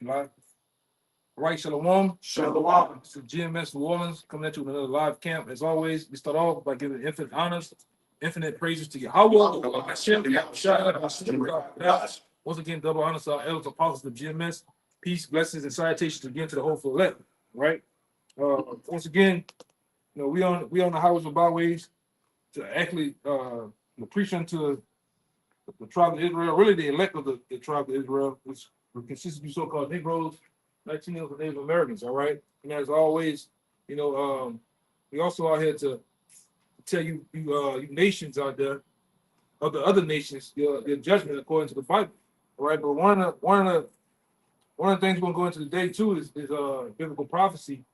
live. Right, Shalom. Shalom. It's the GMS New Orleans coming at you with another live camp. As always, we start off by giving infinite honors, infinite praises to Yahweh. Once again, double honors to our elders, apostles of GMS. Peace, blessings, and salutations again to the whole full elect. Right. Once again, you know, we on the highways and byways to actually preach unto the tribe of Israel, really the elect of the tribe of Israel, which consists of so-called Negroes, Latinos, and Native Americans. All right, and as always, you know, we also are here to tell you nations out there of the other nations your judgment according to the Bible. All right, but one of the things we're going to go into today too is biblical prophecy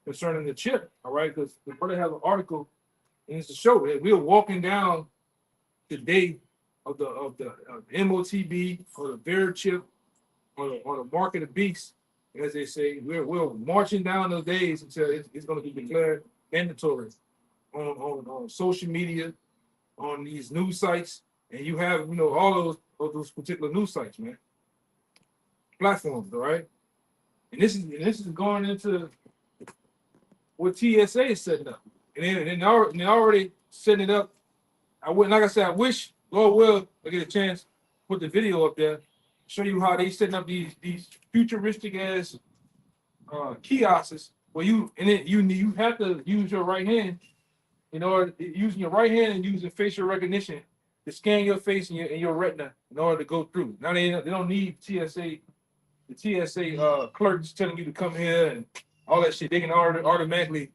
concerning the chip. All right, because the brother has an article and it's to show that we're walking down the day of the MOTB or the bear chip or the mark of the beast, as they say. We're marching down those days until it's going to be declared mandatory on social media, on these news sites, and you have all those particular news sites, man, platforms, all right. And this is going into what TSA is setting up, and they're already setting it up. I wish Lord will I get a chance to put the video up there, show you how they setting up these futuristic ass kiosks where you have to use your right hand using your right hand and using facial recognition to scan your face and your retina in order to go through. Now they don't need the TSA clerks telling you to come here and all that shit. They can automatically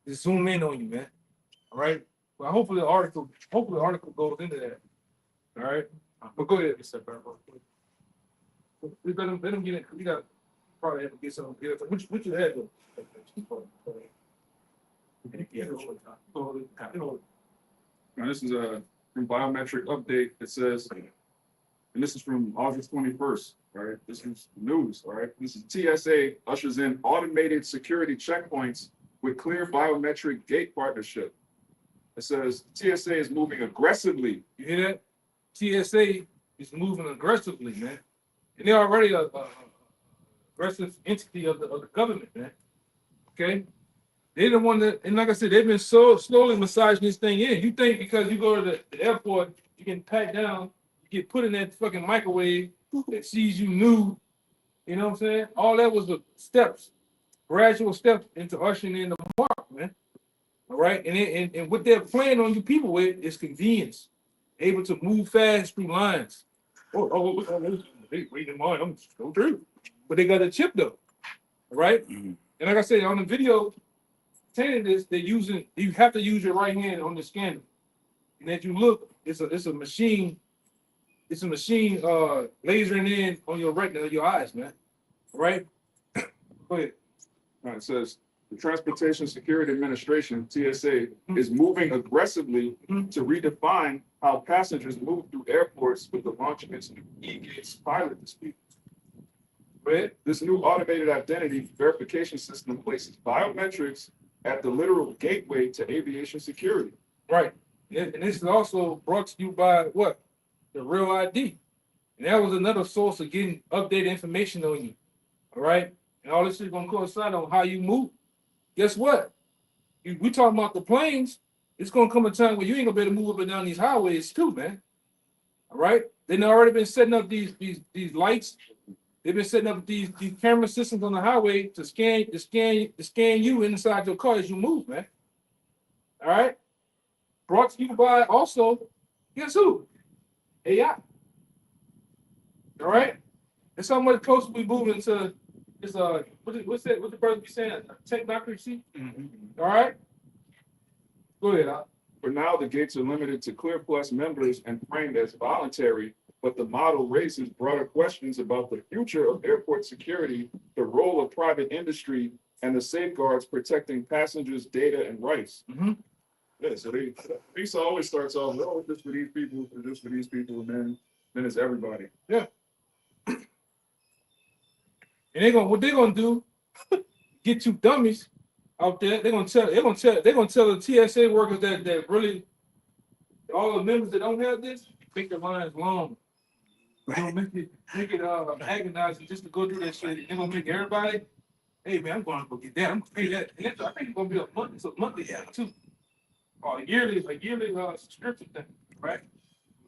just zoom in on you, man. All right. Well, hopefully the article goes into that. All right. But go ahead, Mr. Barrow. Let them get it. We got probably have to get something. What you had though? Now this is from Biometric Update. It says, and this is from August 21st. All right, this is news. All right, this is TSA ushers in automated security checkpoints with clear biometric gate partnership. It says TSA is moving aggressively. You hear that? TSA is moving aggressively, man, and they're already a aggressive entity of the government, man. Okay. They the one that, and like I said, they've been so slowly massaging this thing in. You think because you go to the airport, you get packed down, you get put in that fucking microwave that sees you nude. You know what I'm saying? All that was the steps, gradual steps into ushering in the mark, man. All right, and what they're playing on you people with is convenience, able to move fast through lines. They wait in line. I'm so true, but they got a chip though. All right, and like I said on the video. Saying this, you have to use your right hand on the scanner. And as you look, it's a machine lasering in on your retina, your eyes, man. All right? Go ahead. All right, it says the Transportation Security Administration, TSA, is moving aggressively to redefine how passengers move through airports with the launch of its new e-gates pilot dispute. Right? This new automated identity verification system places biometrics at the literal gateway to aviation security. Right. And this is also brought to you by what? The Real ID. And that was another source of getting updated information on you. All right? And all this is going to coincide on how you move. Guess what? We talking about the planes. It's going to come a time where you ain't going to be able to move up and down these highways too, man. All right? They've already been setting up these lights. They've been setting up these camera systems on the highway to scan you inside your car as you move, man. All right. Brought to you by also, guess who? AI. All right. It's so much closer we moving to this. What's the brother be saying? Technocracy. All right. Go ahead. For now, the gates are limited to Clear Plus members and framed as voluntary. But the model raises broader questions about the future of airport security, the role of private industry, and the safeguards protecting passengers' data and rights. Yeah, so they always starts off, oh, just for these people, and then it's everybody. Yeah. And what they're gonna do, get you dummies out there. They're gonna tell the TSA workers that really all the members that don't have this, make their lines long. Make it agonizing just to go through that shit. They're gonna make everybody, hey man, I'm gonna go get that. I'm gonna pay that. And I think it's gonna be it's a monthly app too. Or a yearly subscription thing, right?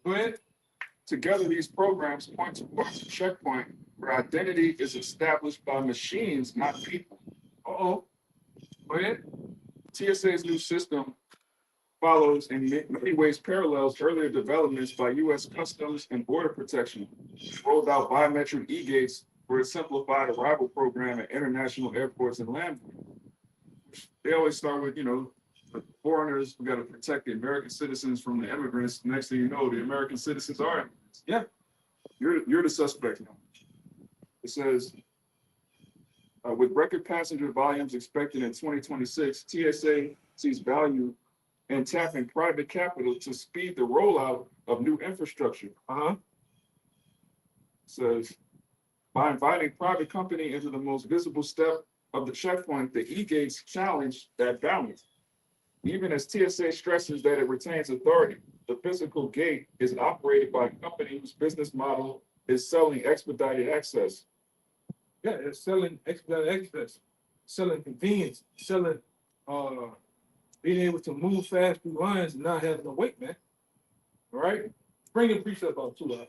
Go ahead. Together, these programs point towards a checkpoint where identity is established by machines, not people. Uh-oh. Go ahead. TSA's new system follows in many ways parallels earlier developments by U.S. Customs and Border Protection, rolled out biometric e-gates for a simplified arrival program at international airports and land. They always start with, the foreigners, we got to protect the American citizens from the immigrants. Next thing you know, the American citizens are immigrants. Yeah. You're the suspect now. It says, with record passenger volumes expected in 2026, TSA sees value in tapping private capital to speed the rollout of new infrastructure. It says, by inviting private company into the most visible step of the checkpoint, the e-gates challenge that balance. Even as TSA stresses that it retains authority, the physical gate is operated by a company whose business model is selling expedited access. Yeah, it's selling expedited access, selling convenience, selling being able to move fast through lines and not have no wait, man. All right? Bring your precept out too,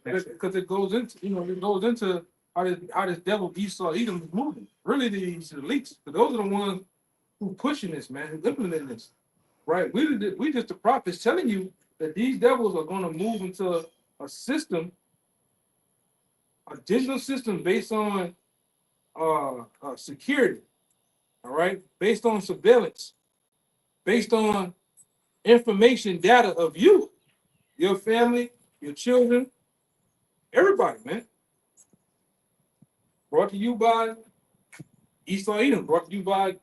because it goes into how this devil Esau Edom is moving. Really, these elites, because those are the ones who pushing this, man, who implementing this. Right? We just the prophets telling you that these devils are going to move into a system, a digital system based on security, all right, based on surveillance, based on information data of you, your family, your children, everybody, man. Brought to you by Esau Edom, brought to you by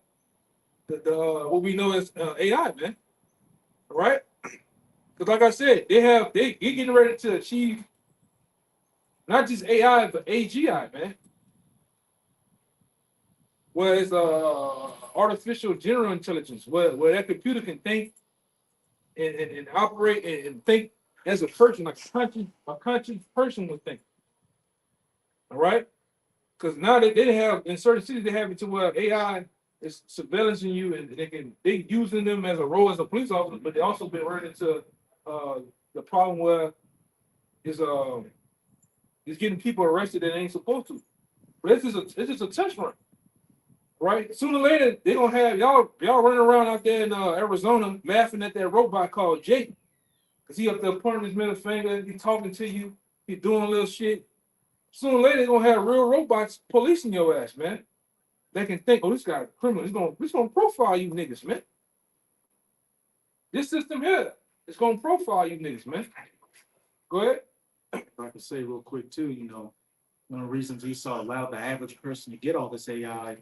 the what we know as AI, man. All right? Because like I said, they're getting ready to achieve not just AI, but AGI, man. Where it's artificial general intelligence, where that computer can think and operate and think as a person, like a conscious person would think. All right? Because now they have, in certain cities, they have it to where AI is surveillancing you and they using them as a role as a police officer, but they also been running into the problem where it's getting people arrested that ain't supposed to. But it's just a test run. Right? Sooner or later, they're gonna have y'all running around out there in Arizona laughing at that robot called Jake. Cause he up there pointing his middle finger, he talking to you, he doing a little shit. Sooner or later, they're gonna have real robots policing your ass, man. They can think, oh, this guy's a criminal. He's gonna profile you niggas, man. This system here is gonna profile you niggas, man. Go ahead. If I could say real quick too, one of the reasons Esau allowed the average person to get all this AI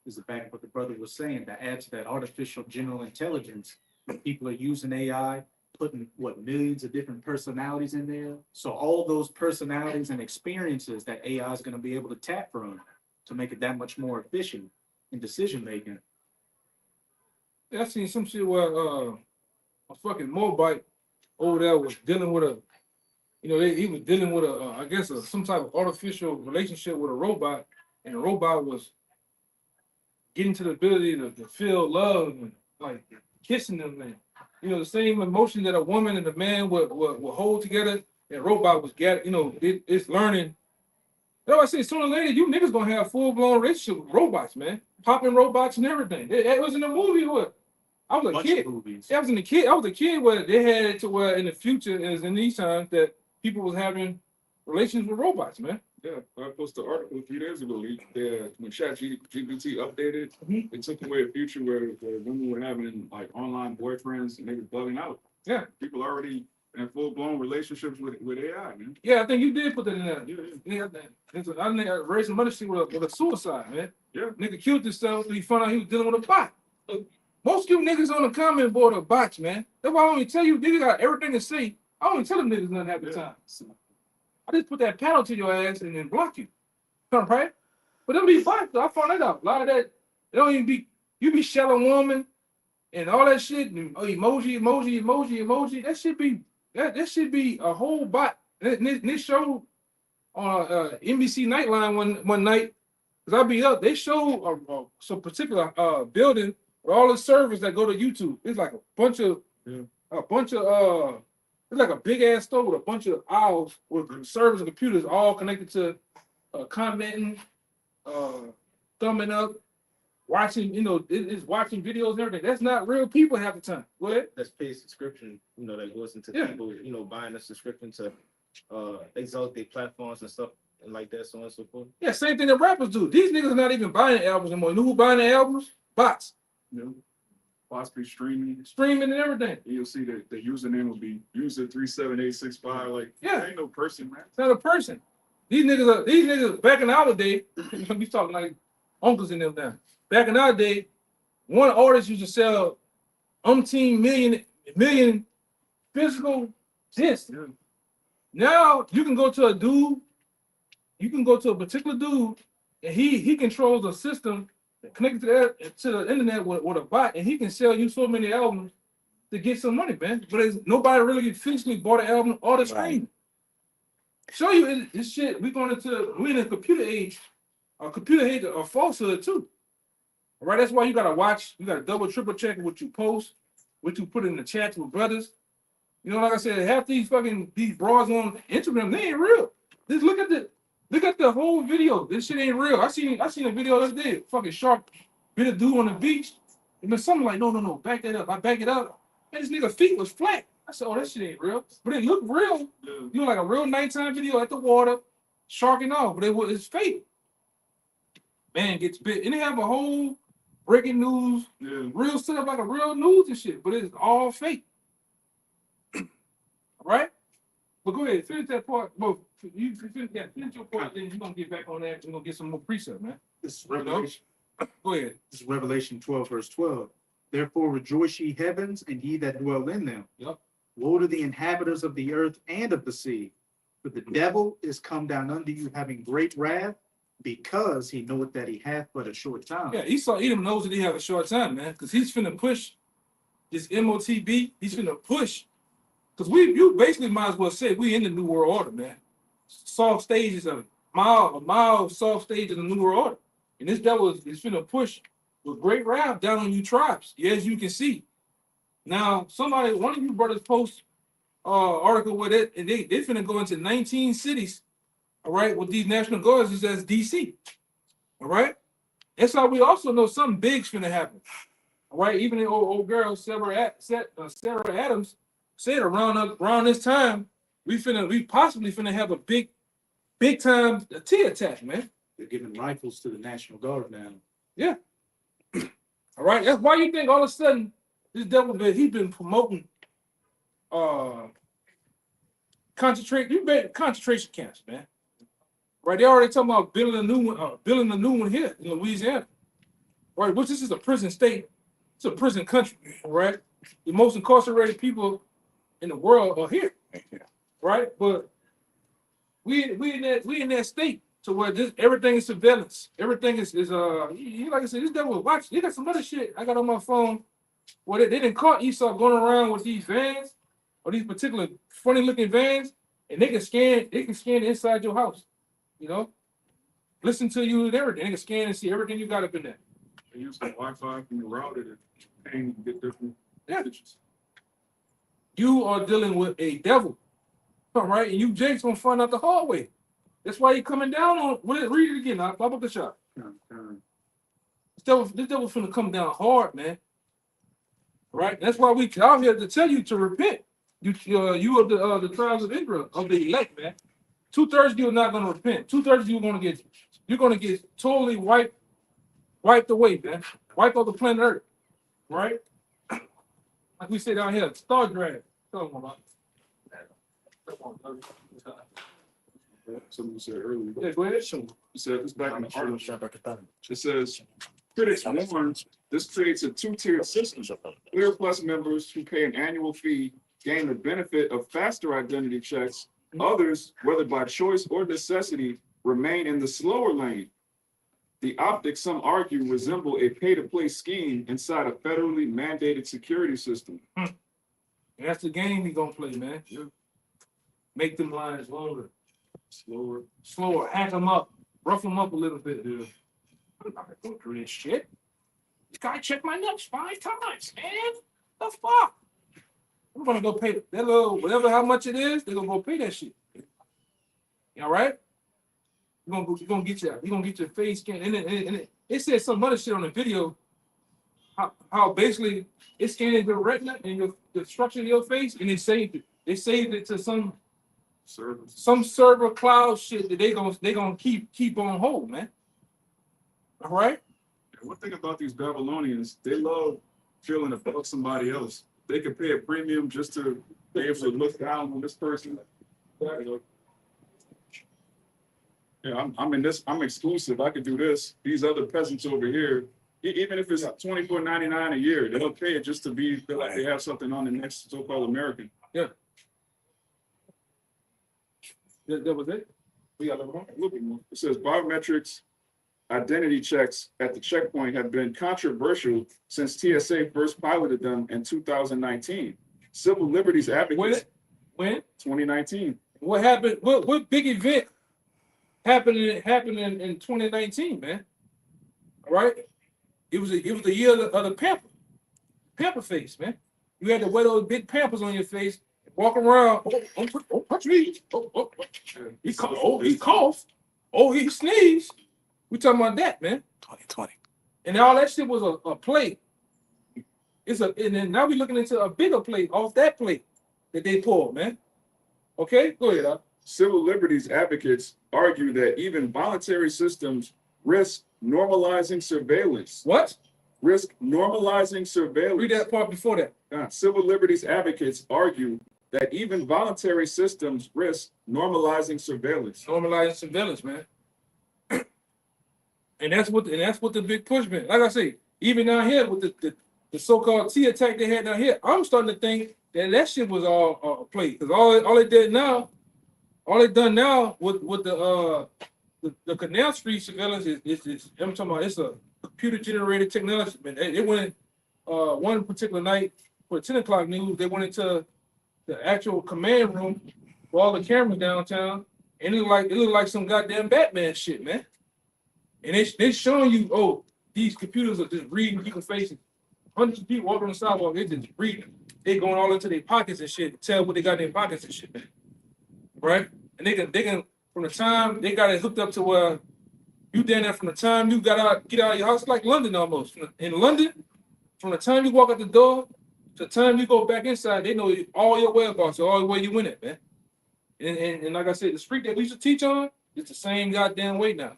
is the fact what the brother was saying, to add to that artificial general intelligence. People are using AI, putting millions of different personalities in there. So all those personalities and experiences that AI is going to be able to tap from to make it that much more efficient in decision making. Yeah, I seen some shit where a fucking Moabite over there was dealing with he was dealing with I guess some type of artificial relationship with a robot, and the robot was getting to the ability to feel love and like kissing them, and the same emotion that a woman and a man would hold together. That robot was it's learning. You know, I say sooner or later, you niggas gonna have full blown relationship with robots, man, popping robots and everything. It was in a movie where I was a kid. I was a kid where they had it to where in the future, as in these times, that people was having relations with robots, man. Yeah, I posted an article a few days ago. When ChatGPT updated, it took away a future where women were having like online boyfriends and they were bugging out. Yeah, people already in full blown relationships with AI, man. Yeah, I think you did put that in there. Yeah. I raised some money with a suicide, man. Yeah, nigga killed himself when he found out he was dealing with a bot. Most of you niggas on the comment board are bots, man. That's why I only tell you niggas got everything to say. I only tell them niggas nothing half the time. I just put that panel to your ass and then block you. Right? But them be bots, I found that out. A lot of that, they don't even be, you be shelling woman and all that shit, and emoji. That should be a whole bot This show on NBC Nightline one night, because I be up, they show some particular building with all the servers that go to YouTube. It's like it's like a big ass store with a bunch of aisles with servers and computers all connected to commenting, thumbing up, watching, it's watching videos and everything. That's not real people half the time. Go ahead. That's paid subscription, that goes into Yeah. people, buying a subscription to exalt their platforms and stuff and like that, so on and so forth. Yeah, same thing that rappers do. These niggas are not even buying albums anymore. You know who buying the albums? Bots. You know, possibly streaming. Streaming and everything. You'll see that the username will be user37865. Like, Yeah. ain't no person, man. It's not a person. These niggas back in our day, we talking like uncles in them now. Back in our day, one artist used to sell umpteen million physical discs. Yeah. Now you can go to a dude, you can go to a particular dude, and he controls a system connected to the internet with a bot, and he can sell you so many albums to get some money, man. But nobody really physically bought an album or the stream. Show you this shit. We in a computer age, a falsehood too. All right, that's why you gotta watch. You gotta double, triple check what you post, what you put in the chats with brothers. Like I said, half these broads on Instagram, they ain't real. Just look at the whole video. This shit ain't real. I seen a video the other day. Fucking shark bit a dude on the beach. And then something like, no, back that up. I back it up. And this nigga feet was flat. I said, oh, that shit ain't real. But it looked real. Yeah. Like a real nighttime video at the water, sharking off. But it's fake. Man gets bit. And they have a whole breaking news, real setup like a real news and shit. But it's all fake. All right? But go ahead, finish that part. Well, you finish your part, then you're going to get back on that. We're going to get some more precept, man. This is Revelation. Go ahead. This is Revelation 12, verse 12. Therefore rejoice ye heavens, and ye that dwell in them. Yep. Woe to the inhabitants of the earth and of the sea, for the devil is come down unto you having great wrath, because he knoweth that he hath but a short time. Yeah, Esau Edom knows that he have a short time, man, because he's finna push this MOTB. He's finna push. Because you basically might as well say we in the New World Order, man. Soft stages of it. A mild soft stage of the New World Order. And this devil is finna push with great wrath down on you tribes, as you can see. Now, one of you brothers post article with it, and they finna go into 19 cities, all right, with these National Guards, just as DC. All right? That's how we also know something big's finna happen. All right, even the old girl, Sarah Adams, said around this time, we possibly finna have a big time T attack, man. They're giving rifles to the National Guard now. Yeah. All right. That's why you think all of a sudden this devil he's been promoting concentration camps, man. Right? They already talking about building a new one here in Louisiana. Right, which this is a prison state, it's a prison country, right? The most incarcerated people in the world are here. Right? But we in that state to where everything is surveillance. Everything is like I said, this devil watch. They got some other shit I got on my phone where they didn't caught Esau going around with these vans or these particular funny looking vans, and they can scan inside your house, listen to you and everything. They can scan and see everything you got up in there. They use the Wi-Fi from the router to get different messages. You are dealing with a devil, all right? And you Jake's gonna find out the hard way. That's why you're coming down on. Read it again. I'll pop up the shot. This devil's finna come down hard, man. Right? That's why we out here to tell you to repent. You of the tribes of Israel, of the elect, man. 2/3 of you are not gonna repent. 2/3 of you you're gonna get totally wiped away, man. Wiped off the planet Earth. Right? Like we say down here, Star Drag. Tell them about it. Something you said earlier. Yeah, go ahead. It said this back in the article. It says critics warn this creates a two-tiered system. Clear Plus members who pay an annual fee gain the benefit of faster identity checks. Others, whether by choice or necessity, remain in the slower lane. The optics, some argue, resemble a pay-to-play scheme inside a federally mandated security system. And that's the game he's gonna play, man. make them lines longer, slower. hack them up, rough them up a little bit. Yeah. I'm not gonna go through this shit. This guy checked my nuts 5 times, man. The fuck? I'm gonna go pay that little whatever how much it is. They're gonna go pay that shit. All right? You're gonna get your face scanned, and it said some other shit on the video. How basically it scanned the retina and the structure of your face, and it saved it. They saved it to some server cloud shit that they gonna keep on hold, man. All right. One thing about these Babylonians, they love feeling above somebody else. They can pay a premium just to be able to look down on this person. Yeah, I'm exclusive. I can do this. These other peasants over here, even if it's $24.99 a year, they'll pay it just to feel like they have something on the next so-called American. Yeah. That was it. We got a little more. It says biometrics identity checks at the checkpoint have been controversial since TSA first piloted them in 2019. Civil liberties advocates. When? 2019. What happened? What big event happened in 2019, man? All right. It was the year of the pamper face, man. You had to wear those big pampers on your face, walk around. Oh, touch me. He coughed. Oh, he sneezed. We talking about that, man. 2020. And all that shit was a plate. And then now we're looking into a bigger plate off that plate that they pulled, man. Okay, go ahead. Civil liberties advocates argue that even voluntary systems risk normalizing surveillance. What? Risk normalizing surveillance. Read that part before that. Civil liberties advocates argue that even voluntary systems risk normalizing surveillance. Normalizing surveillance, man. And that's what the big push been. Like I say, even down here with the so-called T attack they had down here, I'm starting to think that shit was all played. Because all they done now with the Canal Street surveillance is I'm talking about, it's a computer generated technology. Man, they went one particular night for 10 o'clock news. They went into the actual command room for all the cameras downtown, and it looked like some goddamn Batman shit, man. And they showing you, oh, these computers are just reading people's faces. Hundreds of people walking on the sidewalk, they just reading. They going all into their pockets and shit, tell what they got in their pockets and shit, man. Right? And they can from the time they got it hooked up to where you down there from the time you get out of your house, like London almost. In London, from the time you walk out the door to the time you go back inside, they know all your whereabouts, all the way you went at, man. And like I said, the street that we used to teach on, it's the same goddamn way now.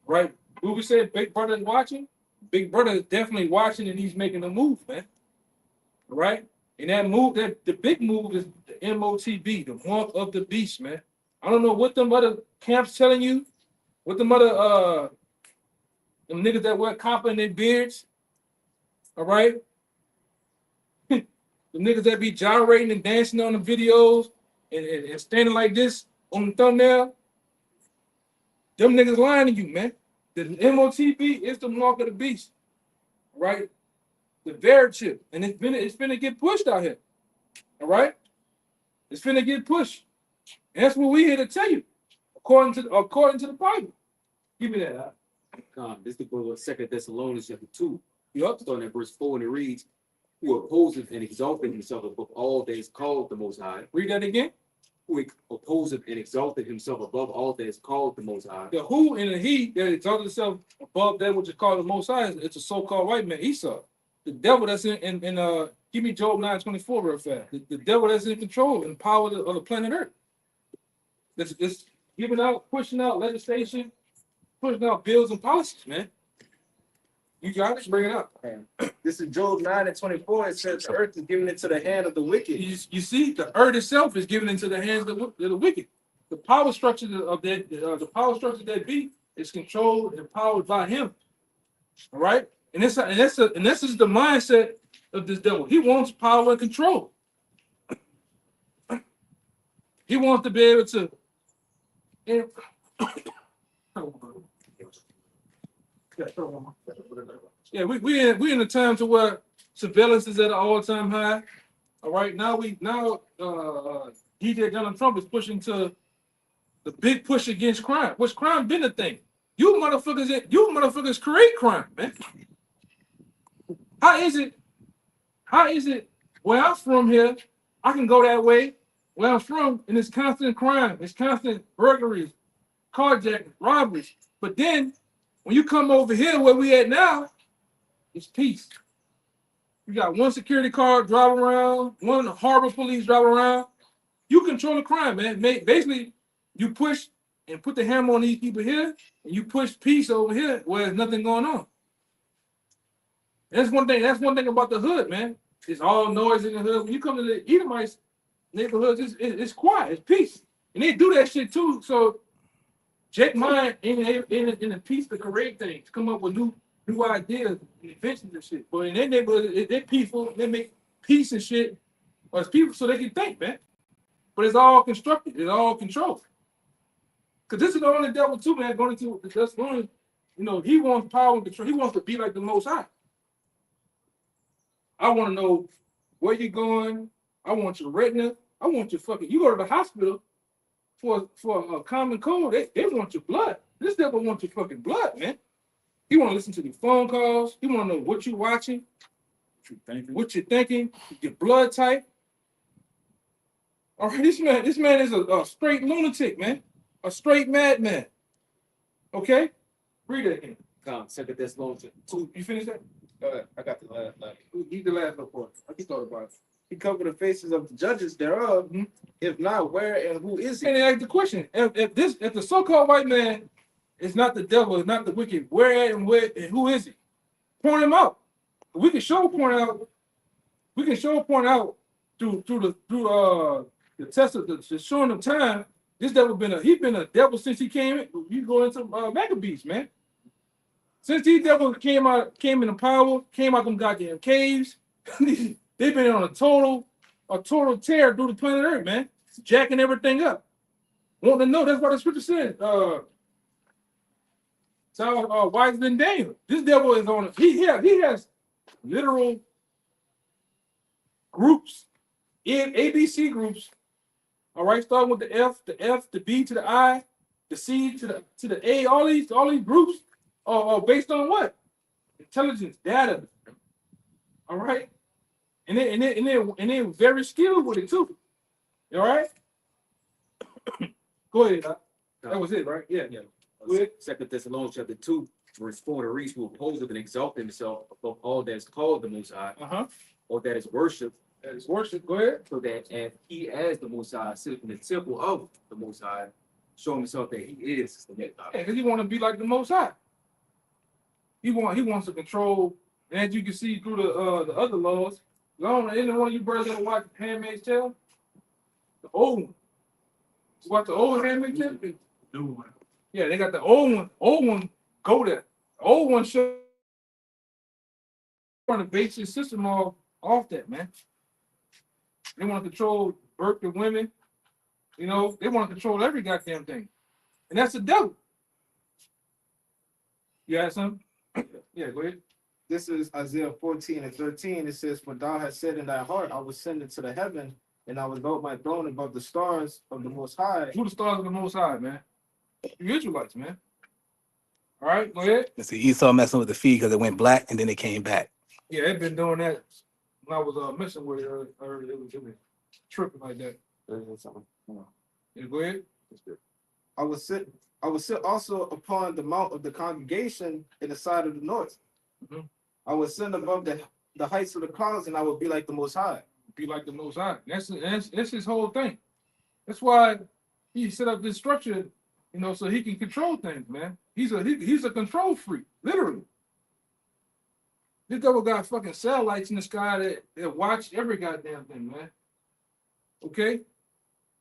Right? We said Big Brother is watching. Big Brother is definitely watching, and he's making a move, man. Right? And that move, the big move is the MOTB, the mark of the beast, man. I don't know what them other camps telling you, what them other them niggas that wear copper in their beards. All right? The niggas that be gyrating and dancing on the videos and standing like this on the thumbnail. Them niggas lying to you, man. The MOTB is the mark of the beast, right? The Verichip, and it's finna get pushed out here, all right? It's finna get pushed, and that's what we here to tell you, according to the Bible. Give me that. This is the book of 2 Thessalonians chapter 2, Yup. starting at verse 4, and it reads, "Who opposeth and exalteth himself above all that is called the Most High, Read that again. who opposeth and exalteth himself above all that is called the Most High, The who and the he that exalted himself above that which is called the Most High, it's a so-called white man, Esau. The devil that's in give me Job 9:24 real fast. The devil that's in control and power of the planet Earth. It's giving out, pushing out legislation, pushing out bills and policies, man. You got it, bring it up. This is Job 9:24. It says the earth is given into the hand of the wicked. You see, the earth itself is given into the hands of the wicked. The power structure of that, the power structure that be is controlled and powered by him. All right, and this is the mindset of this devil. He wants power and control. He wants to be able to. Yeah, we in a time to where surveillance is at an all-time high. All right, now DJ Donald Trump is pushing to the big push against crime. What's crime been a thing? You motherfuckers create crime, man. How is it where I'm from here, I can go that way where I'm from, and it's constant crime, it's constant burglaries, carjacking, robberies. But then when you come over here where we at now, it's peace. You got one security car driving around, one harbor police driving around. You control the crime, man. Basically, you push and put the hammer on these people here, and you push peace over here where there's nothing going on. That's one thing. That's one thing about the hood, man. It's all noise in the hood. When you come to the Edomites neighborhoods, it's quiet, it's peace, and they do that shit too. So, Jake Mind in the peace to create things, come up with new ideas, inventions and shit. But in their neighborhood, they're peaceful. They make peace and shit, or it's people so they can think, man. But it's all constructed. It's all controlled. Because this is the only devil too, man. Going to that's one, he wants power and control. He wants to be like the Most High. I want to know where you're going. I want your retina. I want your fucking. You go to the hospital for a common cold. They want your blood. This devil wants your fucking blood, man. He want to listen to the phone calls. He want to know what you're watching, what you're thinking, your blood type. All right, this man is a straight lunatic, man. A straight madman. Okay? Read that again. 2 Thessalonians 2. You finished that? I got the last. Read the last report. I just thought about it. He covered the faces of the judges thereof. If not, where and who is he? And they ask the question: if the so-called white man is not the devil, is not the wicked, where and who is he? Point him out. We can point out through the test of the showing of time. This devil he's been a devil since he came in. You go into Maccabees, man. Since these devils came into power, came out them goddamn caves, they've been on a total tear through the planet Earth, man. Jacking everything up. Want to know? That's what the scripture said. Wiser than Daniel. This devil is on. He has literal groups, ABC groups. All right, starting with the F, the B to the I, the C to the A. All these groups are based on what? Intelligence, data. All right, and they're very skilled with it too. All right. Go ahead. That was it, right? Yeah. Go ahead. 2 Thessalonians chapter 2, verse 4, to reach who opposes and exalt himself above all that is called the Most High, or that is worshipped. That is worship. Go ahead. So that and he as the Most High sits in the temple of the Most High, show himself that he is the Most High. Yeah, because he want to be like the Most High. He wants to control, and as you can see through the other laws. Any one of you brothers ever watch Handmaid's Tale? The old one. You watch the old Handmaid's Tale? New one. Yeah, they got the old one. Old one, go there. The old one show trying to base his system off that, man. They want to control birth of women. They want to control every goddamn thing. And that's the devil. You got something? Yeah, go ahead. This is Isaiah 14:13. It says, "For thou hast said in thy heart, I will send it to the heaven, and I will build my throne above the stars of the Most High." Who the stars of the Most High, man? You Israelites, man. All right, go ahead. Let's see, Esau messing with the feed because it went black and then it came back. Yeah, they've been doing that when I was messing with it earlier. It was tripping like that. Yeah, go ahead. I will sit also upon the mount of the congregation in the side of the north. I will send above the heights of the clouds, and I will be like the Most High. Be like the Most High. That's his whole thing. That's why he set up this structure, so he can control things, man. He's a control freak, literally. This devil got fucking satellites in the sky that watch every goddamn thing, man. Okay?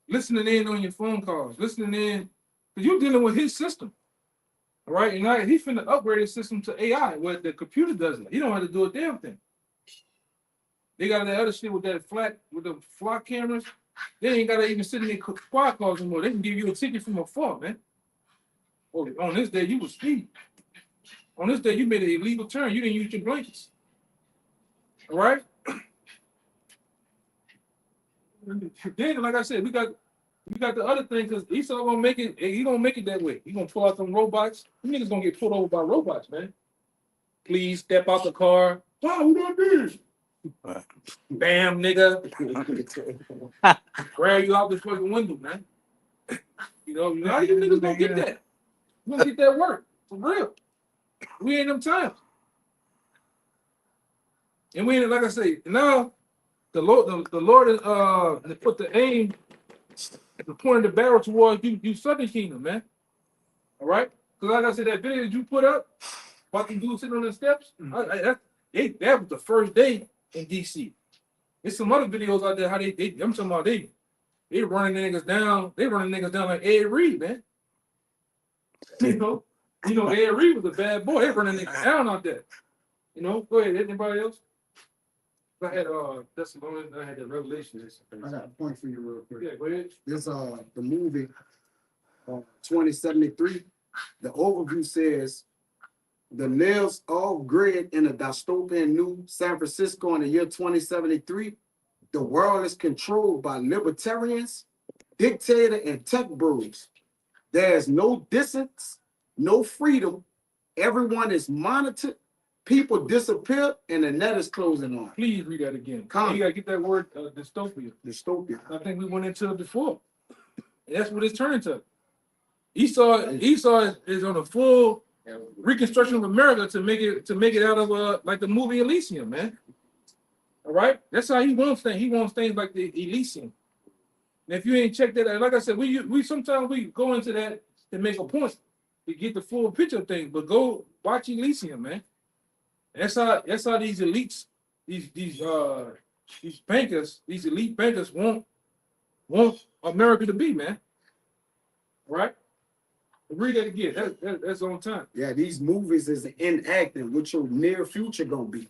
Listening in on your phone calls, listening in, because you're dealing with his system. All right? And now he's finna upgrade his system to AI, where the computer does it. He don't have to do a damn thing. They got that other shit with the flock cameras. They ain't gotta even sit in their squad cars anymore. They can give you a ticket from afar, man. Oh, on this day, you was speeding. On this day, you made an illegal turn. You didn't use your blankets. All right? Then, like I said, we got the other thing because Esau gonna make it. He gonna make it that way. He gonna pull out some robots. You niggas gonna get pulled over by robots, man. Please step out the car. Wow, who done this? Right. Bam, nigga. Grab you out the fucking window, man. You know how you niggas gonna get that? You gonna get that work for real? We ain't them times. And we ain't, like I say, now the Lord is put the aim, the point of the barrel towards you Southern Kingdom, man. All right? Because like I said, that video that you put up, fucking dude sitting on the steps, that was the first day in DC. There's some other videos out there how they I'm talking about they running niggas down, like Ed Reed, man. You know, Ed Reed was a bad boy. They running niggas down out there. You know, go ahead, anybody else? I had that's the moment I had that revelation. I got a point for you real quick. Yeah, go ahead. This the movie 2073. The overview says the lives off grid in a dystopian new San Francisco in the year 2073. The world is controlled by libertarians, dictator, and tech bros. There's no distance, no freedom. Everyone is monitored. People disappear, and the net is closing on. Please read that again. Come. You gotta get that word dystopia. Dystopia. I think we went into it before. And that's what it's turning to. Esau is on a full reconstruction of America to make it out of like the movie Elysium, man. All right, that's how he wants things. He wants things like the Elysium. And if you ain't checked that out, like I said, we sometimes we go into that to make a point to get the full picture of things. But go watch Elysium, man. That's how these elites, these bankers, these elite bankers want America to be, man. All right? Read that again. That's on time. Yeah, these movies is enacting what your near future gonna be.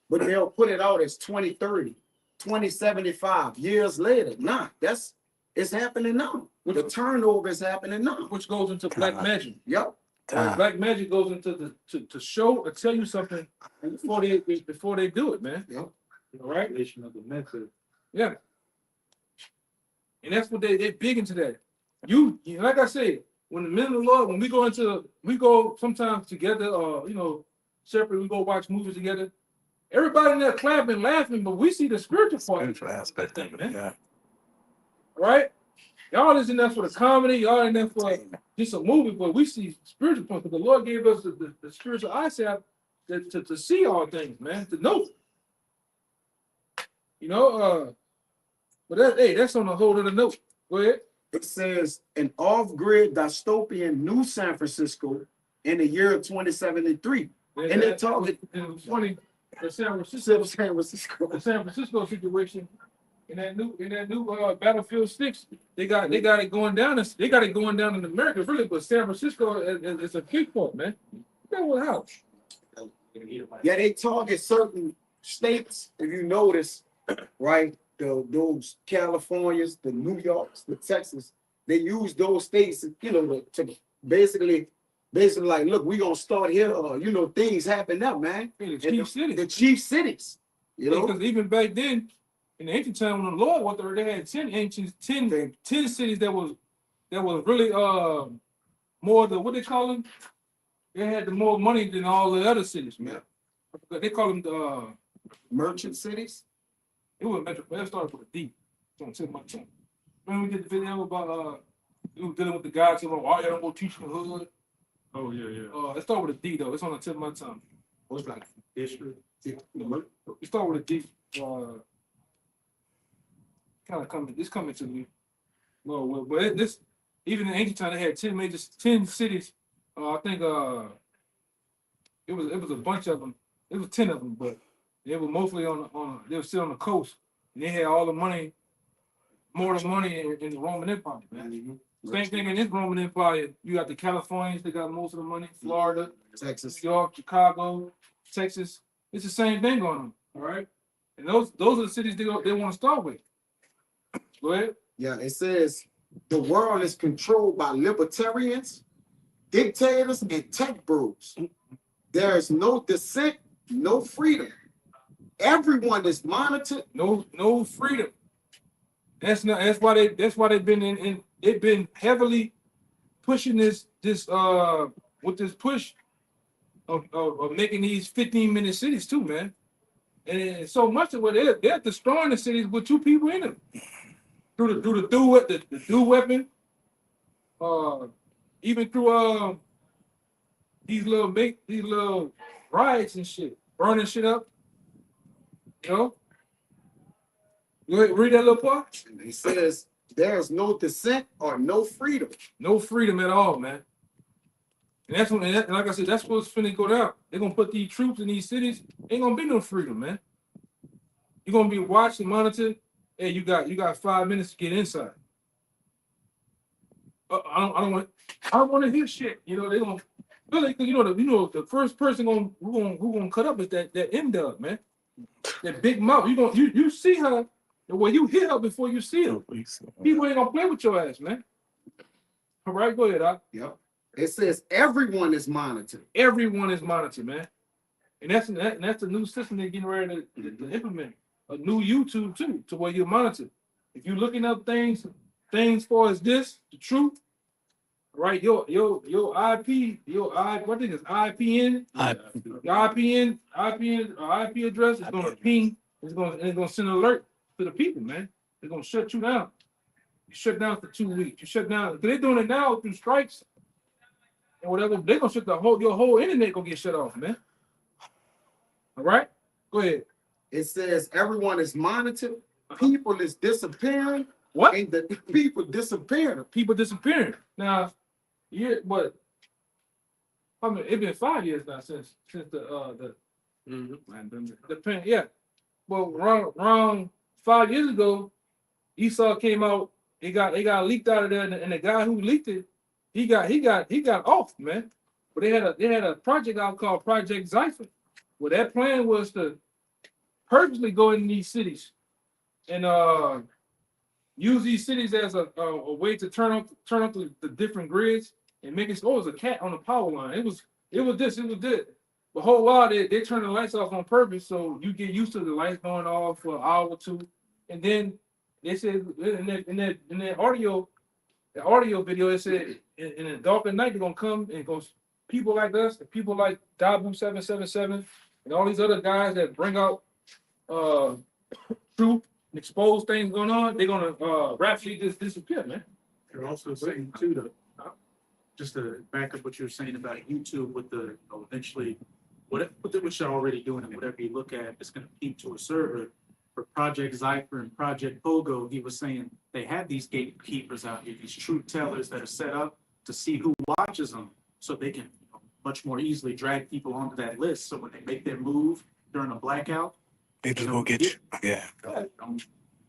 But they'll put it out as 2030, 2075 years later. Nah, it's happening now. The turnover is happening now. Which goes into black magic. Yep. Black magic goes into to show or tell you something before they do it, man. Yep. All right. Of the method. Yeah. And that's what they're big into that. You like I said, when the men of the Lord, when we go sometimes together, separate, we go watch movies together. Everybody in there clapping, laughing, but we see the spiritual part. Spiritual aspect of it, yeah. Right? Y'all is in there for the comedy, y'all in there for just a movie, but we see spiritual point because the Lord gave us the spiritual eyesight to see all things, man, to know. But that's on a whole other note. Go ahead. It says an off-grid dystopian new San Francisco in the year 2073. And they talk it was funny. The San Francisco situation in that new Battlefield 6, they got it going down. They got it going down in America, really, but San Francisco is a kickball, man. That was house. Yeah, they target certain states, if you notice, right? Those Californias, the New Yorks, the Texas, they use those states, to basically like, look, we gonna start here. Things happen now, man. The chief cities. The chief cities. Because even back then, in the ancient time when the Lord was there, they had 10 cities that was really more the what they call them. They had the more money than all the other cities, man. They call them the merchant cities. It was metro. It started with a D. Don't tip my tongue. When we did the video about we were dealing with the guy saying, "Why y'all don't go teach in the hood?" Oh yeah. It started with a D though. It's on the tip of my tongue. What's like district? It started with a D. Kind of coming. It's coming to me. No, but this even in ancient time they had 10 cities. I think it was a bunch of them. It was 10 of them, but they were mostly they were still on the coast. And they had all the money, more of the money in the Roman Empire, man. Mm-hmm. Same thing in this Roman Empire. You got the Californians, they got most of the money. Florida, Texas, New York, Chicago, Texas. It's the same thing going on. All right. And those are the cities they want to start with. Go ahead. Yeah, it says the world is controlled by libertarians, dictators, and tech bros. There is no dissent, no freedom. Everyone is monitored. No freedom. That's not. That's why they've been in. They've been heavily pushing this with this push of making these 15-minute cities too, man. And so much of what they're destroying the cities with 2 people in them through the dual weapon, even through these little riots and shit, burning shit up. You know, go ahead, read that little part. And he says there's no dissent or no freedom. No freedom at all, man. And that's when, and like I said, that's what's finna go down. They're gonna put these troops in these cities. Ain't gonna be no freedom, man. You're gonna be watched and monitored. Hey, you got 5 minutes to get inside. I don't want to hear shit. You know they gonna really, because you know the first person who gonna cut up is that M-Dub, man. That big mouth. You see her the way you hit her before you see her. People ain't gonna play with your ass, man. All right, go ahead, Doc. Yep. It says everyone is monitored. Everyone is monitored, man. And that's the new system they're getting ready to implement. A new YouTube too, to where you're monitored. If you're looking up things far as this, the truth, right? Your IP, what thing is IPN? Your IP address is gonna ping. It's gonna send an alert to the people, man. They're gonna shut you down. You shut down for 2 weeks. You shut down. They're doing it now through strikes and whatever. They're gonna shut your whole internet gonna get shut off, man. All right, go ahead. It says everyone is monitored. People is disappearing. What? And the people disappearing. People disappearing. Now, yeah, but I mean, it's been 5 years now since the yeah. Well, around 5 years ago, Esau came out. It got leaked out of there, and the guy who leaked it, he got off, man. But they had a project out called Project Zypher. Well, that plan was to purposely go in these cities and use these cities as a way to turn up the different grids and make it. Oh, it was a cat on the power line. It was this. The whole while they turn the lights off on purpose, so you get used to the lights going off for an hour or two, and then they said in that audio video, it said in the dark of night they're gonna come and go. People like us, and people like Dabu 777, and all these other guys that bring out truth and expose things going on, they're gonna rapidly just disappear, man. You're also saying too, just to back up what you're saying about YouTube with the eventually, what you're already doing and whatever you look at, it's going to peak to a server. For Project Zypher and Project Pogo, he was saying they have these gatekeepers out here, these truth tellers that are set up to see who watches them, so they can much more easily drag people onto that list. So when they make their move during a blackout, They just go get you. Yeah.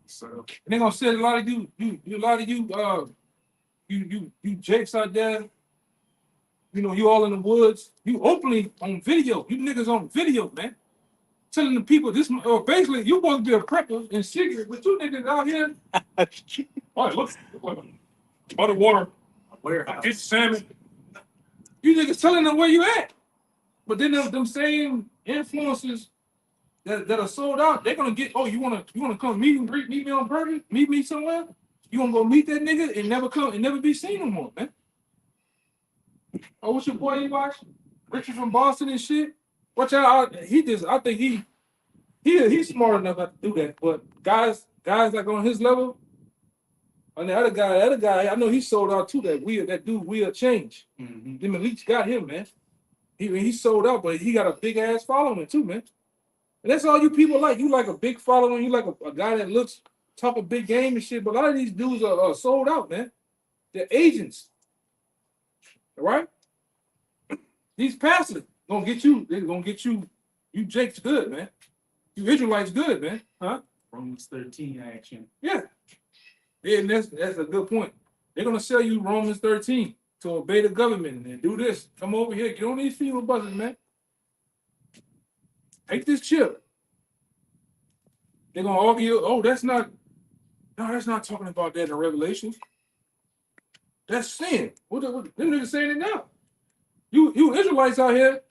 So And they're gonna send a lot of you jakes out there. You know, you all in the woods. You openly on video. You niggas on video, man. Telling the people this. Basically, you supposed to be a prepper in secret, but you niggas out here. Oh, look, butter water. warehouse. Get salmon. You niggas telling them where you at. But then them same influencers that are sold out, they're gonna get, oh, you wanna come meet me on purpose, meet me somewhere? You gonna go meet that nigga and never be seen no more, man. Oh, what's your boy you watch? Richard from Boston and shit. Watch out, I think he's smart enough not to do that. But guys like on his level, and the other guy, I know he sold out too. That dude will change. Mhm. Them elites got him, man. He sold out, but he got a big ass following too, man. And that's all you people like. You like a big following. You like a guy that talk a big game and shit. But a lot of these dudes are sold out, man. They're agents. All right? These pastors gonna get you. They're gonna get you. You Jake's good, man. You Israelites good, man. Huh? Romans 13 action. Yeah. Yeah, and that's a good point. They're gonna sell you Romans 13 to obey the government and do this. Come over here, get on these fever buzzers, man. Take this chip. They're gonna argue, oh, that's not talking about that in Revelations. That's sin. What them niggas saying it now? You Israelites out here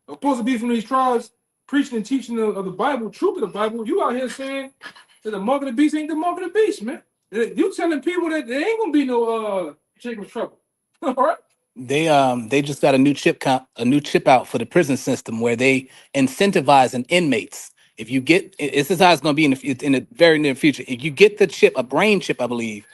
are supposed to be from these tribes preaching and teaching of the Bible, truth of the Bible. You out here saying that the mark of the beast ain't the mark of the beast, man. You telling people that there ain't gonna be no chicken trouble. All right. They just got a new chip out for the prison system where they incentivizing inmates. If you get, this is how it's going to be in the very near future. If you get the chip, a brain chip, I believe,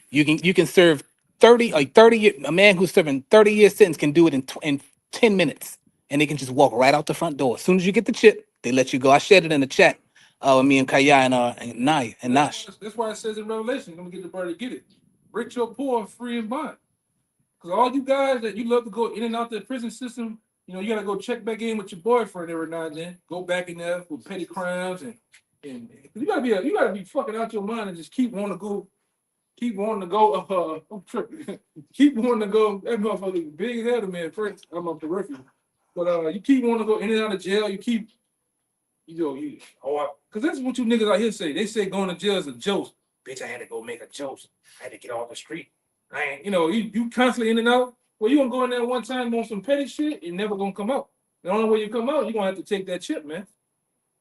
you can serve 30 year, a man who's serving 30-year sentence can do it in 10 minutes, and they can just walk right out the front door. As soon as you get the chip, they let you go. I shared it in the chat. With me and Kaya and Nai and Nash. That's why it says in Revelation, I'm gonna get the brother to get it. Rich or poor, free and bond. Because all you guys that you love to go in and out the prison system, you know, you gotta go check back in with your boyfriend every now and then. Go back in there for petty crimes and you gotta be fucking out your mind and just keep wanting to go. I'm tripping. Keep wanting to go. That motherfucker big as hell to me at first. I'm up the refuge. But you keep wanting to go in and out of jail. You keep, because that's what you niggas out here say. They say going to jail is a joke. Bitch, I had to go make a joke. I had to get off the street. I ain't, you constantly in and out. Well, you gonna go in there one time on some petty shit, you're never gonna come out. The only way you come out, you're gonna have to take that chip, man.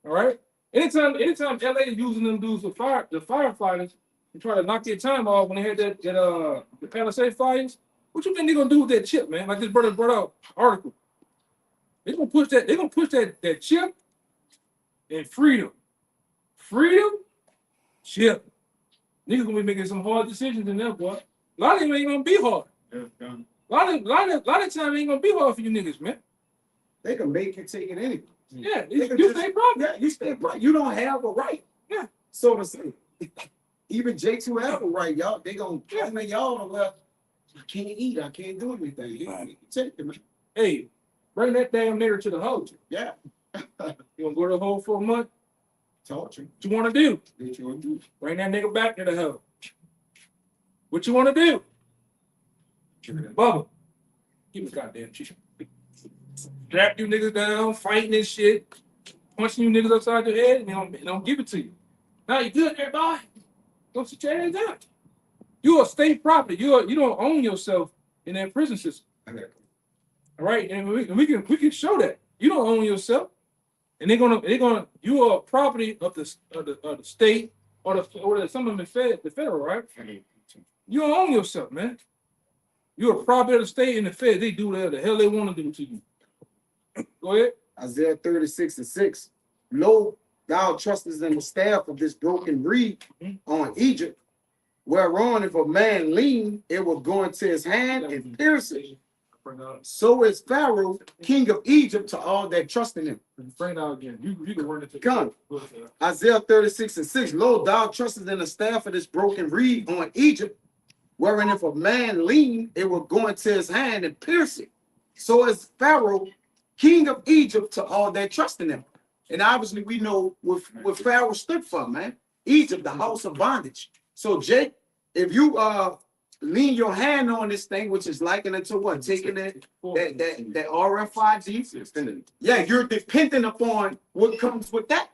All right? Anytime LA is using them dudes for the firefighters and try to knock their time off when they had the Palisade fires, what you think they're gonna do with that chip, man? Like this brother brought out article. They're gonna push that chip and freedom. Freedom, chip. Niggas gonna be making some hard decisions in there, boy. A lot of them ain't gonna be hard. A lot of time ain't gonna be hard for you niggas, man. They can make you take it anyway. Yeah, you stay private. Yeah, you stay private. You don't have a right. Yeah. So to say, even J2 have a right, y'all. They gonna y'all well, I can't eat, I can't do anything. You take it, man. Hey, bring that damn nigger to the hole. Yeah. You wanna go to the hole for a month? Torture. What you wanna do? What you want to do? Bring that nigga back to the hole. What you wanna do? Bubba, give me goddamn chicken. Strap you niggas down, fighting this shit, punching you niggas upside your head, and they don't give it to you. Now you good, everybody? Don't sit your ass down. You are state property. You don't own yourself in that prison system. All right, and we can show that you don't own yourself, and they're gonna you are property of the state or some of them the federal, right? You don't own yourself, man. You're a property of the state and the Fed. They do whatever the hell they want to do to you. Go ahead. Isaiah 36:6. Lo, thou trustest in the staff of this broken reed on Egypt, whereon if a man lean, it will go into his hand and pierce it. So is Pharaoh, king of Egypt, to all that trust in him. Bring it out again. You can run it to Come. Isaiah 36:6. Lo, thou trustest in the staff of this broken reed on Egypt, wherein if a man lean, it will go into his hand and pierce it. So is Pharaoh, king of Egypt, to all that trust in him. And obviously we know what Pharaoh stood for, man. Egypt, the house of bondage. So Jake, if you lean your hand on this thing, which is likened unto what? Taking that RFID. Yeah, you're dependent upon what comes with that.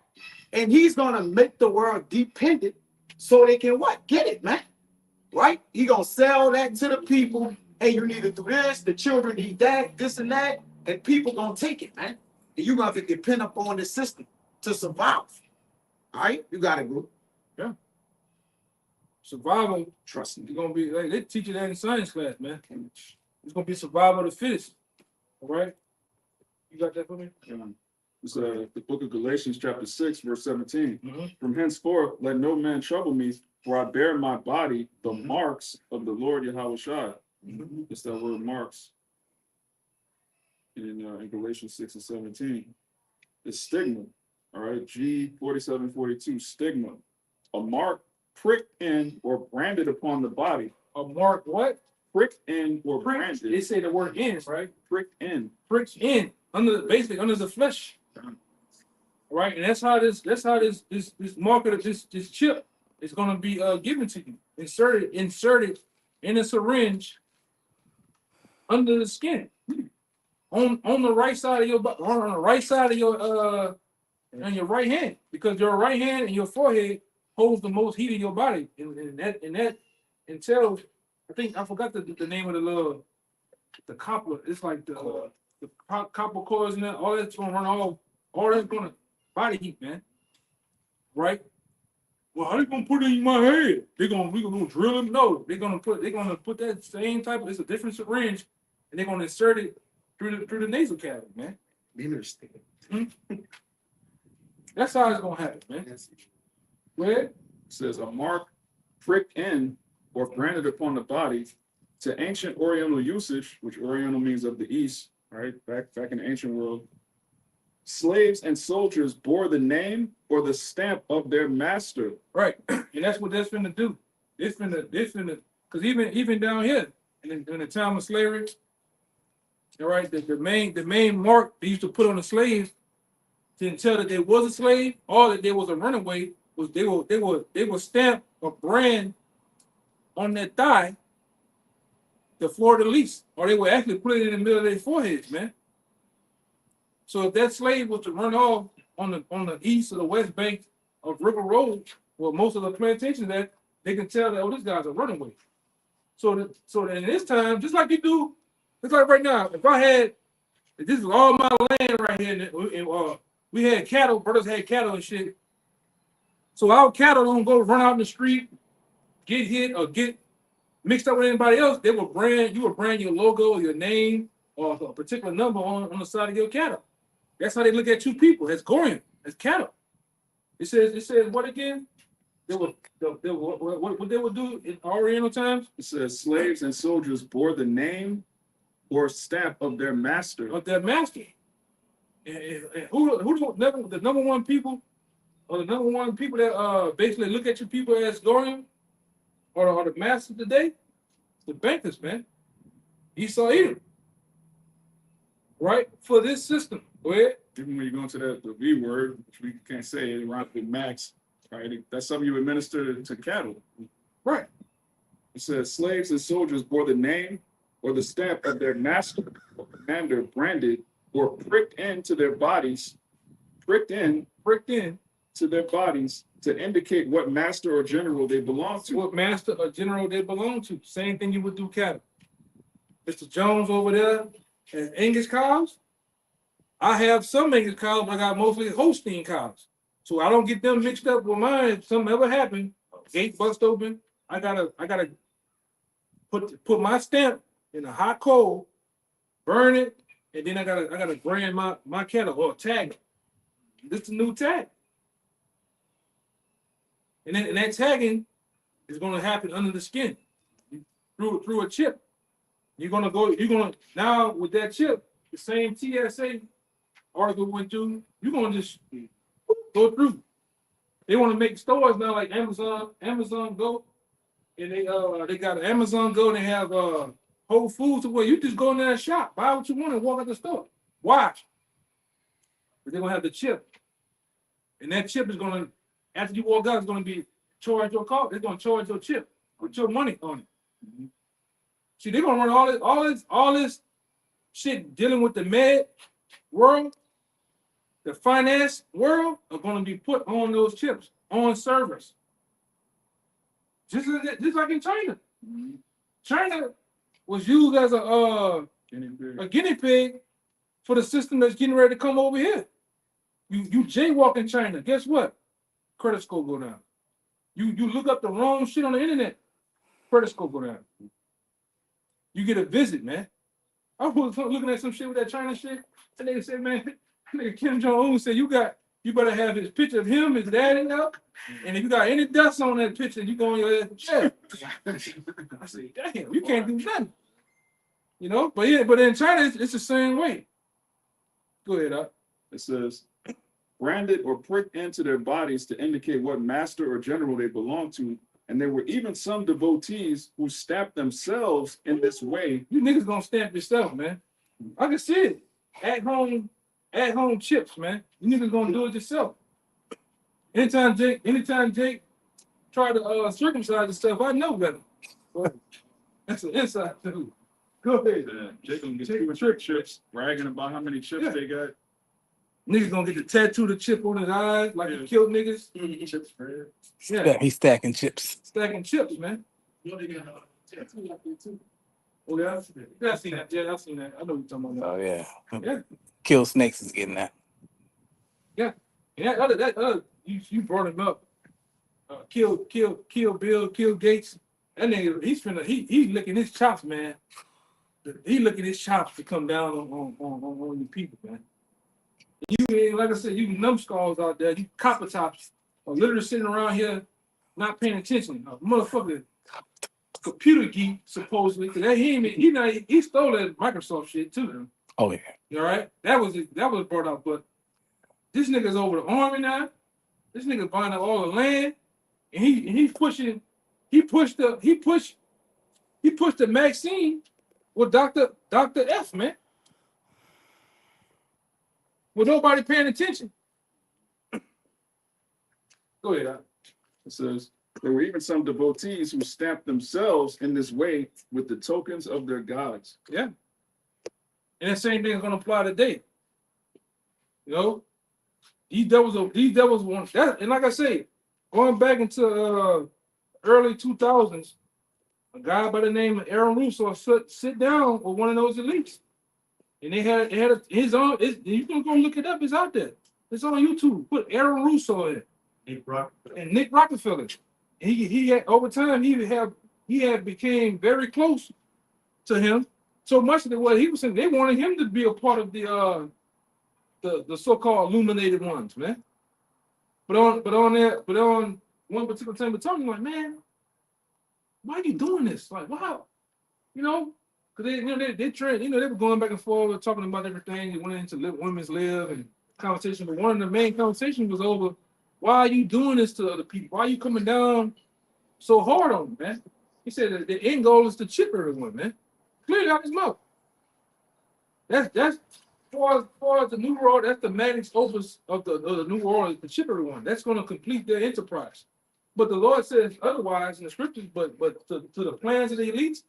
And he's gonna make the world dependent so they can what? Get it, man. Right? He gonna sell that to the people. Hey, you need to do this, the children need that, this and that, and people gonna take it, man. And you're gonna have to depend upon the system to survive. All right, you gotta go. Yeah. Survival. Trust me. You're gonna be like they teach you that in science class, man. It's gonna be survival of the fittest. All right. You got that for me? It's the book of Galatians, chapter 6, verse 17. From henceforth, let no man trouble me, for I bear my body the marks of the Lord Yahweh Shai. It's that word marks in Galatians 6 and 17. It's stigma. All right, G4742, stigma. A mark pricked in or branded upon the body. A mark what? Pricked in or branded. They say the word in, right? Pricked in. Pricked in basically under the flesh. All right, and that's how this marker, this chip is gonna be given to you. Inserted in a syringe under the skin. On the right side of your on the right side of your on your right hand, because your right hand and your forehead holds the most heat in your body, and that until I forgot the name of the copper. It's like the copper coils and that. All that's gonna run all that's gonna body heat, man. Right? well, how they gonna put it in my head? We gonna drill it? No, they're gonna put that same type of, it's a different syringe, and they're gonna insert it through the nasal cavity, man. That's how it's gonna happen, man. Go ahead. Says a mark pricked in or branded upon the body to ancient Oriental usage, which Oriental means of the East, right? Back in the ancient world. Slaves and soldiers bore the name or the stamp of their master. Right, and that's what that's finna do. It's finna, because even down here in the time of slavery, all right, the main mark they used to put on the slaves to tell that they was a slave or that they was a runaway was they would stamp a brand on their thigh, the fleur de lis, or they would actually put it in the middle of their foreheads, man. So if that slave was to run off on the east or the west bank of River Road, where most of the plantations at, they can tell that, oh, this guy's a runaway. So in this time, just like you do, just like right now, if this is all my land right here, and we had cattle, brothers had cattle and shit. So our cattle don't go run out in the street, get hit or get mixed up with anybody else. You would brand your logo or your name or a particular number on the side of your cattle. That's how they look at two people, as Gorian, as cattle. It says what again? What they would do in Oriental times? It says slaves and soldiers bore the name or stamp of their master. Of their master. And who the number one people, or the number one people that basically look at you people as Gorian, or the masters today? The bankers, man. Esau Edom. Right? For this system. Go ahead. Even when you go into the V word, which we can't say, it around with max, right? That's something you administer to cattle. Right. It says slaves and soldiers bore the name or the stamp of their master or commander branded or pricked into their bodies, to their bodies to indicate what master or general they belong to. What master or general they belong to. Same thing you would do cattle. Mr. Jones over there has English cows. I have some English cows, but I got mostly Holstein cows. So I don't get them mixed up with mine. If something ever happened, gate bust open, I gotta put my stamp in a hot coal, burn it, and then I gotta brand my cattle or tag it. This is a new tag. And that tagging is gonna happen under the skin through a chip. You're gonna now with that chip, the same TSA article went through, you're gonna just go through. They want to make stores now like Amazon Go, and they got Amazon Go, and they have Whole Foods where you just go in there and shop, buy what you want, and walk out the store. Watch. But they're gonna have the chip. And that chip is gonna, after you walk out, it's gonna be charge your car, they're gonna charge your chip with your money on it. Mm-hmm. See, they're gonna run all this shit dealing with the med world, the finance world are going to be put on those chips, on servers. Just like in China. Mm-hmm. China was used as a guinea pig for the system that's getting ready to come over here. You jaywalk in China, guess what? Credit score go down. You look up the wrong shit on the internet, credit score go down. You get a visit, man. I was looking at some shit with that China shit, and they said, man, nigga Kim Jong-un said you better have his picture of him, his daddy up, and if you got any dust on that picture, you go on your ass to jail. I said, damn, you can't do nothing. You know, but in China, it's the same way. Go ahead, Doc. It says, branded or pricked into their bodies to indicate what master or general they belong to. And there were even some devotees who stamped themselves in this way. You niggas gonna stamp yourself, man. I can see it. At home chips, man. You niggas gonna do it yourself. Anytime Jake tried to circumcise himself, I know better. But that's an inside too. Go ahead. Jake gonna get trick chips, bragging about how many chips they got. Niggas gonna get the tattoo the chip on his eyes like he killed niggas. Chips, man. Yeah, He's stacking chips. stacking chips, man. Oh yeah, I seen that. Yeah, I seen that. I know what you're talking about. Oh yeah. Yeah. Kill Snakes is getting that. Yeah, that you brought him up. kill Bill Gates. That nigga, he's licking his chops, man. He licking his chops to come down on you people, man. You like I said, you numbskulls out there, you copper tops are literally sitting around here not paying attention. A motherfucker computer geek supposedly, because he stole that Microsoft shit too. Man. Oh yeah. You all right? That was brought up, but this nigga's over the army now. This nigga buying up all the land, and he's pushing. He pushed the vaccine with Dr. F, man. With nobody paying attention. Go ahead. Al. It says, there were even some devotees who stamped themselves in this way with the tokens of their gods. Yeah. And that same thing is gonna apply today. You know, these devils want that, and like I say, going back into early 2000s, a guy by the name of Aaron Russo sit down with one of those elites. And they had his own. You can go look it up. It's out there. It's on YouTube. Put Aaron Russo in. Nick Rockefeller. He had over time he had became very close to him. So much that what he was saying, they wanted him to be a part of the so-called illuminated ones, man. But on one particular time, we're talking like, man, why are you doing this? Like, wow, you know. Because they trained, they were going back and forth, talking about everything. They went into women's live and conversation. But one of the main conversations was over, why are you doing this to other people? Why are you coming down so hard on them, man? He said that the end goal is to chip everyone, man. Clearly out his mouth. That's far as the new world, that's the magnus opus of the new world is to chip everyone. That's going to complete their enterprise. But the Lord says otherwise in the scriptures, but to the plans of the elites,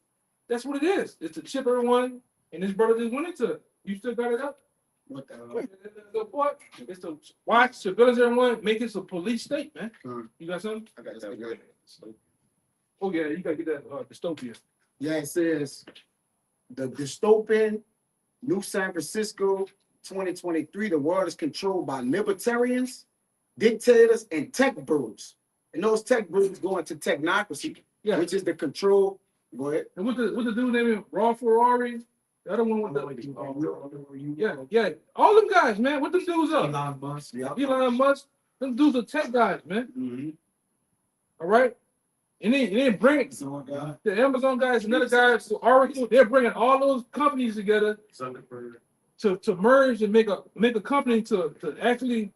that's what it is. It's to chip everyone, and this brother just went into it. You still got it up? What the what? It's to watch surveillance everyone, make it a police state, man. You got something? I got that. Oh yeah, you gotta get that dystopia. Yeah, it says the dystopian New San Francisco 2023, the world is controlled by libertarians, dictators, and tech bros. And those tech bros go into technocracy, which is the control. Go ahead. And what the dude named Raw Ferrari, the other one with the yeah, all them guys, man. What them dudes up? Elon Musk. Them dudes are tech guys, man. Mm-hmm. All right. And then bring it. The Amazon guys, another guys, Oracle. They're bringing all those companies together to merge and make a company to actually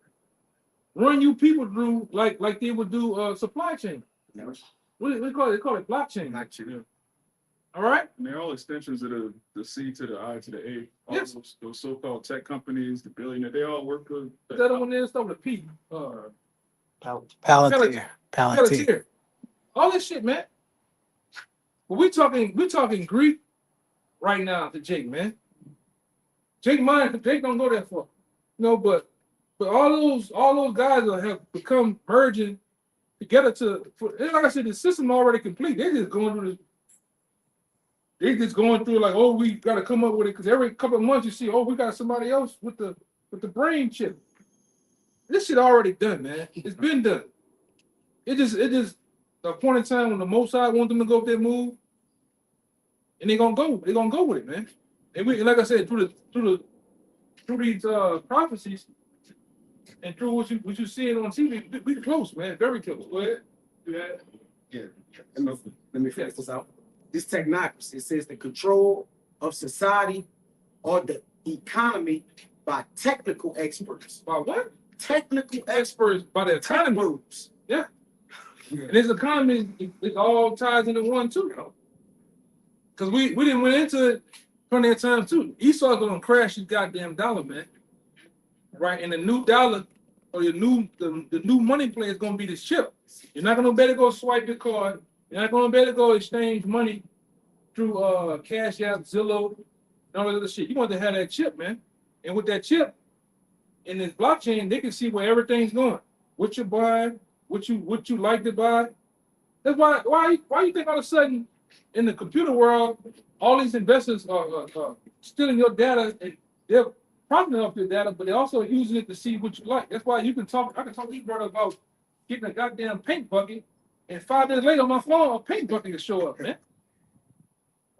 run you people through like they would do supply chain. What do they call it? They call it blockchain. Yeah. All right. And they're all extensions of the C to the I to the A. All Yes. those so-called tech companies, the billionaire, they all work with. The other one there start with a P. Palantir. Palantir. All this shit, man. But we're talking Greek right now to Jake, man. Jake don't go that far. No, but all those guys have become merging together like I said, the system already complete. They're just going through like, oh, we got to come up with it because every couple of months you see, oh, we got somebody else with the brain chip. This shit already done, man. It's been done. It just a point in time when the Most High want them to go with their move, and they're gonna go with it, man. And like I said, through these prophecies and through what you seeing on TV, we close, man, very close. Go ahead. Yeah. Let me finish this out. This technocracy, it says the control of society or the economy by technical experts. By what? Technical Experts by the economy. groups. Yeah. And this economy, it all ties into one too, you know. Because we didn't went into it plenty of times too. Esau's gonna crash his goddamn dollar, man. Right? And the new dollar or the new money play is gonna be this chip. You're not gonna be able to go swipe your card. You're not gonna be able to go exchange money through Cash App, Zillow, and all that other shit. You want to have that chip, man. And with that chip in this blockchain, they can see where everything's going. What you're buying, what you like to buy. That's why you think all of a sudden in the computer world, all these investors are stealing your data and they're profiting off your data, but they're also using it to see what you like. That's why I can talk to you, brother, about getting a goddamn paint bucket, and 5 days later on my phone, a paint bucket will show up, man.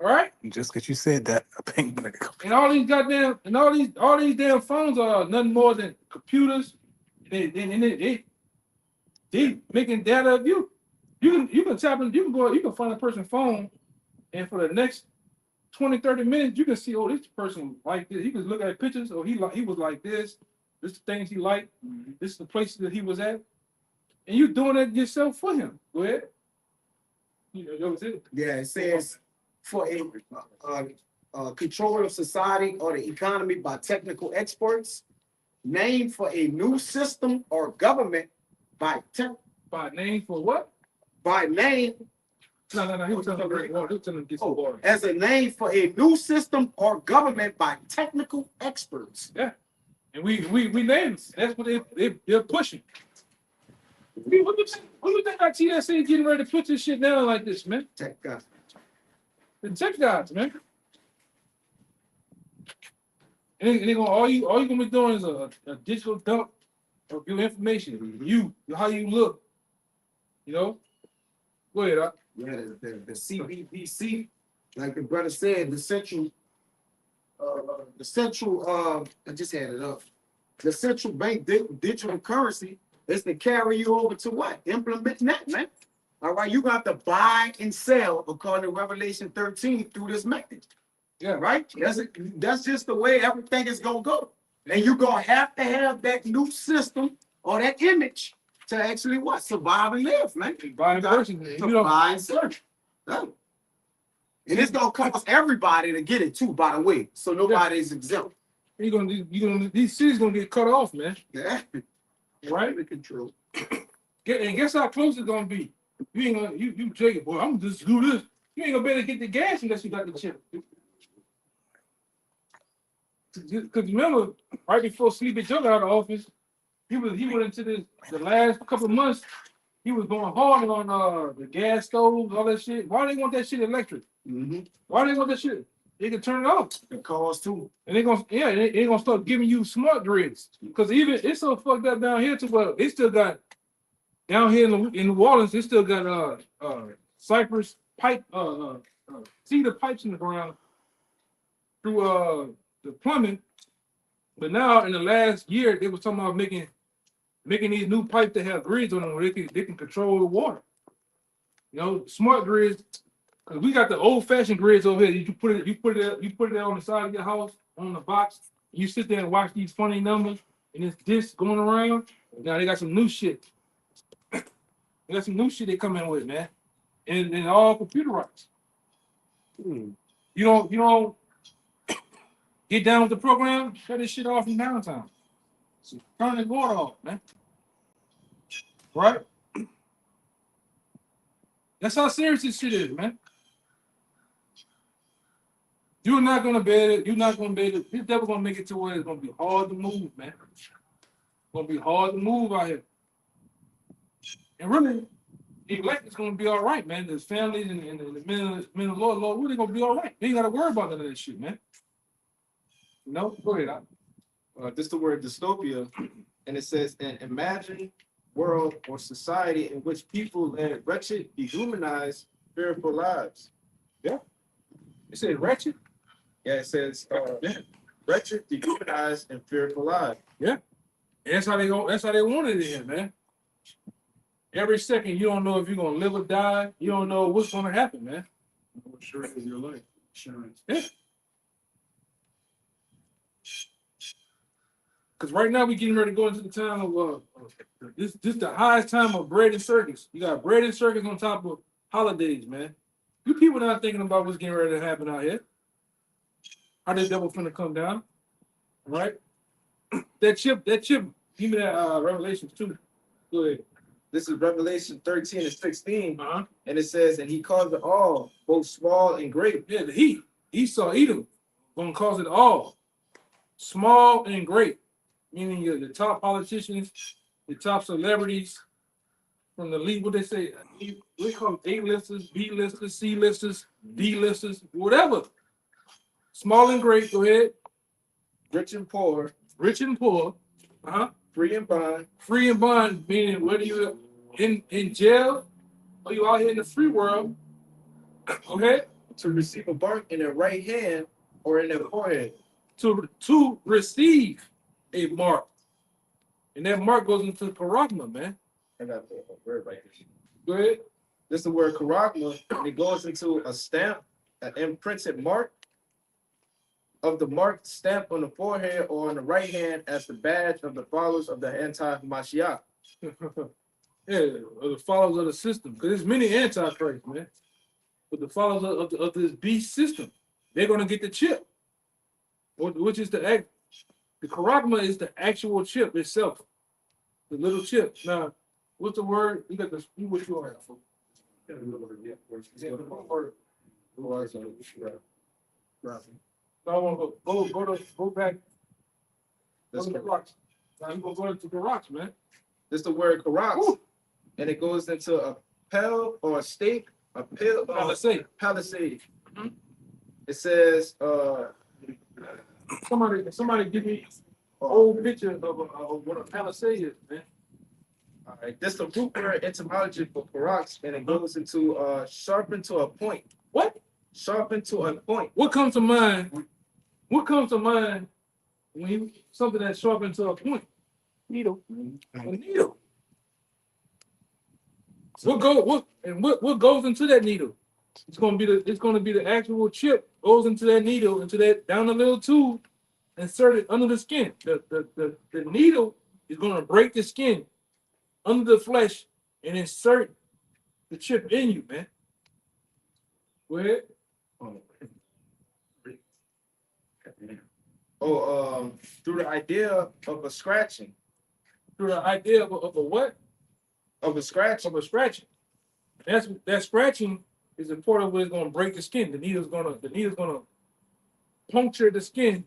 All right? Just because you said that, a pink bag. And all these goddamn and all these damn phones are nothing more than computers. They making data of you. You can tap in, you can find a person's phone, and for the next 20, 30 minutes, you can see, oh, this person like this. You can look at pictures, oh, he was like this. This is the things he liked. This is the places that he was at. And you doing it yourself for him. Go ahead. You know, that was it. Yeah, it says for a control of society or the economy by technical experts, name for a new system or government by By name for what? name No. He was telling me to get some water. as a name for a new system or government by technical experts. Yeah. And we named it. That's what they're pushing. What do you think our TSA getting ready to put this shit down like this, man? Tech guys. The tech guys, man. And they gonna all you gonna be doing is a digital dump of your information. How you look. You know? Go ahead, Doc. Yeah, the CBDC, like the brother said, the central, I just had it up. The central bank digital currency is to carry you over to what? Implementing that, man. All right, you got to buy and sell according to Revelation 13 through this method. Yeah. Right? That's just the way everything is gonna go. And you're gonna have that new system or that image to actually what? Survive and live, man. Buying person. To You know, buy and sell. Done. And it's gonna cost everybody to get it too, by the way. So nobody's exempt. these cities gonna get cut off, man. Yeah. Right? The control. And guess how close it's gonna be. You ain't gonna you Jacob, boy, I'm just do this. You ain't gonna be able to get the gas unless you got the chip. Because remember, right before Sleepy Joe got out of office, he went into the last couple of months, he was going hard on the gas stoves, all that shit. Why they want that shit electric? Mm-hmm. Why they want that shit? They can turn it off. The cost too. And they gonna start giving you smart grids. Because even it's so fucked up down here to where they still got down here in New Orleans, they still got cypress pipe cedar pipes in the ground through the plumbing. But now in the last year, they was talking about making these new pipes that have grids on them where they can control the water. You know, smart grids. Cause we got the old fashioned grids over here. You put it on the side of your house on the box. You sit there and watch these funny numbers and it's this going around. Now they got some new shit. They got some new shit they come in with, man. And all computerized. You don't get down with the program, shut this shit off in downtime. So turn the water off, man. Right? That's how serious this shit is, man. You're not gonna be able to, you're never gonna make it to where it's gonna be hard to move, man. It's gonna be hard to move out here. And really, the elect is gonna be all right, man. There's families and the men of Lord, really gonna be all right. They ain't gotta worry about none of that shit, man. No, go ahead. This is the word dystopia, and it says an imagined world or society in which people lead wretched, dehumanized, fearful lives. You said wretched? Yeah, it says wretched, dehumanized, and fearful lives. And that's how they want it in, man. Every second, you don't know if you're gonna live or die. You don't know what's gonna happen, man. Sure is your life insurance. Yeah. Because right now we're getting ready to go into the time of this the highest time of bread and circus. You got bread and circus on top of holidays, man. You people not thinking about what's getting ready to happen out here. How this devil finna come down, right? That chip, give me that Revelations 2. Go ahead. This is Revelation 13 and 16, Uh-huh. and it says, and he caused it all, both small and great. Yeah, the heat. Esau, Edom, gonna cause it all. Small and great. Meaning the top politicians, the top celebrities, from the league, what they say, we call them A-listers, B-listers, C-listers, D-listers, whatever. Small and great, go ahead. Rich and poor, Rich and poor, free and bond, free and bond, meaning whether you in jail, or you out here in the free world, okay, To receive a mark in their right hand or in their forehead. to receive a mark. And that mark goes into the paragma, man. I got the word right here. Go ahead. This is the word karagma, and it goes into a stamp, an imprinted mark of the mark stamped on the forehead or on the right hand as the badge of the followers of the anti-Mashiach. Yeah, or the followers of the system. Because there's many antichrists, man. But the followers of this beast system, they're gonna get the chip. Which is the charagma is the actual chip itself. The little chip. Now, what's the word? You got the what you are for? So I want to go back. That's Go to the rocks. Now you go to the rocks, man. This is the word karak, Woo! and it goes into a pel or a stake, a pill, Palisade. palisade. It says, Somebody give me an old picture of what a palisade is, man. all right, this is the root word etymology for karaks, and it goes into sharpen to a point. What? Sharpen to a point. What comes to mind? What comes to mind when you something that's sharpened to a point? Needle. A needle. What goes into that needle? It's gonna be the actual chip goes into that needle, into that down the little tube, inserted under the skin. The needle is gonna break the skin under the flesh and insert the chip in you, man. Go ahead. Through the idea of a scratching. Through the idea of a what? Of a scratch. Of a scratching. That scratching is important when it's gonna break the skin. The needle's gonna puncture the skin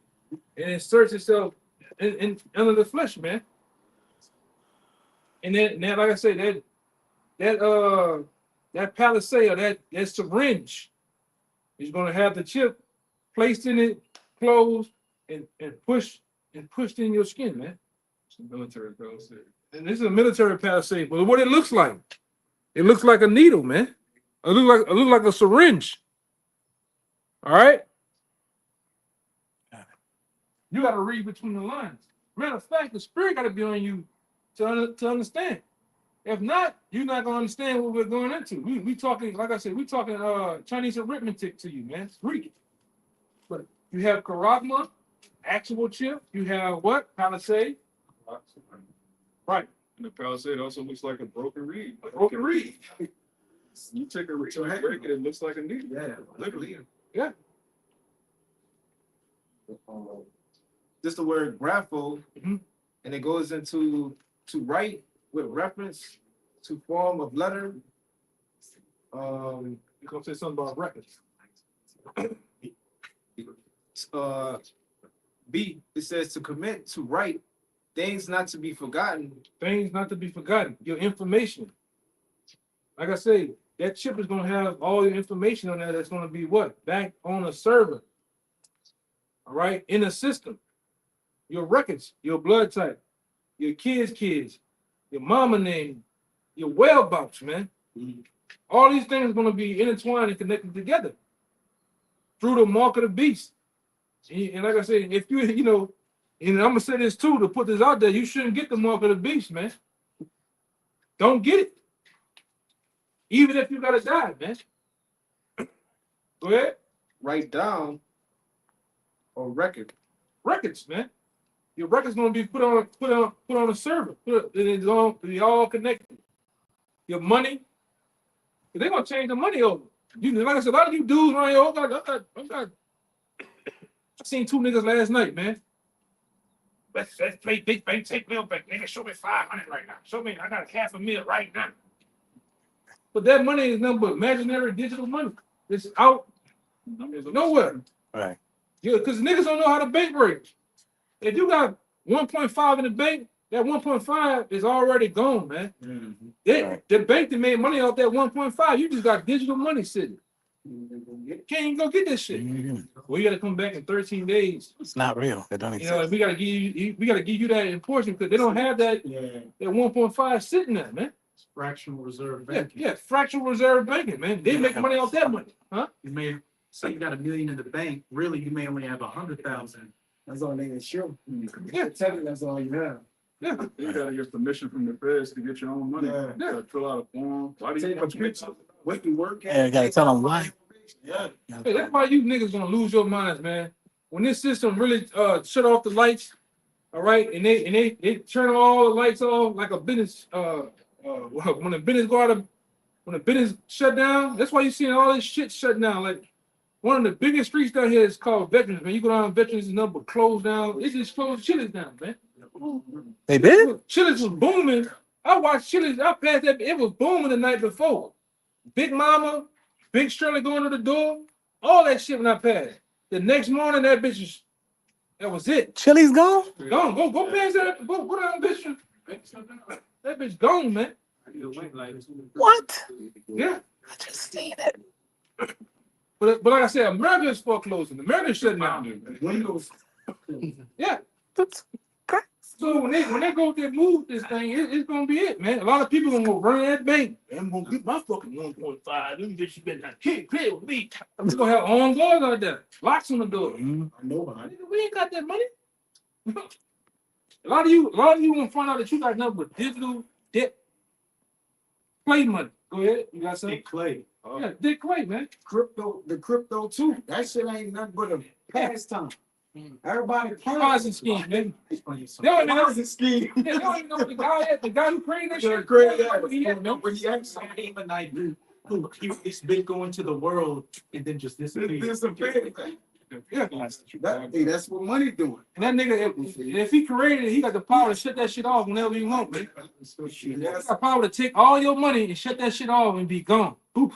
and inserts itself in under the flesh, man. And then like I say, that palisade or that syringe is gonna have the chip placed in it, closed, and pushed in your skin, man. It's a military palisade. And this is a military palisade, but what it looks like a needle, man. It look like a syringe. All right. You got to read between the lines. Matter of fact, the spirit got to be on you to understand. If not, you're not gonna understand what we're going into. We talking, like I said, we talking Chinese arithmetic to you, man. It's Greek. But you have charagma, actual chip. You have what? Palisade. Right. And the palisade also looks like a broken reed. A broken reed. You take a reed, you break it, it looks like a needle. Yeah, Literally. Yeah. This is the word grapho, Mhm. and it goes into to write with reference to form of letter. You're gonna say something about records. B, it says to commit, to write, things not to be forgotten. Things not to be forgotten. Your information. Like I say, that chip is gonna have all your information on there. That's gonna be what? Back on a server. All right, in a system. Your records, your blood type, your kids, your mama name, your whereabouts, man. All these things are gonna be intertwined and connected together through the mark of the beast. And like I said, if you know, and I'm gonna say this too to put this out there, you shouldn't get the mark of the beast, man. Don't get it. Even if you gotta die, man. Go ahead. Write down or record. Records, man. Your records gonna be put on a server. It's gonna be all connected. Your money, they're gonna change the money over. You know, like I said, a lot of you dudes around here, I seen two niggas last night, man. Let's play big bank, take real bank. Nigga, show me 500 right now. Show me, I got $500,000 right now. But that money is nothing but imaginary digital money. It's out nowhere. Right. Yeah, because niggas don't know how to bank break. If you got 1.5 in the bank, that 1.5 is already gone, man. The bank that made money off that 1.5, you just got digital money sitting. Can't even go get this shit. Well, you got to come back in 13 days. It's not real. It don't You exist. know, we got to give you that in portion because they don't have that 1.5 sitting there, man. Fractional reserve Yeah, banking. yeah, fractional reserve banking, man. They make money off that money, huh? You may say you got $1 million in the bank, really, you may only have 100,000. That's all they insure. Yeah. Tell you that's all you have. Yeah, You gotta get permission from the feds to get your own money. Yeah. You gotta fill out a form. Why do you? Take a picture. What you work at. Yeah, you gotta tell them why. Yeah. hey, that's why you niggas gonna lose your minds, man. When this system really shut off the lights, all right, and they turn all the lights off like a business. When the business go out of, when the business shut down, that's why you seeing all this shit shut down. Like one of the biggest streets down here is called Veterans, man. You go down Veterans, number closed down. It just closed Chili's down, man. They did? Chili's was booming. I watched Chili's. I passed that. It was booming the night before. Big Mama, Big Shirley going to the door. All that shit when I passed. The next morning, that bitch was. That was it. Chili's gone? Go past that. Go down, bitch. That bitch gone, man. What? Yeah. I just seen it. But like I said, America is foreclosing. America is shutting down. Windows. Yeah. That's crazy. So when they go there move this thing, it's gonna be it, man. A lot of people gonna go run that bank. I'm gonna get my fucking 1.5. Them bitches better not clear with me. I'm gonna have on guards out there, locks on the door. Nobody. Nigga, we ain't got that money. A lot of you gonna find out that you got nothing but digital debt play money. Go ahead, you got something? Big Clay. Yeah, Dick Clay, man. The crypto too. That shit ain't nothing but a pastime. Everybody Ponzi scheme, man. Explain yourself. They don't even know. Ponzi scheme. They don't even know what the guy is. The guy who created that shit. Crazy ass. What he had, man. When he actually Name a night he's been going to the world and then just disappeared. disappeared. Yeah. Hey, that's what money doing. And that nigga, if he created it, he got the power to shut that shit off whenever he want, man. He got the power to take all your money and shut that shit off and be gone. Poof.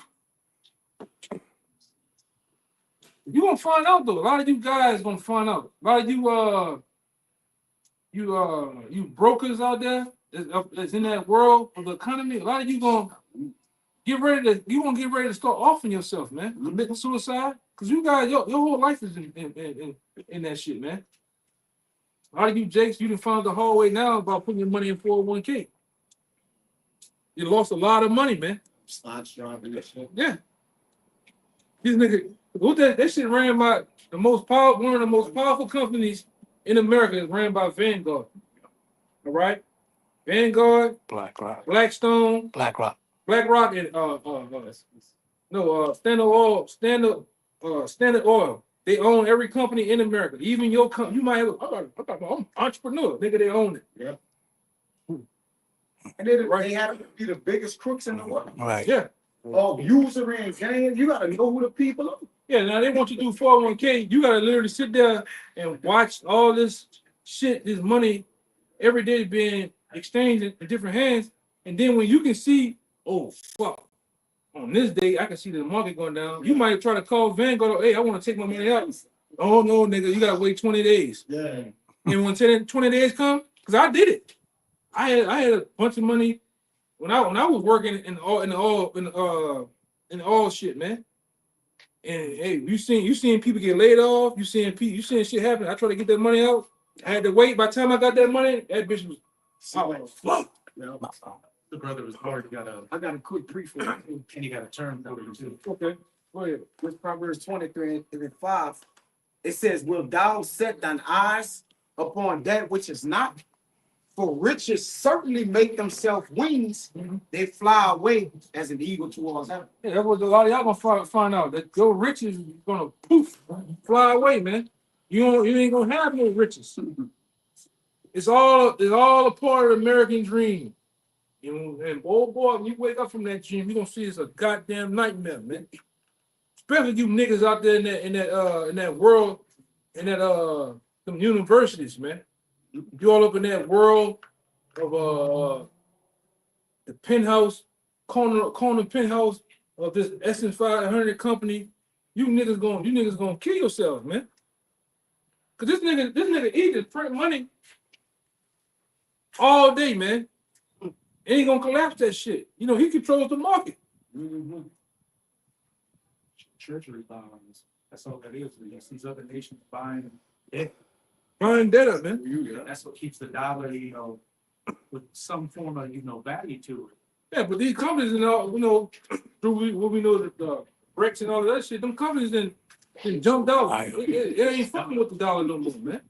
You gonna find out though. A lot of you guys gonna find out. A lot of you brokers out there that's in that world of the economy. A lot of you gonna get ready to start offing yourself, man. Committing suicide. Cause you guys, your whole life is in that shit, man. A lot of you Jakes, you done found the hallway now about putting your money in 401k. You lost a lot of money, man. Yeah. These niggas, that shit ran by one of the most powerful companies in America is ran by Vanguard. All right? Vanguard, BlackRock. Blackstone, BlackRock. BlackRock, and Standard Oil. They own every company in America. Even your company, you might have. I'm an entrepreneur, nigga. They own it. Yeah. And they have to be the biggest crooks in the world. Right. Yeah, Oh, usury and gang, you gotta know who the people are. yeah. Now they want you to do 401k. You gotta literally sit there and watch all this shit, this money, every day being exchanged in different hands. And then when you can see, oh fuck, on this day I can see the market going down. You might try to call Vanguard. Hey, I want to take my money out. Oh no, nigga, you gotta wait 20 days. Yeah. And when 20 days come, because I did it. I had a bunch of money when I was working in all shit, man. And hey, you seen people get laid off, you seeing shit happen. I tried to get that money out. I had to wait. By the time I got that money, that bitch was fuck. The brother was hard. I got a quick brief for you. And you got a term for it too. Okay, go ahead. With Proverbs 23:5, it says, "Will thou set thine eyes upon that which is not? For riches certainly make themselves wings; they fly away as an eagle towards heaven." Yeah, that's what a lot of y'all gonna find out. That your riches is gonna poof, fly away, man. You ain't gonna have no riches. It's all a part of the American dream. You know, and boy, when you wake up from that dream, you're gonna see it's a goddamn nightmare, man. Especially you niggas out there in that world, in that them universities, man. You all up in that world of the penthouse, corner penthouse of this S&P 500 company. You niggas gonna kill yourselves, man. Cause this nigga eat print money all day, man. And he gonna collapse that shit. You know, he controls the market. Treasury bonds. That's all that is. It's these other nations buying. Buying debt up, man. That's what keeps the dollar, with some form of, value to it. Yeah, but these companies and all, through what we know that Brex and all of that shit, them companies then jumped out. It ain't fucking with the dollar no more, man.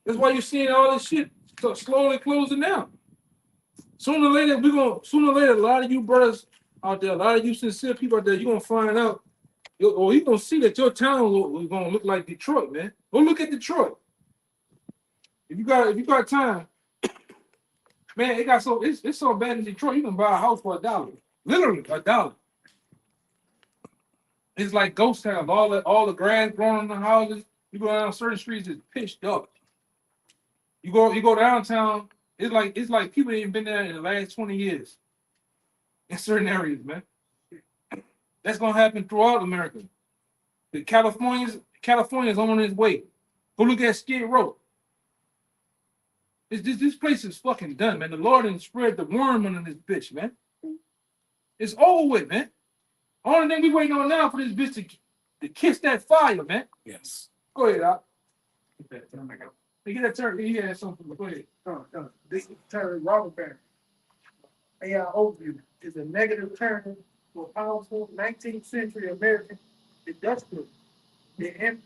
That's why you're seeing all this shit slowly closing down. Sooner or later, a lot of you brothers out there, a lot of you sincere people out there, you're gonna find out, or you're gonna see that your town is gonna look like Detroit, man. Go look at Detroit. If you got time, man, it's so bad in Detroit, you can buy a house for $1. Literally $1. It's like ghost towns. All the grass growing in the houses. You go down certain streets, it's pitch dark. You go downtown, it's like people ain't been there in the last 20 years. In certain areas, man. That's gonna happen throughout America. The California's on its way. Go look at Skid Row. This place is fucking done, man. The Lord done spread the worm under this bitch, man. It's over with, man. Only thing we waiting on now for this bitch to kiss that fire, man. Yes. Go ahead, Al. Get that turn. He had something. Go ahead. This is Terry Robert. AI overview is a negative term for powerful 19th century American industrial. The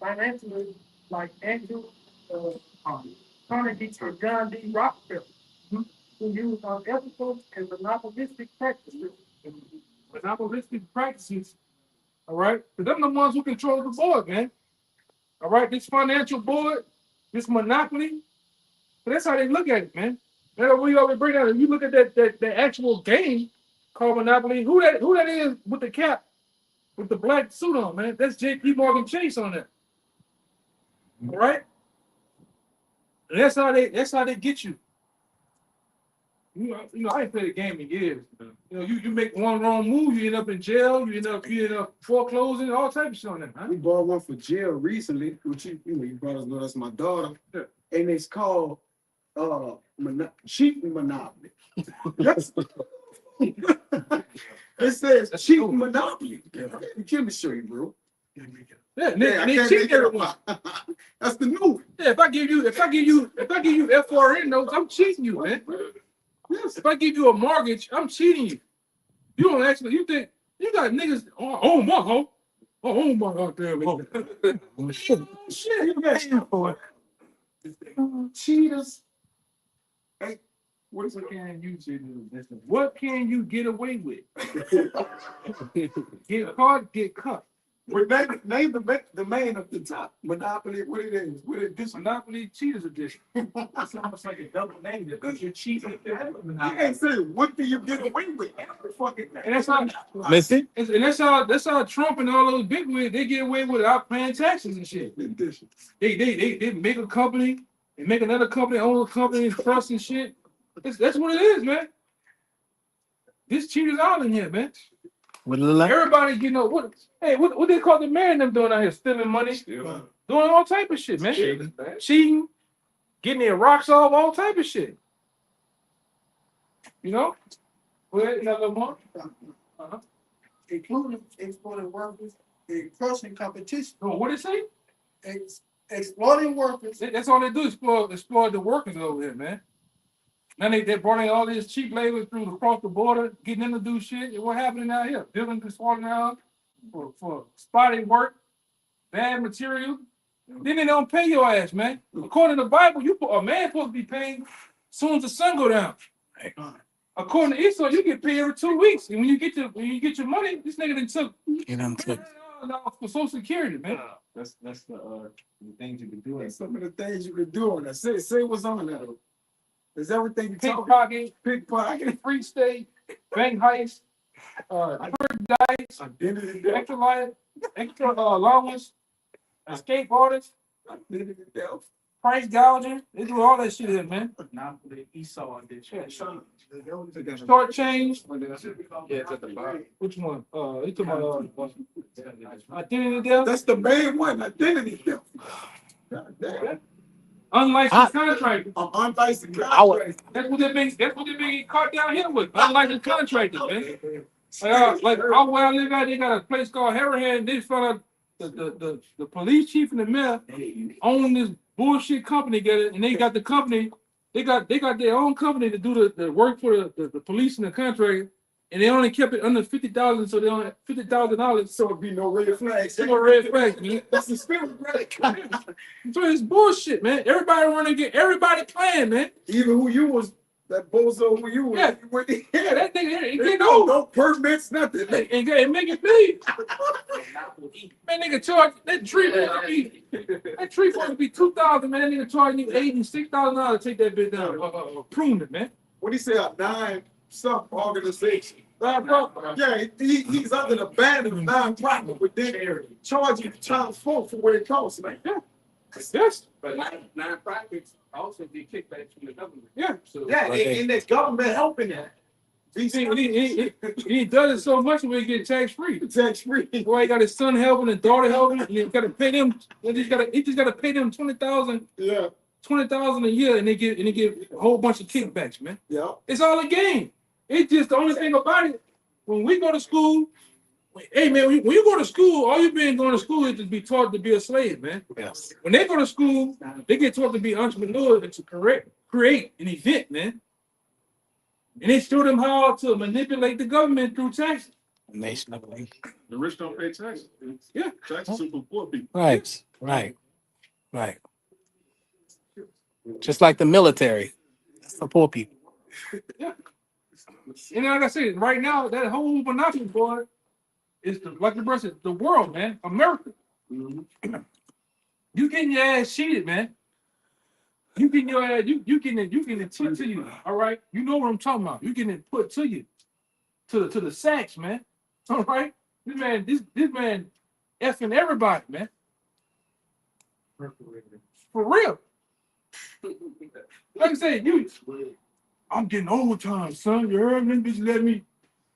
financially like Andrew Carnegie and John D. Rockefeller, who used unethical and monopolistic practices. Monopolistic practices. All right. Because them the ones who control the board, man. All right. This financial board, this monopoly. So that's how they look at it, man. That's what we always bring out. If you look at that actual game called Monopoly, who that is with the cap, with the black suit on, man? That's J.P. Morgan Chase on there. All right. And that's how they get you. You know, I ain't played the game in years. You make one wrong move, you end up in jail, you end up foreclosing, all types of shit on that, man. We bought one for jail recently, which you brothers know that's my daughter. Yeah. And it's called cheap monopoly. Yes. It says cheap monopoly. Let me show you, bro. Yeah, Yeah, they cheat everyone. That's the new one. Yeah, if I give you FRN notes, I'm cheating you, man. Yes. If I give you a mortgage, I'm cheating you. You think you got niggas my God, damn it. Shit, you got Cheaters. what can you do? What can you get away with? Get caught, get cut. Well, name the main of the top. Monopoly, what it is. What it is. Monopoly Cheaters Edition. It's almost like a double name because you're cheating. You can't say, what do you get away with? Every fucking thing. And that's how Listen. and that's how Trump and all those big wigs, they get away without paying taxes and shit. They make a company and make another company, own a company, trust and shit. That's what it is, man. This cheaters out in here, man. Everybody getting what they call the man them doing out here, stealing money, doing all type of shit, man. Cheating, getting their rocks off, all type of shit. Go ahead, another one. Including exploiting workers and crushing competition. Oh, what did it say? Exploiting workers. That's all they do, exploit the workers over here, man. Now they brought in all this cheap labor through across the border, getting them to do shit. And what happening out here? Buildings is falling down for spotty work, bad material. Then they don't pay your ass, man. According to the Bible, a man supposed to be paying as soon as the sun go down. According to Esau, you get paid every 2 weeks. And when you get your money, this nigga done took for Social Security, man. That's the things you can do. That's some of the things you can do on that. Say what's on that. Is everything you talk Pickpocket, free state, bank heist, dice, identity extra allowance, escape artists, price gouging. They do all that shit here, man. Monopoly, Esau edition. Short change. Yeah, it's at the bottom. Which one? You talking about identity theft? That's the main one, identity theft. God damn. Unlicensed contractors. Unlicensed contractors. That's what they been caught down here with. Unlicensed contractors, man. Like out where I live at, they got a place called Harahan. They found out the police chief and the mayor own this bullshit company, and they got the company. they got their own company to do the work for the police and the contractor, and they only kept it under 50,000, so they only $50,000. So it'd be no red flags. No red flags, man. That's the spirit, right? So it's bullshit, man. Everybody running again, everybody playing, man. Even who you was, that bozo who you was. Yeah. you went in. Yeah, that nigga, it Ain't get no, old. no permits, nothing. And make it big. Man, nigga charge that tree supposed to be 2,000, man. That nigga charging you $86,000 to take that bit down. Prune it, man. What do you say, a non-sub organization? Bro, Yeah, he's under the ban of non-profit, but then charging times 4 for what it costs, man. yes, But non-profits also get kickbacks from the government. yeah. So Yeah, and the government helping that. He does it so much where he get tax free. Tax free. Boy, he got his son helping and daughter helping. And he got to pay them. He just got to pay them 20,000 a year, and they get a whole bunch of kickbacks, man. Yeah. It's all a game. It's just the only thing about it. When we go to school, hey man, when you go to school, all you've been going to school is to be taught to be a slave, man. Yes. When they go to school, they get taught to be entrepreneurs and to create an event, man. And they show them how to manipulate the government through taxes. Nation of land. The rich don't pay taxes. Yeah. Taxes are for poor people. Right. Just like the military, that's for poor people. And like I said, right now, that whole monopoly board is like the brother said, the world, man, America. You getting your ass cheated, man. You getting your ass, you getting it put to you. All right, you know what I'm talking about. You getting it put to you, to the sacks, man. All right, this man, effing everybody, man. For real. Like I said, I'm getting overtime, son. You heard me? Bitch, let me.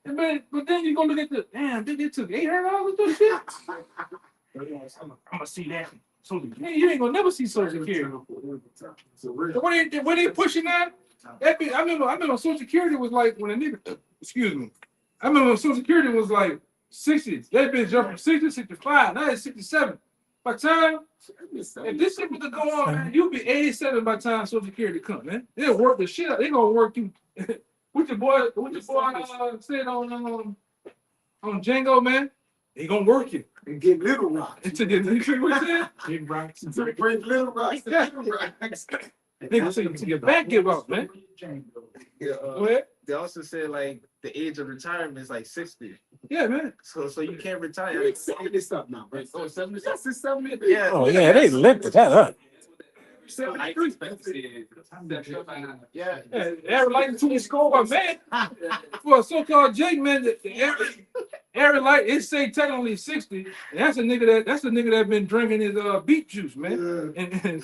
And man, but then you go look at the damn. They took $800 to shit. I'm gonna see that. So you ain't gonna never see Social Security. When they pushing that be, I remember Social Security was like when a nigga. Excuse me. I remember when Social Security was like 60. That bitch jumped from 60 to 65. Now it's 67. By the time, if this shit was to go on, man, you'll be 87 by the time Social Security come, man. They'll work the shit out. They gonna work you. What your boy said on Django, man? They gonna work you. And get little rocks. Into the what you Big rocks. To bring little rocks to Yeah. little rocks. Nigga, so your back give up, man. Yeah, Go ahead. they also said like the age of retirement is like 60. Yeah, man. So you can't retire. It's 70 something now, bro. Oh, 70 That's the 70. Yeah. Oh yeah, they lifted that up. Yeah. Every light to score, but man, for a so-called Jake, man, every light it say technically 60. And that's a nigga that been drinking his beet juice, man. And Half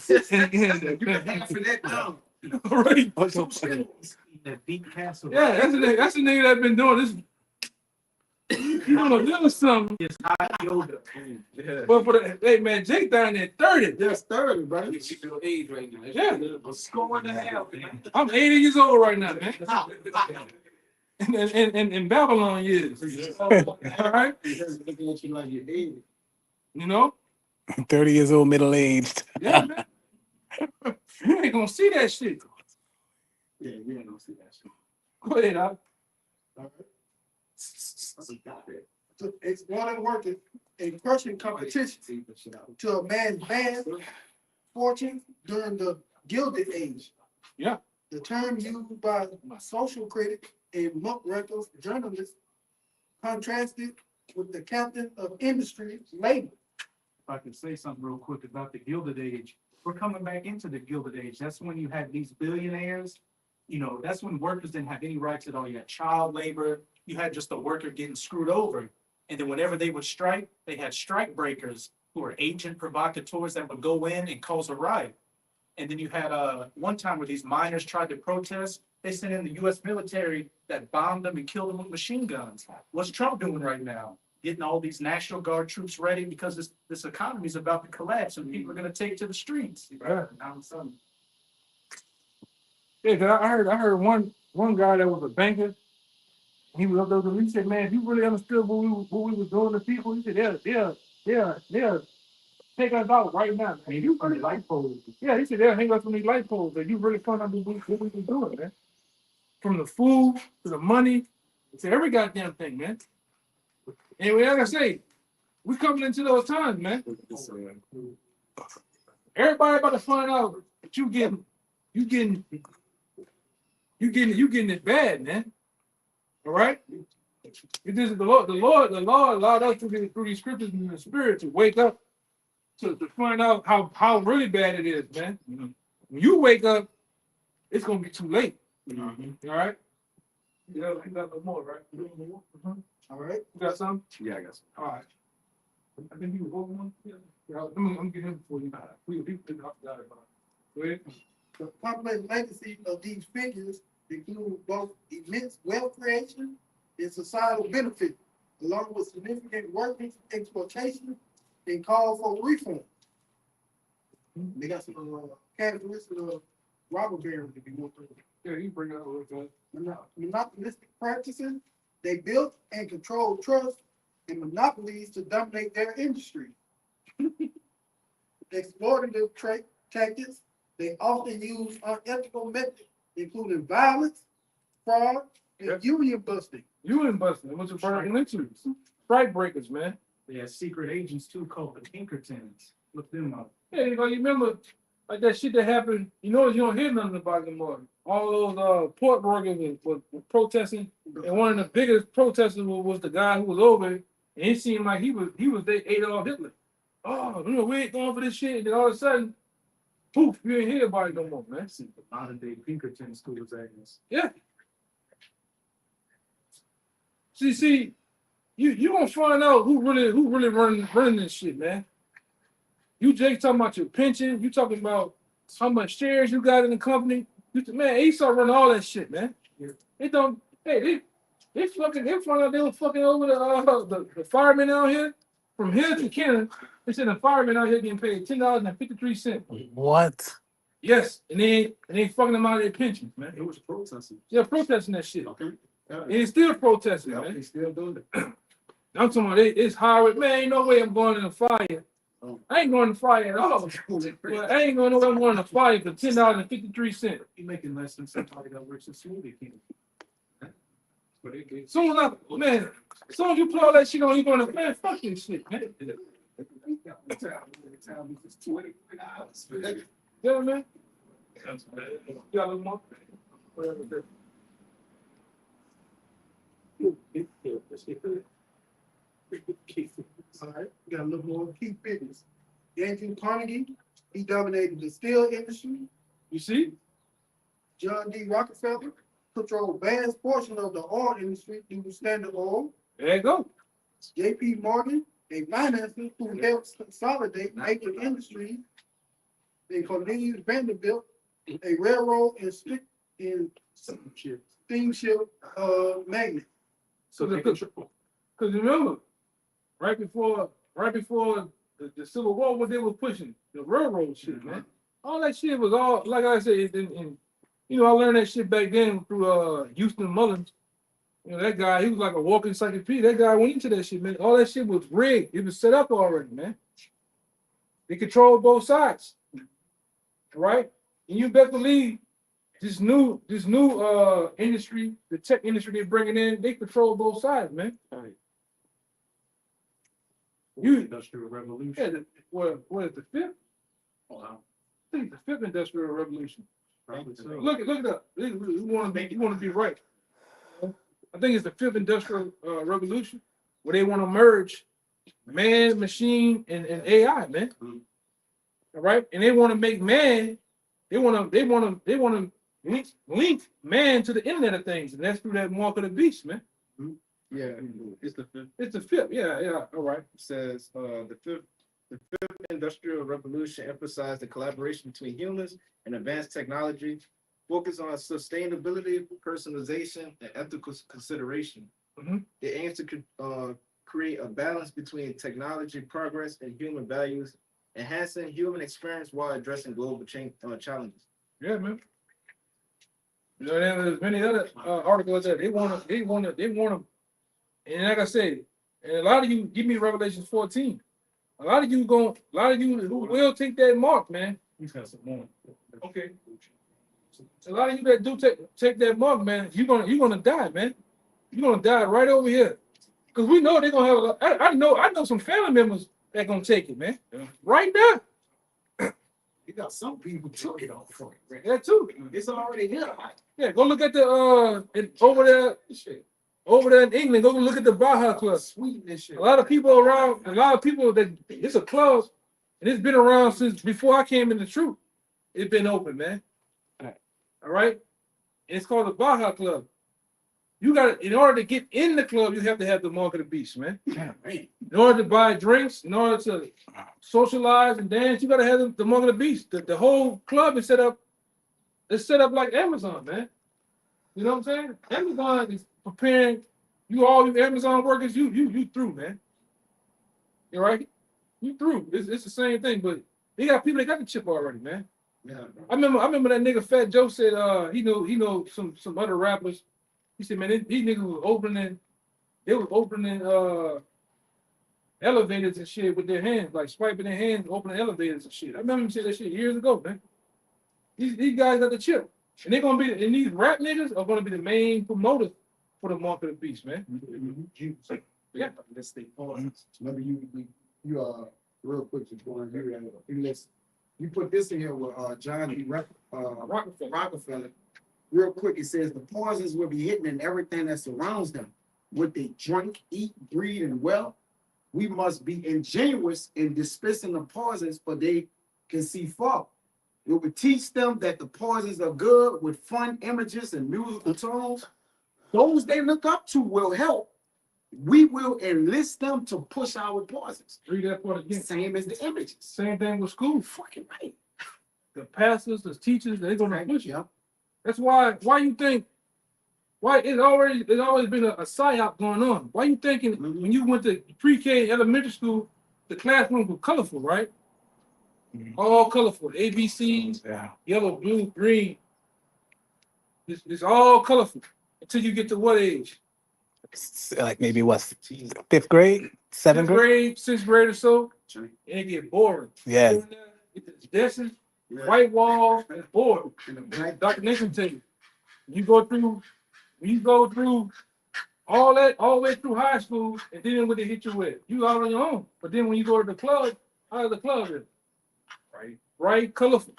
of that down. right. That beat castle. Yeah, that's a nigga that been doing this. You doing a little something. It's high yoga. But for the hey man, Jake down there 30. That's 30, bro. It's your age right now. Yeah. What's going to hell, man? I'm 80 years old right now, man. In Babylon years. All right. Looking at you like you're 80. You know? 30 years old, middle aged. Yeah, man. You ain't gonna see that shit. Yeah, we ain't gonna see that shit. Go ahead, Al. It's one and working a crushing competition to a man's vast fortune during the Gilded Age. Yeah. The term used by social critic and muckraker journalist contrasted with the captain of industry labor. If I could say something real quick about the Gilded Age, we're coming back into the Gilded Age. That's when you had these billionaires. You know, that's when workers didn't have any rights at all. You had child labor. You had just the worker getting screwed over. And then whenever they would strike, they had strike breakers who were agent provocateurs that would go in and cause a riot. And then you had one time where these miners tried to protest. They sent in the U.S. military that bombed them and killed them with machine guns. What's Trump doing right now? Getting all these National Guard troops ready because this economy is about to collapse and people are going to take to the streets. Yeah. Now it's something. Yeah, 'cause I heard one guy that was a banker. He was up there with me. He said, "Man, if you really understood what we was doing to people, he said, they'll take us out right now. Man. And you put the light poles. Yeah, he said they'll hang us from these light poles. And you really find out what we been doing, man. From the food to the money to every goddamn thing, man. Anyway, like I say, we coming into those times, man. Everybody about to find out that you getting it bad, man. All right. It is the Lord allowed us through these scriptures and the spirit to wake up to find out how really bad it is, man. When you wake up, it's gonna be too late. All right. Yeah, you got no more, right? All right. You got some? Yeah, I guess. All right. I think you were one. Yeah. I'm getting him for you. We forgot about it. Go ahead. The complex legacy of these figures include both immense wealth creation and societal benefit, along with significant workers' exploitation and call for reform. They got some characteristics of robber barons if you want to. Yeah, you bring out a little bit. Monopolistic practices, they built and controlled trusts and monopolies to dominate their industry. Exploitative tactics, they often use unethical methods, including violence, fraud, and union busting. You and busting. What's your burning into? Strike breakers, man. They had secret agents too called the Pinkertons. Look them up. Yeah, you remember like that shit that happened. You don't hear nothing about them more. All those port workers were protesting, and one of the biggest protesters was the guy who was over it, and it seemed like he was they Adolf Hitler. Oh, we ain't going for this shit. And then all of a sudden, poof, you ain't hear about it no more, man. See the modern day Pinkerton schools agents. Yeah. See, you gonna find out who really running this shit, man. You Jake talking about your pension, you talking about how much shares you got in the company. Man, Esau run all that shit, man. They don't. Hey, they found out they were fucking over the firemen out here from here to Canada. They said the firemen out here getting paid $10.53. What? Yes, and they fucking them out of their pensions, man. It was protesting. They're protesting that shit. Okay. And it's still protesting, man. They still doing it. I'm talking about it's hard. Man, ain't no way I'm going in the fire. I ain't going to fire at all. But I ain't going nowhere. I'm going to fire for $10.53. You making less than somebody that works in smoothie king. Soon as you play all that shit on, you going to man, fuck this shit, man. Yeah, man. You got a little more? Whatever. All right, we got a little more key figures. Andrew Carnegie, he dominated the steel industry. You see? John D. Rockefeller controlled vast portion of the oil industry through Standard Oil. There you go. J.P. Morgan, a financier who helped consolidate major industries. And Cornelius Vanderbilt, a railroad and steamship magnate. So because remember, right before the Civil War, what they were pushing, the railroad shit, man. All that shit was all, like I said, and I learned that shit back then through Houston Mullins. That guy, he was like a walking encyclopedia. That guy went into that shit, man. All that shit was rigged. It was set up already, man. They controlled both sides, right? And you best believe this new industry, the tech industry they're bringing in, they control both sides, man. Industrial revolution. Yeah, what is the fifth? Oh, wow. I think it's the fifth industrial revolution. Probably so. Look it up. You want to be right. I think it's the fifth industrial revolution where they want to merge man, machine, and AI, man. All right, and they want to make man. They want to link man to the Internet of Things, and that's through that mark of the beast, man. Yeah, it's the fifth. It's the fifth. Yeah. All right. It says the fifth industrial revolution emphasized the collaboration between humans and advanced technology, focus on sustainability, personalization, and ethical consideration. Mhm. It aims to create a balance between technology progress and human values, enhancing human experience while addressing global challenges. Yeah, man. There's many other articles that they want to, and like I said, and a lot of you give me Revelation 14. A lot of you who will take that mark, man. He's got some more. Okay. A lot of you that do take that mark, man, you're gonna die, man. You're gonna die right over here. Cause we know they're gonna have a lot. I know some family members that gonna take it, man. Yeah. Right now. You got some people took it off for it. That too. It's already here. Yeah, go look at the over there in England. Go look at the Baja Club. Sweden and shit. A lot of people around. A lot of people that it's a club, and it's been around since before I came in the troop. It's been open, man. All right. It's called the Baja Club. You got in order to get in the club, you have to have the mark of the beast, man. In order to buy drinks, in order to socialize and dance, you gotta have the mark of the beast. The whole club is set up. It's set up like Amazon, man. You know what I'm saying? Amazon is preparing you, all you Amazon workers. You through, man. You right? You through. It's the same thing, but they got people that got the chip already, man. Yeah. I remember that nigga Fat Joe said he know some other rappers. He said, man, these niggas was opening elevators and shit with their hands, like swiping their hands, opening elevators and shit. I remember him saying that shit years ago, man. These guys got the chip. And they're gonna be, and these rap niggas are gonna be the main promoters for the mark of the beast, man. Yeah. Let's stay on. Remember you real quick before you put this in here with John D. Rockefeller. Real quick, it says the poisons will be hidden in everything that surrounds them. What they drink, eat, breathe, and well. We must be ingenuous in dismissing the poisons, for they can see far. It will teach them that the poisons are good with fun images and musical tones. Those they look up to will help. We will enlist them to push our poisons. Read that part again. Same as the images. Same thing with school. Fucking right. The pastors, the teachers, they're gonna push you. Yeah. That's why you think it's always been a psyop going on. Why you thinking when you went to pre-K elementary school, the classrooms were colorful, right? All colorful. ABCs, yellow, blue, green. It's all colorful until you get to what age? Like maybe what, 5th grade, 7th grade? 6th grade or so. And it get boring. Yeah. Get this desks, white walls, and bored. Dr. Nixon tell you, you go through all that, all the way through high school, and then what they hit you with, you out on your own. But then when you go to the club, how is the club is? Right, colorful.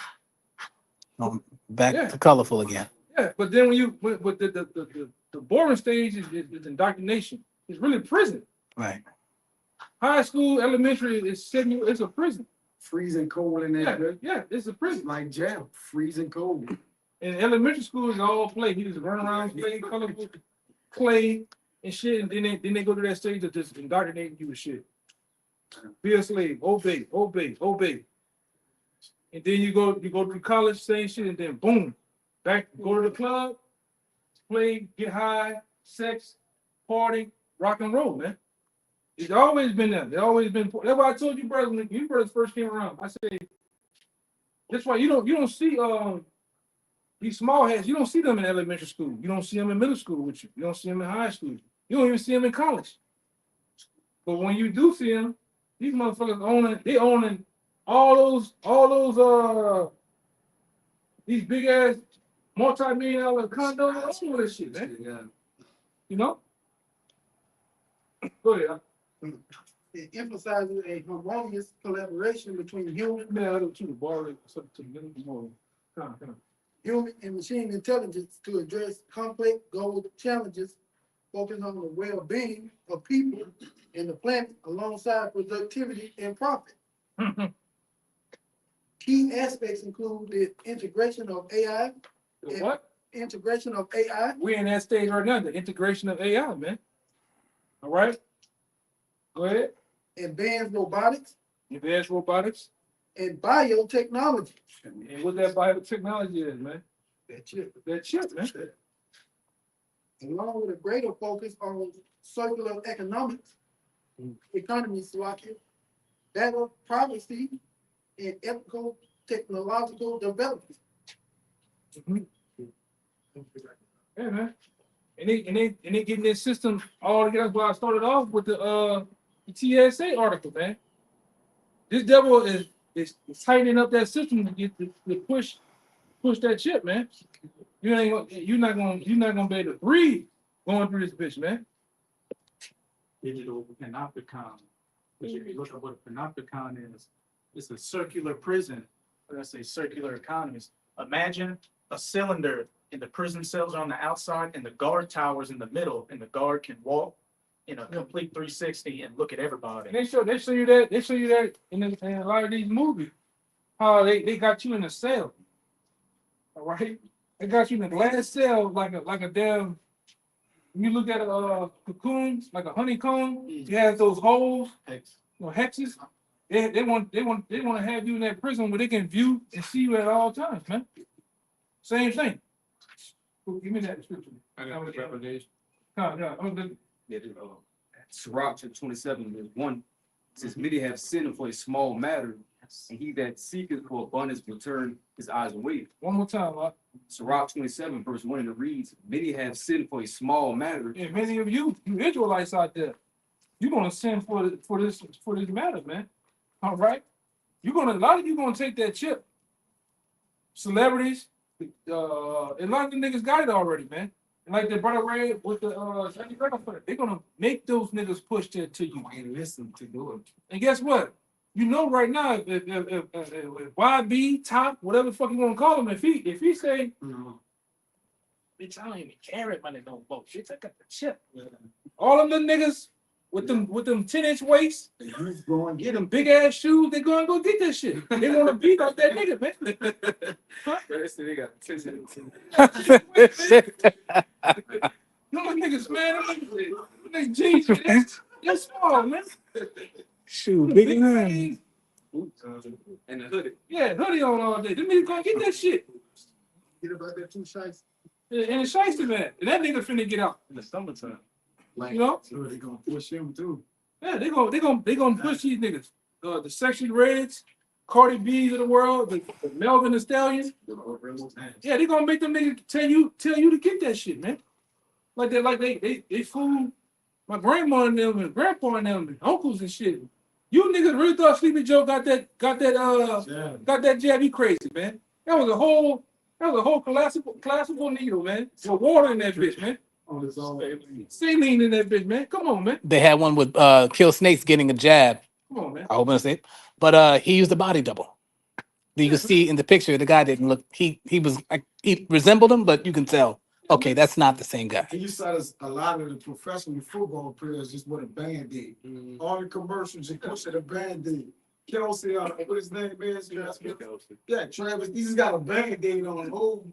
Back to colorful again. Yeah, but then with the boring stage is indoctrination. It's really prison. Right. High school, elementary it's a prison. Freezing cold in there. Yeah, it's a prison. Like jail, freezing cold. And elementary school is all play. You just run around, play colorful, play and shit, and then they go to that stage of just indoctrinating you with shit. Be a slave, obey. And then you go to college, same shit, and then boom, back, go to the club, play, get high, sex, party, rock and roll, man. It's always been that. It's always been. That's why I told you, brothers, when you brothers first came around, I said, that's why you don't see these small heads. You don't see them in elementary school. You don't see them in middle school with you. You don't see them in high school. You don't even see them in college. But when you do see them, these motherfuckers owning all those these big ass multi-million-dollar condos, all that shit, man. Yeah. You know? Go ahead. It emphasizes a harmonious collaboration between human and machine intelligence to address complex global challenges, focusing on the well-being of people and the planet alongside productivity and profit. Key aspects include the integration of AI. What? Integration of AI. We're in that stage right now, the integration of AI, man. All right? Go ahead. Advanced robotics. Advanced robotics. And biotechnology. And what that biotechnology is, man. That chip, man. Along with a greater focus on circular economics, economy, data privacy, and ethical technological development. Yeah, man. And they getting this system all together. That's why I started off with the TSA article, man. This devil is tightening up that system to get to push that chip, man. You're not gonna be able to breathe going through this bitch, man. Digital panopticon. If you look at what a panopticon is, it's a circular prison. Let's say circular economies. Imagine a cylinder and the prison cells are on the outside and the guard towers in the middle, and the guard can walk in a complete 360 and look at everybody. And they show you that in a lot of these movies. How they got you in a cell. All right? They got you in a glass cell like a damn. When you look at a cocoon, like a honeycomb, it has those holes, hexes. They want to have you in that prison where they can view and see you at all times, man. Same thing. Give me that description. I got the revelation. Sirach chapter 27, verse 1 says, many have sinned for a small matter, and he that seeketh for abundance will turn his eyes away. One more time, Sirach 27, verse 1, and it reads, many have sinned for a small matter. and many of you Israelites out there, you're gonna sin for this matter, man. All right, a lot of you gonna take that chip. Celebrities, a lot of the niggas got it already, man. And like the brother Red with the they're gonna make those niggas push that to you and listen to do it. And guess what? You know right now, if YB Top, whatever the fuck you want to call him, if he say, bitch, I don't even care if money don't vote. Bitch, I got the chip. All of them niggas with them 10-inch waists, get them big ass shoes, they gonna go get that shit. They wanna beat up that nigga, man. They got 10. Them niggas, man, them jeans, man, they're small, man. Shoot, Big man. And the hoodie. Yeah, hoodie on all day. Them niggas gonna get that shit. Get about that two shites. And it's shiesty, man. And that nigga finna get out. In the summertime. You know? So they gonna push him too. Yeah, they gonna push these niggas. The Section Reds, Cardi B's of the world, the Melvin the Stallions. Yeah, they gonna make them niggas tell you to get that shit, man. Like they fool my grandma and them and grandpa and them and uncles and shit. You niggas really thought Sleepy Joe got that jab? You crazy, man. That was a whole classical needle, man. With water in that bitch, man. Saline in that bitch, man. Come on, man. They had one with Kill Snakes getting a jab. Come on, man. I hope that's it. But he used a body double. You can see in the picture the guy didn't look. He was like he resembled him, but you can tell. Okay, that's not the same guy. And you saw this, a lot of the professional football players just with a band-aid. All the commercials, you push it a band-aid. Kelsey, what his name is? Yeah, Travis, he just got a band-aid on the whole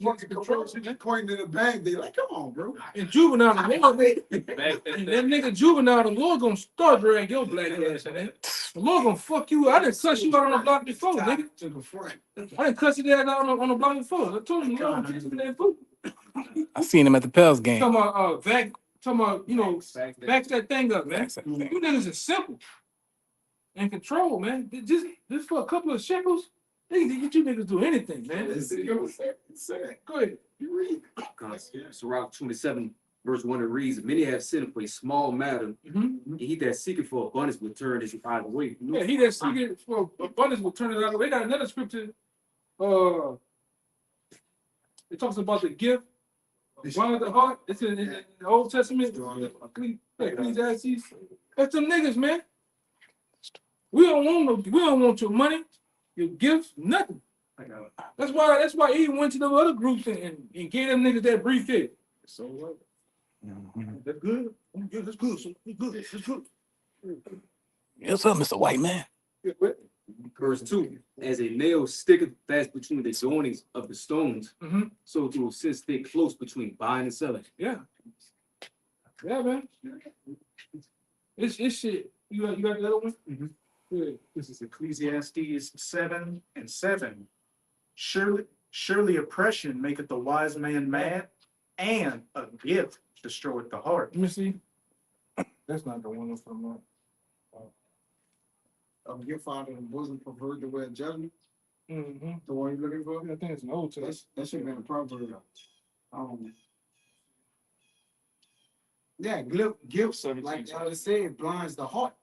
fucking commercial, just pointing at a band-aid. Like, come on, bro. And Juvenile, the Lord, and that nigga Juvenile, the Lord gonna start dragging your black ass, man. The Lord gonna fuck you. I didn't cuss you out on the block before, nigga. To the front. I didn't cuss you out on the block before. I told you, Lord, kiss me that food. I seen him at the Pels game. Talking about back that thing up, man. Back that thing. You niggas are simple and control, man. Just for a couple of shekels, they can get you niggas do anything, man. Go ahead. You read. Sirach 27, verse 1, it reads, many have sinned for a small matter, and he that seeketh for abundance will turn his eyes away. Yeah, he that seeketh for abundance will turn it out. They got another scripture. It talks about the gift. One of the heart. It's in the Old Testament. Ecclesiastes. That's them niggas, man. We don't want your money, your gifts, nothing. That's why he went to the other groups and gave them niggas that briefcase. So what? That's good. Yeah, that's good. So that's good. That's good. What's up, Mr. White Man? Verse 2, as a nail sticketh fast between the joinings of the stones, so do a sin stick close between buying and selling. Yeah. Yeah, man. It's shit. You got the other one? Yeah. This is Ecclesiastes 7:7. Surely oppression maketh the wise man mad, and a gift destroyeth the heart. Let me see. That's not the one from Your father in the bosom pervert the way of judgment. mm-hmm. The one you're looking for? I think it's an Old Testament. That should have been a proverb. Yeah, gifts, like I said, blinds the heart,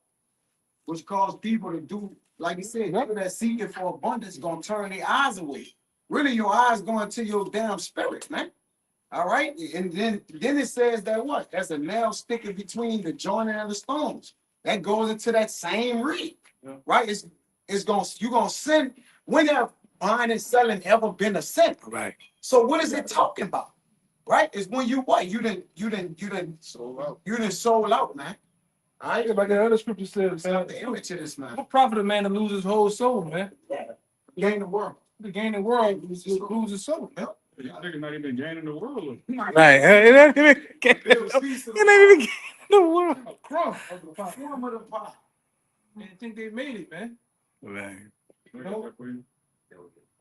which cause people to do Like you said, people that seeking for abundance gonna turn their eyes away. Really, your eyes going to your damn spirit, man. All right, and then it says that what? There's a nail sticking between the joint and the stones. That goes into that same reed, right? It's gonna you gonna sin. When have buying and selling ever been a sin? Right. So what is it talking about? Right? It's when you what? You didn't sold out. You didn't sold out, man. All right, Yeah, like the other scripture says, it's man, not the image of this man. what profit a man to lose his whole soul, man? Gain the world. The gain the world, lose his soul, man. Nigga not even gaining the world. Right. It ain't even the world. A crumb of the pie. Form of the pie. They think they made it, man. Right. Well,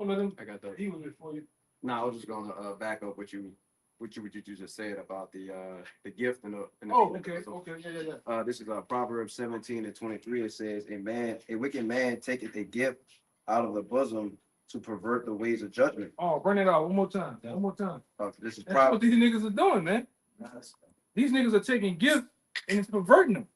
let him, I got that. he was it for you. No, I was just gonna back up what you just said about the gift and the Oh, okay, yeah. This is Proverbs 17:23. It says, a wicked man taketh a gift out of the bosom to pervert the ways of judgment. Oh, bring it out one more time. This is That's what these niggas are doing, man. These niggas are taking gifts and it's perverting them.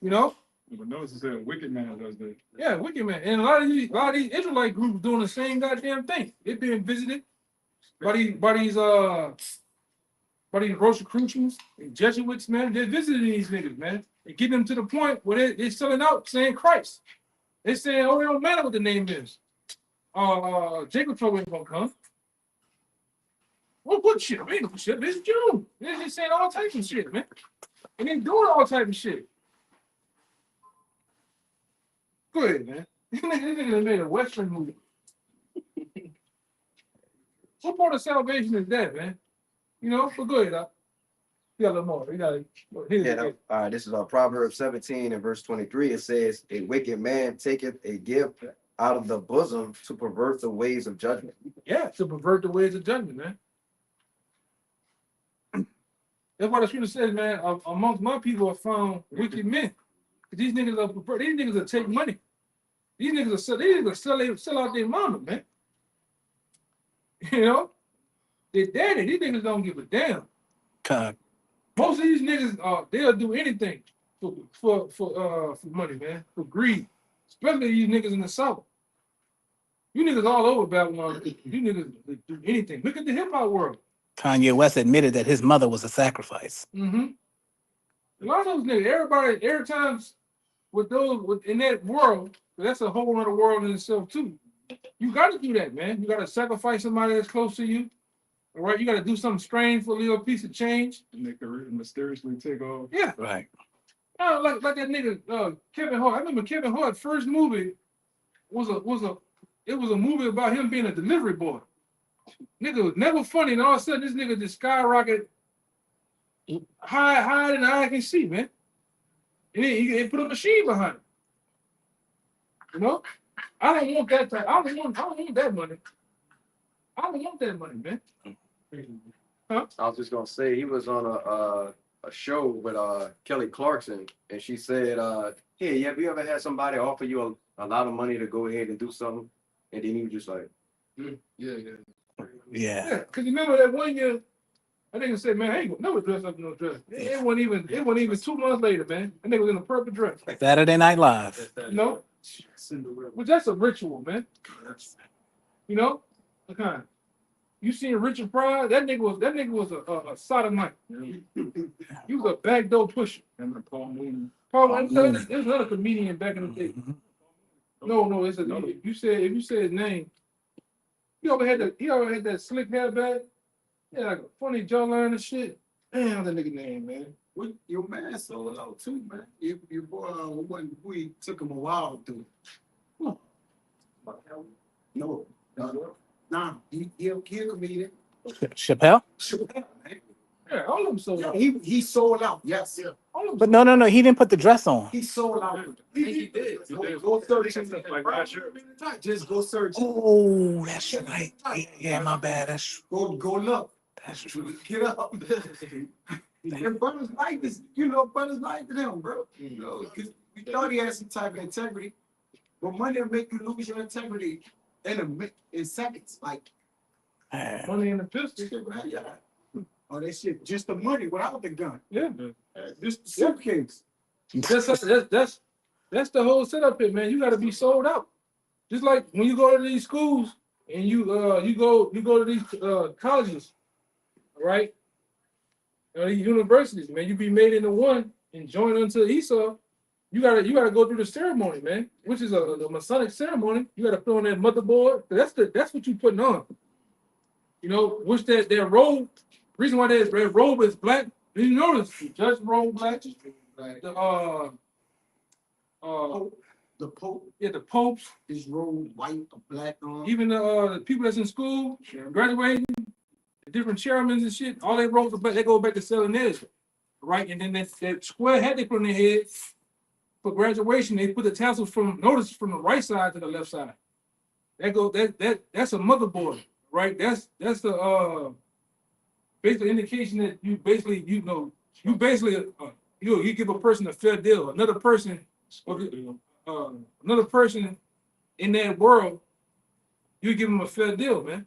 You know? But notice it said wicked man does that. Yeah, wicked man. And a lot of these Israelite groups doing the same goddamn thing. They're being visited by these Rosicrucians and Jesuits, man. They're visiting these niggas, man. They get them to the point where they're selling out saying Christ. They're saying, oh, it don't matter what the name is. Jacob Trouble ain't gonna come. Well, what shit? Ain't no shit. It's June. They're just saying all types of shit, man. And they doing all types of shit. Go ahead, man. This nigga made a Western movie. What part of salvation is that, man? You know, but go ahead, Doc. You got a little more. You got to This is Proverbs 17:23. It says, a wicked man taketh a gift out of the bosom to pervert the ways of judgment. Yeah, to pervert the ways of judgment, man. That's why the scripture says, man, amongst my people are found wicked men. These niggas are take money. These niggas are sell out their mama, man. You know? Their daddy, these niggas don't give a damn. God. Most of these niggas, they'll do anything for money, man, for greed. Especially these niggas in the South. You niggas all over Babylon. You niggas do anything. Look at the hip hop world. Kanye West admitted that his mother was a sacrifice. Mm-hmm. A lot of those niggas, every time in that world, that's a whole other world in itself too. You got to do that, man. You got to sacrifice somebody that's close to you. All right, you got to do something strange for a little piece of change. And they could mysteriously take off. Yeah. Right. Like that nigga Kevin Hart. I remember Kevin Hart's first movie was a movie about him being a delivery boy. Nigga was never funny, and all of a sudden this nigga just skyrocket higher than the eye can see, man. And then he put a machine behind it. You know? I don't want that money. I don't want that money, man. I was just gonna say he was on a show with Kelly Clarkson, and she said, hey, have you ever had somebody offer you a lot of money to go ahead and do something? And then you just like, Yeah. Yeah, because you remember that one year, I think I said, man, I ain't gonna never dress up in no dress. It wasn't even 2 months later, man. That nigga was in a purple dress. Saturday Night Live. You know? Well, that's a ritual, man. You know? Okay. You seen Richard Pryor? That nigga was a sodomite. He was a backdoor pusher. And Paul Mooney. There's another comedian back in the day. No, it's another. If you said his name, he always had that slick hair back. Yeah, like a funny jawline and shit. Damn, that nigga name, man. Well, your man sold out too, man. Your boy, we took him a while to do it. No, nah, he a comedian. Chappelle? Yeah, all of them sold out. He sold out. Yes, All of them But no. He didn't put the dress on. he sold out. He did. Go search him. Like last year. Just go search. Oh, that's right. Yeah, my bad. That's Go look. that's true. Get up. And brother's life is, brother's life to them, bro. You know, 'cause we thought he had some type of integrity, but money will make you lose your integrity in seconds. Like, money in the pistol. yeah. Oh, that shit, just the money without the gun. Yeah. Just the suitcase. That's That's the whole setup here, man. You gotta be sold out. Just like when you go to these schools and you go to these colleges, right? These universities, man, you be made into one and join unto Esau. You gotta go through the ceremony, man, which is a Masonic ceremony. You gotta put on that motherboard. That's what you putting on. You know, which that robe. Reason why that robe is black. Did you notice the judge robe black? The The Pope yeah, the popes, is rolled white or black on. even the people that's in school, graduating, the different chairmen and shit, all they robes are black. They go back to selling theirs, right? And then that square hat they put on their head for graduation, they put the tassels from the right side to the left side. That's a motherboard, right? That's the basically indication that you give a person a fair deal. Another person in that world, you give them a fair deal, man.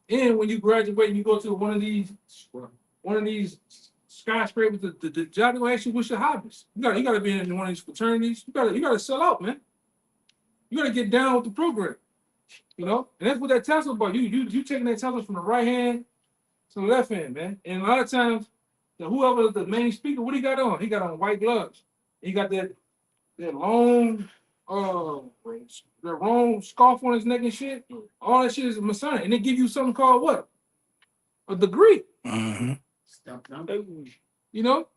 And when you graduate, you go to one of these skyscrapers. The job will ask you what's your hobbies. You gotta be in one of these fraternities. You gotta sell out, man. You gotta get down with the program. You know, and that's what that tassel about. You taking that tassel from the right hand to the left hand, man. And a lot of times, whoever the main speaker, what he got on? He got on white gloves. He got that long scarf on his neck and shit. All that shit is Masonic, and they give you something called what? A degree. Mm-hmm. You know,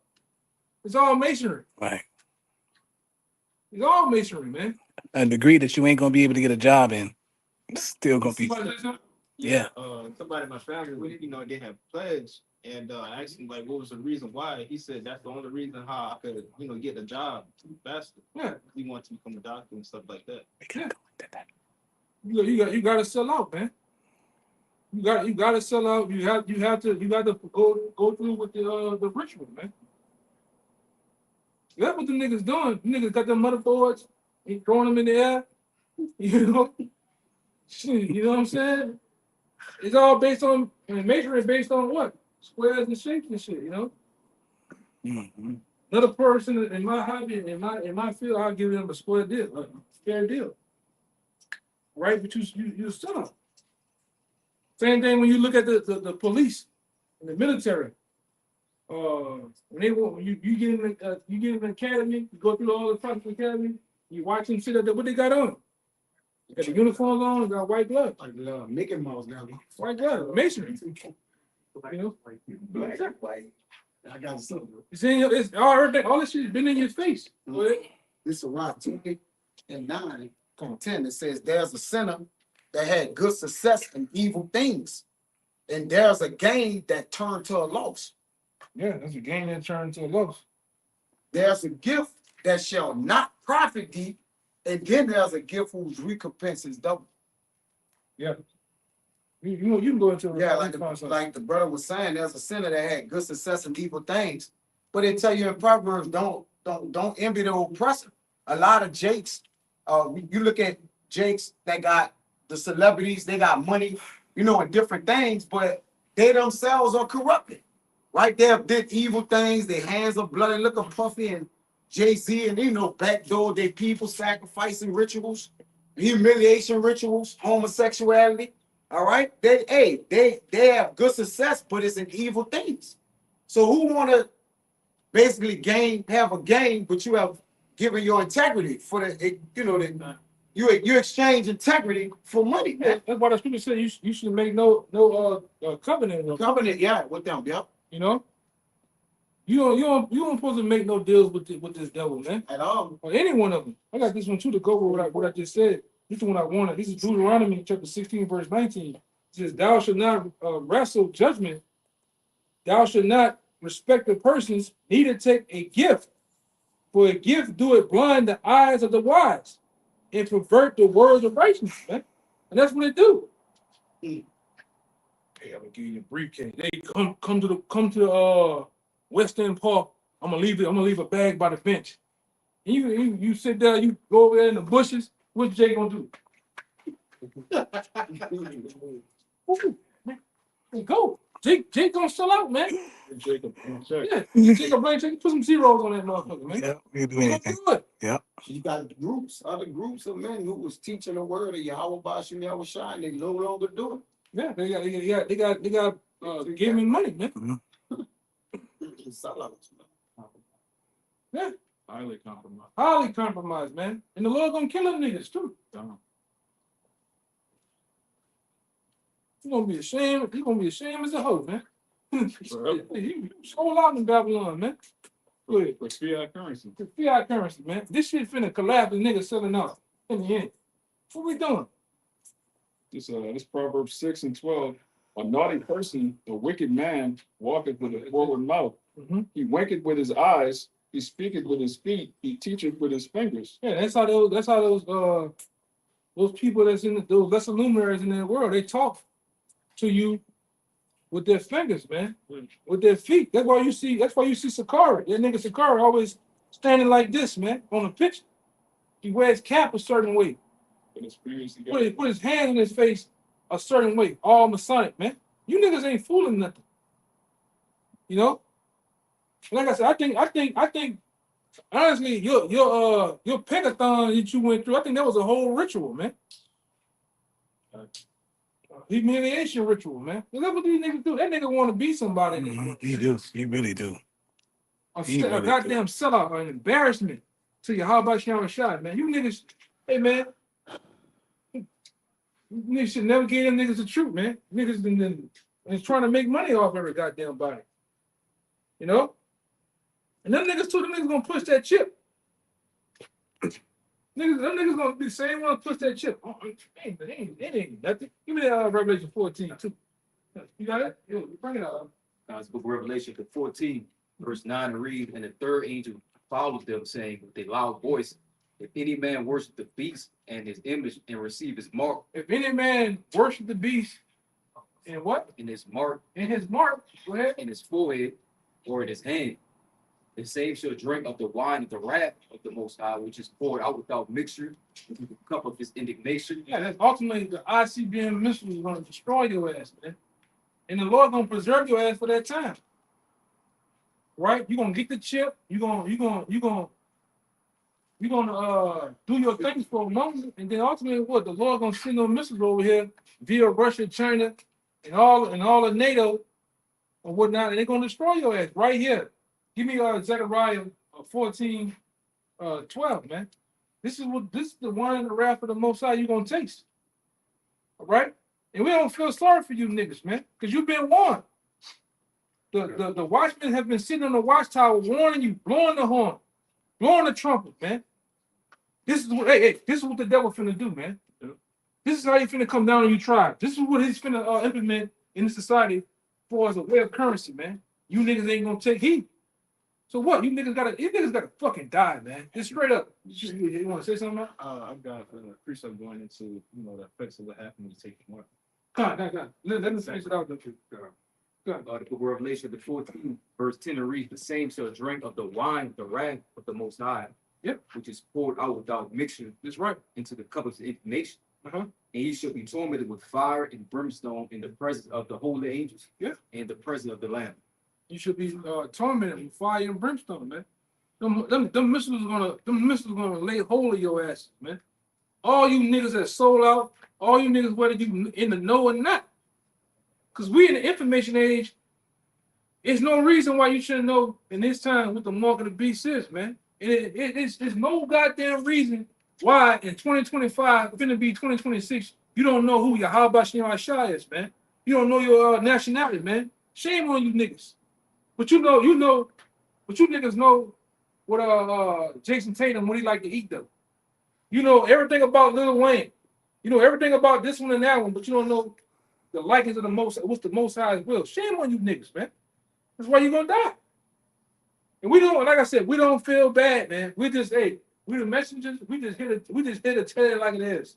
it's all masonry. Right. It's all masonry, man. A degree that you ain't gonna be able to get a job in. It's still gonna be. Somebody say something? Yeah. Somebody in my family, they have pledged, and I asked him like, what was the reason why? He said that's the only reason how I could, get a job faster. Yeah. He wanted to become a doctor and stuff like that. You gotta sell out, man. You gotta sell out. You have to go through with the ritual, man. That's what the niggas doing. The niggas got them motherboards, and throwing them in the air. You know, shit, you know what I'm saying? It's all based on masonry, based on what? Squares and shapes and shit. You know. Mm-hmm. Another person in my hobby, in my field, I'll give them a square deal, a fair deal. Right, but you sell out. Same thing when you look at the police and the military. When you get in the academy, you go through all the process of the academy, you watch them sit up there, what they got on? They got the uniforms on, they got white gloves. Like Mickey Mouse now. White gloves, masonry. You know? I got something. It's all this shit's been in your face. This is around 29:10. It says there's a sinner that had good success and evil things, and there's a gain that turned to a loss. Yeah, that's a gain that turned to a loss. There's a gift that shall not profit thee, and then there's a gift whose recompense is double. Yeah. You can go into Yeah, like the brother was saying, there's a sinner that had good success and evil things. But they tell you in Proverbs, don't envy the oppressor. A lot of jakes, you look at jakes that got the celebrities, they got money, and different things, but they themselves are corrupted. Right? They have did evil things, their hands are bloody. Look at Puffy and Jay-Z, and backdoor their people, sacrificing rituals, humiliation rituals, homosexuality. All right, they have good success, but it's in evil things. So who want to basically have a gain, but you have given your integrity for you exchange integrity for money. Yeah, that's why the scripture said you should make no covenant. Covenant, yeah, with them, yep. You know, you don't supposed to make no deals with this devil, man. At all. Or any one of them. I got this one too to go with what I just said. This is the one I wanted. This is Deuteronomy chapter 16, verse 19. It says, "Thou shalt not wrestle judgment. Thou shalt not respect the persons, neither take a gift. For a gift doeth blind the eyes of the wise, and pervert the words of righteousness, man." And that's what it do. Hey, I'm gonna give you a briefcase. Hey, come to West End Park. I'm gonna leave a bag by the bench. And you sit there, you go over there in the bushes. What's Jay gonna do? Ooh, man, go. Jake gonna sell out, man. Jacob, check. Yeah, Jacob Blank, put some zeros on that motherfucker, man. Yeah, we can do He's anything. gonna do it. You got groups, other groups of men who was teaching the word of Yahweh Bashim Yahweh Shai, and they no longer do Yeah, they got gaming money, man. it. Sellouts, man. Yeah, Highly compromised. highly compromised, man. And the Lord gonna kill them niggas too. You gonna be ashamed. You gonna be ashamed as a hoe, man. You sold out in Babylon, man. Go ahead. For fiat currency. The fiat currency, man. This shit finna collapse and niggas selling out in the end. What we doing? This Proverbs 6 and 12. A naughty person, a wicked man, walketh with a forward mouth. Mhm. He winketh with his eyes, he speaketh with his feet, he teacheth with his fingers. Yeah, that's how those people that's in those lesser luminaries in that world, they talk to you with their fingers, man, with their feet. That's why you see Sakari. That nigga Sakari always standing like this, man, on the pitch. He wears cap a certain way. But his fingers together. Put his hand in his face a certain way, all Masonic, man. You niggas ain't fooling nothing. You know? Like I said, I think honestly, your pegathon that you went through, I think that was a whole ritual, man. Humiliation ritual, man. That's what these niggas do. That nigga want to be somebody. He do. He really do. A, He a really goddamn sellout, an embarrassment to you. How about you shot, man? You niggas, hey man. You niggas should never give them niggas the truth, man. Niggas been trying to make money off every goddamn body. You know? And them niggas too, them niggas gonna push that chip. Them niggas gonna be the same one to push that chip. Oh, it ain't nothing. Give me that Revelation 14 too. You got it? Yo, bring it out. God's book of Revelation, the 14, verse 9 to read, and the third angel followed them, saying with a loud voice, if any man worship the beast and his image and receive his mark, If any man worship the beast and what? in his mark, In his mark, go ahead. in his forehead, or in his hand, the same shall drink of the wine of the wrath of the Most High, which is poured out without mixture, into the cup of his indignation. Yeah, that's ultimately the ICBM missile is gonna destroy your ass, man. And the Lord gonna preserve your ass for that time. Right? You're gonna get the chip, you're gonna do your things for a moment, and then ultimately what? The Lord gonna send those missiles over here via Russia, China, and all of NATO or whatnot, and they're gonna destroy your ass right here. Give me Zechariah 14, 12, man. This is the wine and the wrath of the Most High you're gonna taste. All right? And we don't feel sorry for you niggas, man, because you've been warned. The watchmen have been sitting on the watchtower warning you, blowing the horn, blowing the trumpet, man. This is what this is what the devil finna do, man. This is how he finna come down on you tribe. This is what he's finna implement in the society for as a way of currency, man. You niggas ain't gonna take heed. So what? You niggas gotta fucking die, man. Just straight up. You wanna say something, man? I've got a precept going into, the effects of what happened when you take the mark. God. Let me finish it out. Go ahead. The book of Revelation, the 14, verse 10 to read, the same shall drink of the wine of the wrath of the Most High, Yep. which is poured out without mixture That's right. into the cup of his indignation. Uh-huh. And he shall be tormented with fire and brimstone in the presence of the holy angels, Yeah. and the presence of the Lamb. You should be tormented with fire and brimstone, man. Them missiles are gonna lay hold of your ass, man. All you niggas that sold out, all you niggas whether you in the know or not. Cause we in the information age, there's no reason why you shouldn't know in this time what the mark of the beast is, man. It's no goddamn reason why in 2025, finna be 2026, you don't know who Yahweh Shem Shai is, man. You don't know your nationality, man. Shame on you niggas. But you niggas know what Jason Tatum, what he like to eat though. You know everything about Lil Wayne. You know everything about this one and that one, but you don't know the likings of the what's the Most High's will. Shame on you niggas, man. That's why you're gonna die. And we don't, like I said, we don't feel bad, man. We just, we the messengers, we just here to tell it like it is.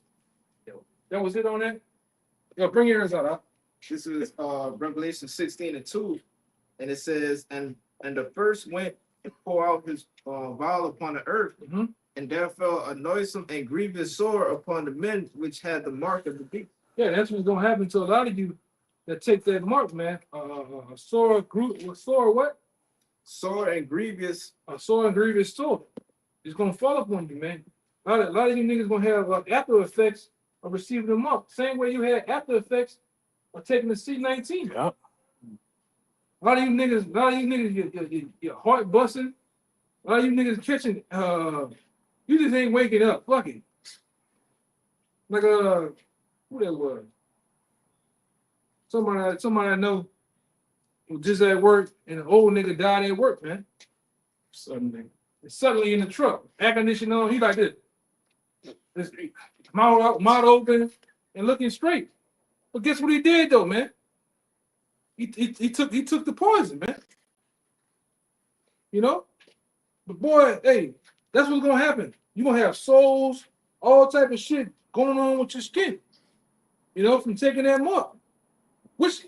Yo, that was it on that? Yo, bring yours out, huh? This is Revelation 16 and 2, and it says, and the first went and pour out his vial upon the earth, Mhm. and there fell a noisome and grievous sore upon the men which had the mark of the beast. Yeah, that's what's gonna happen to a lot of you that take that mark, man. Sore group, sore what? Sore and grievous. A sore and grievous sore. It's gonna fall upon you, man. A lot of you niggas gonna have after effects of receiving the mark. Same way you had after effects of taking the C19. Yeah. A lot of you niggas, your heart busting. A lot of you niggas catching. You just ain't waking up. Fuck it. Like who that was? Somebody I know was just at work and an old nigga died at work, man. Suddenly in the truck, air conditioning on, he like this. This mouth open and looking straight. But guess what he did though, man? He took the poison, man. You know? But boy, hey, that's what's gonna happen. You're gonna have souls, all type of shit going on with your skin. You know, from taking that mark. Which,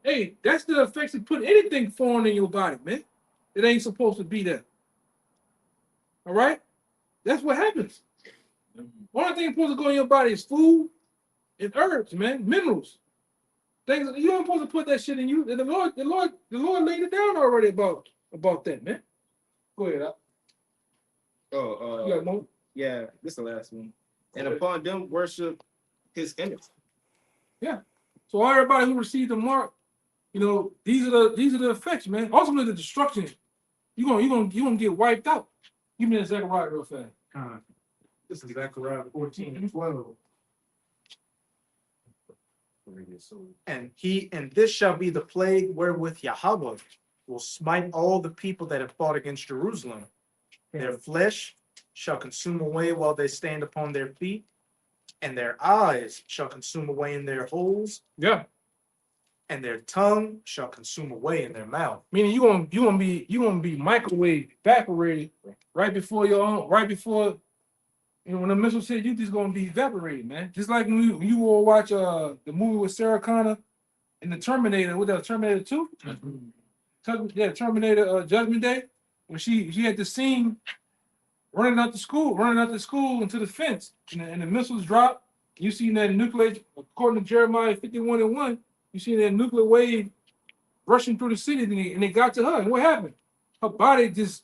hey, that's the effects of putting anything foreign in your body, man. It ain't supposed to be there. All right? That's what happens. Only thing supposed to go in your body is food and herbs, man, minerals. Things you don't supposed to put that shit in you. And the Lord laid it down already about that, man. Go ahead. You got more? Yeah, this is the last one. And upon them worship his image. Yeah. So everybody who received the mark, you know, these are the effects, man. Ultimately, the destruction. You're gonna get wiped out. Give me that Zechariah real fast. This is Zechariah 14:12. And this shall be the plague wherewith Yahweh will smite all the people that have fought against Jerusalem. Their flesh shall consume away while they stand upon their feet, and their eyes shall consume away in their holes, Yeah. and their tongue shall consume away in their mouth. Meaning you gonna be microwave evaporated right before when the missiles hit you, just gonna be evaporated, man. Just like when you will watch the movie with Sarah Connor and the Terminator, with the Terminator 2? Yeah, Terminator Judgment Day, when she had the scene running out the school into the fence, and the missiles drop. You see that nuclear, according to Jeremiah 51:1, you see that nuclear wave rushing through the city, and it got to her. And what happened? Her body just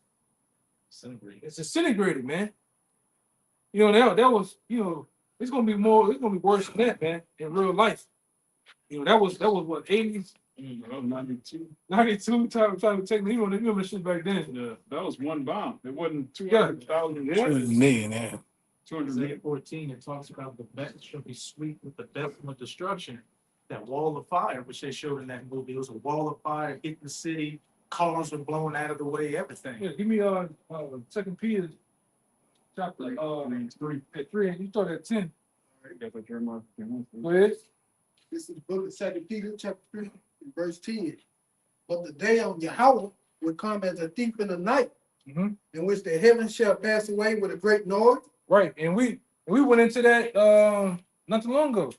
disintegrated, man. You know, that was, you know, it's gonna be worse than that, man, in real life. You know, that was what, 80s? 92 time to take me. You remember the shit back then. Yeah, that was one bomb. It wasn't Yeah. 200,000. Yeah. million, yeah. 200 Isaiah 14, it talks about the best shall be sweet with the desolate destruction. That wall of fire, which they showed in that movie, it was a wall of fire hitting the city, cars were blown out of the way, everything. Yeah, give me 2 Peter chapter 3 at 3, and you start at 10. Go ahead. This is the book of 2 Peter, chapter 3, verse 10. But the day of Yahweh will come as a thief in the night, Mhm. in which the heavens shall pass away with a great noise. Right, and we went into that not too long ago.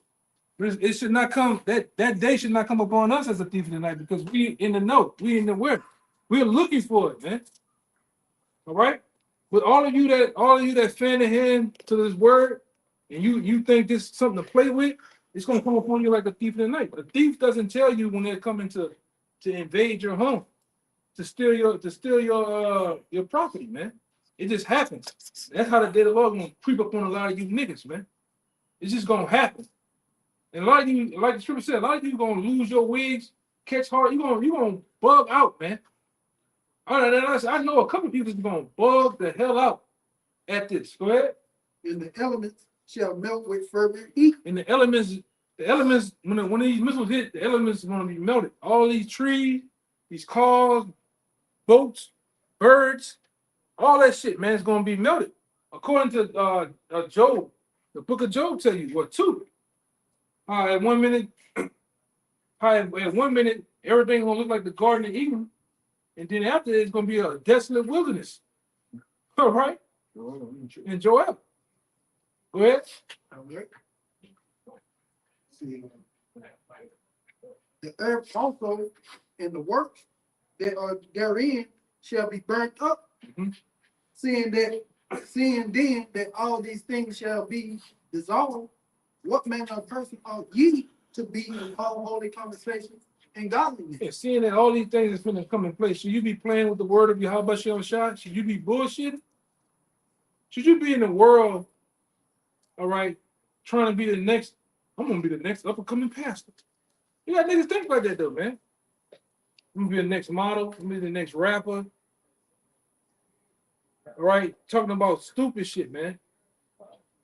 It should not come, that day should not come upon us as a thief in the night, because we in the know, we in the where. We're looking for it, man. All right? With all of you that fan the hand to this word, and you think this is something to play with, it's gonna come upon you like a thief in the night. A thief doesn't tell you when they're coming to invade your home, to steal your property, man. It just happens. That's how the day of the Lord gonna creep up on a lot of you niggas, man. It's just gonna happen. And a lot of you, like the scripture said, a lot of you gonna lose your wigs, catch heart. You gonna bug out, man. All right, I know a couple of people is gonna bug the hell out at this. Go ahead. And the elements shall melt with fervent heat. And the elements, when these missiles hit, the elements are gonna be melted. All these trees, these cars, boats, birds, all that shit, man, is gonna be melted. According to Job, the book of Job tell you what too. At 1 minute, everything's gonna look like the Garden of Eden, and then after it's gonna be a desolate wilderness. All right, and Joel, go ahead. See, the earth also and the works that are therein shall be burnt up. Mhm. Seeing then that all these things shall be dissolved, what manner of person are ye, to be in holy conversation and godliness. Yeah, seeing that all these things is finna come in place, should you be playing with the word of Yahweh Shem Shah? Should you be bullshitting? Should you be in the world, all right, trying to be the next, I'm gonna be the next up and coming pastor. You got niggas think like that though, man. I'm gonna be the next model, I'm gonna be the next rapper. All right, talking about stupid shit, man.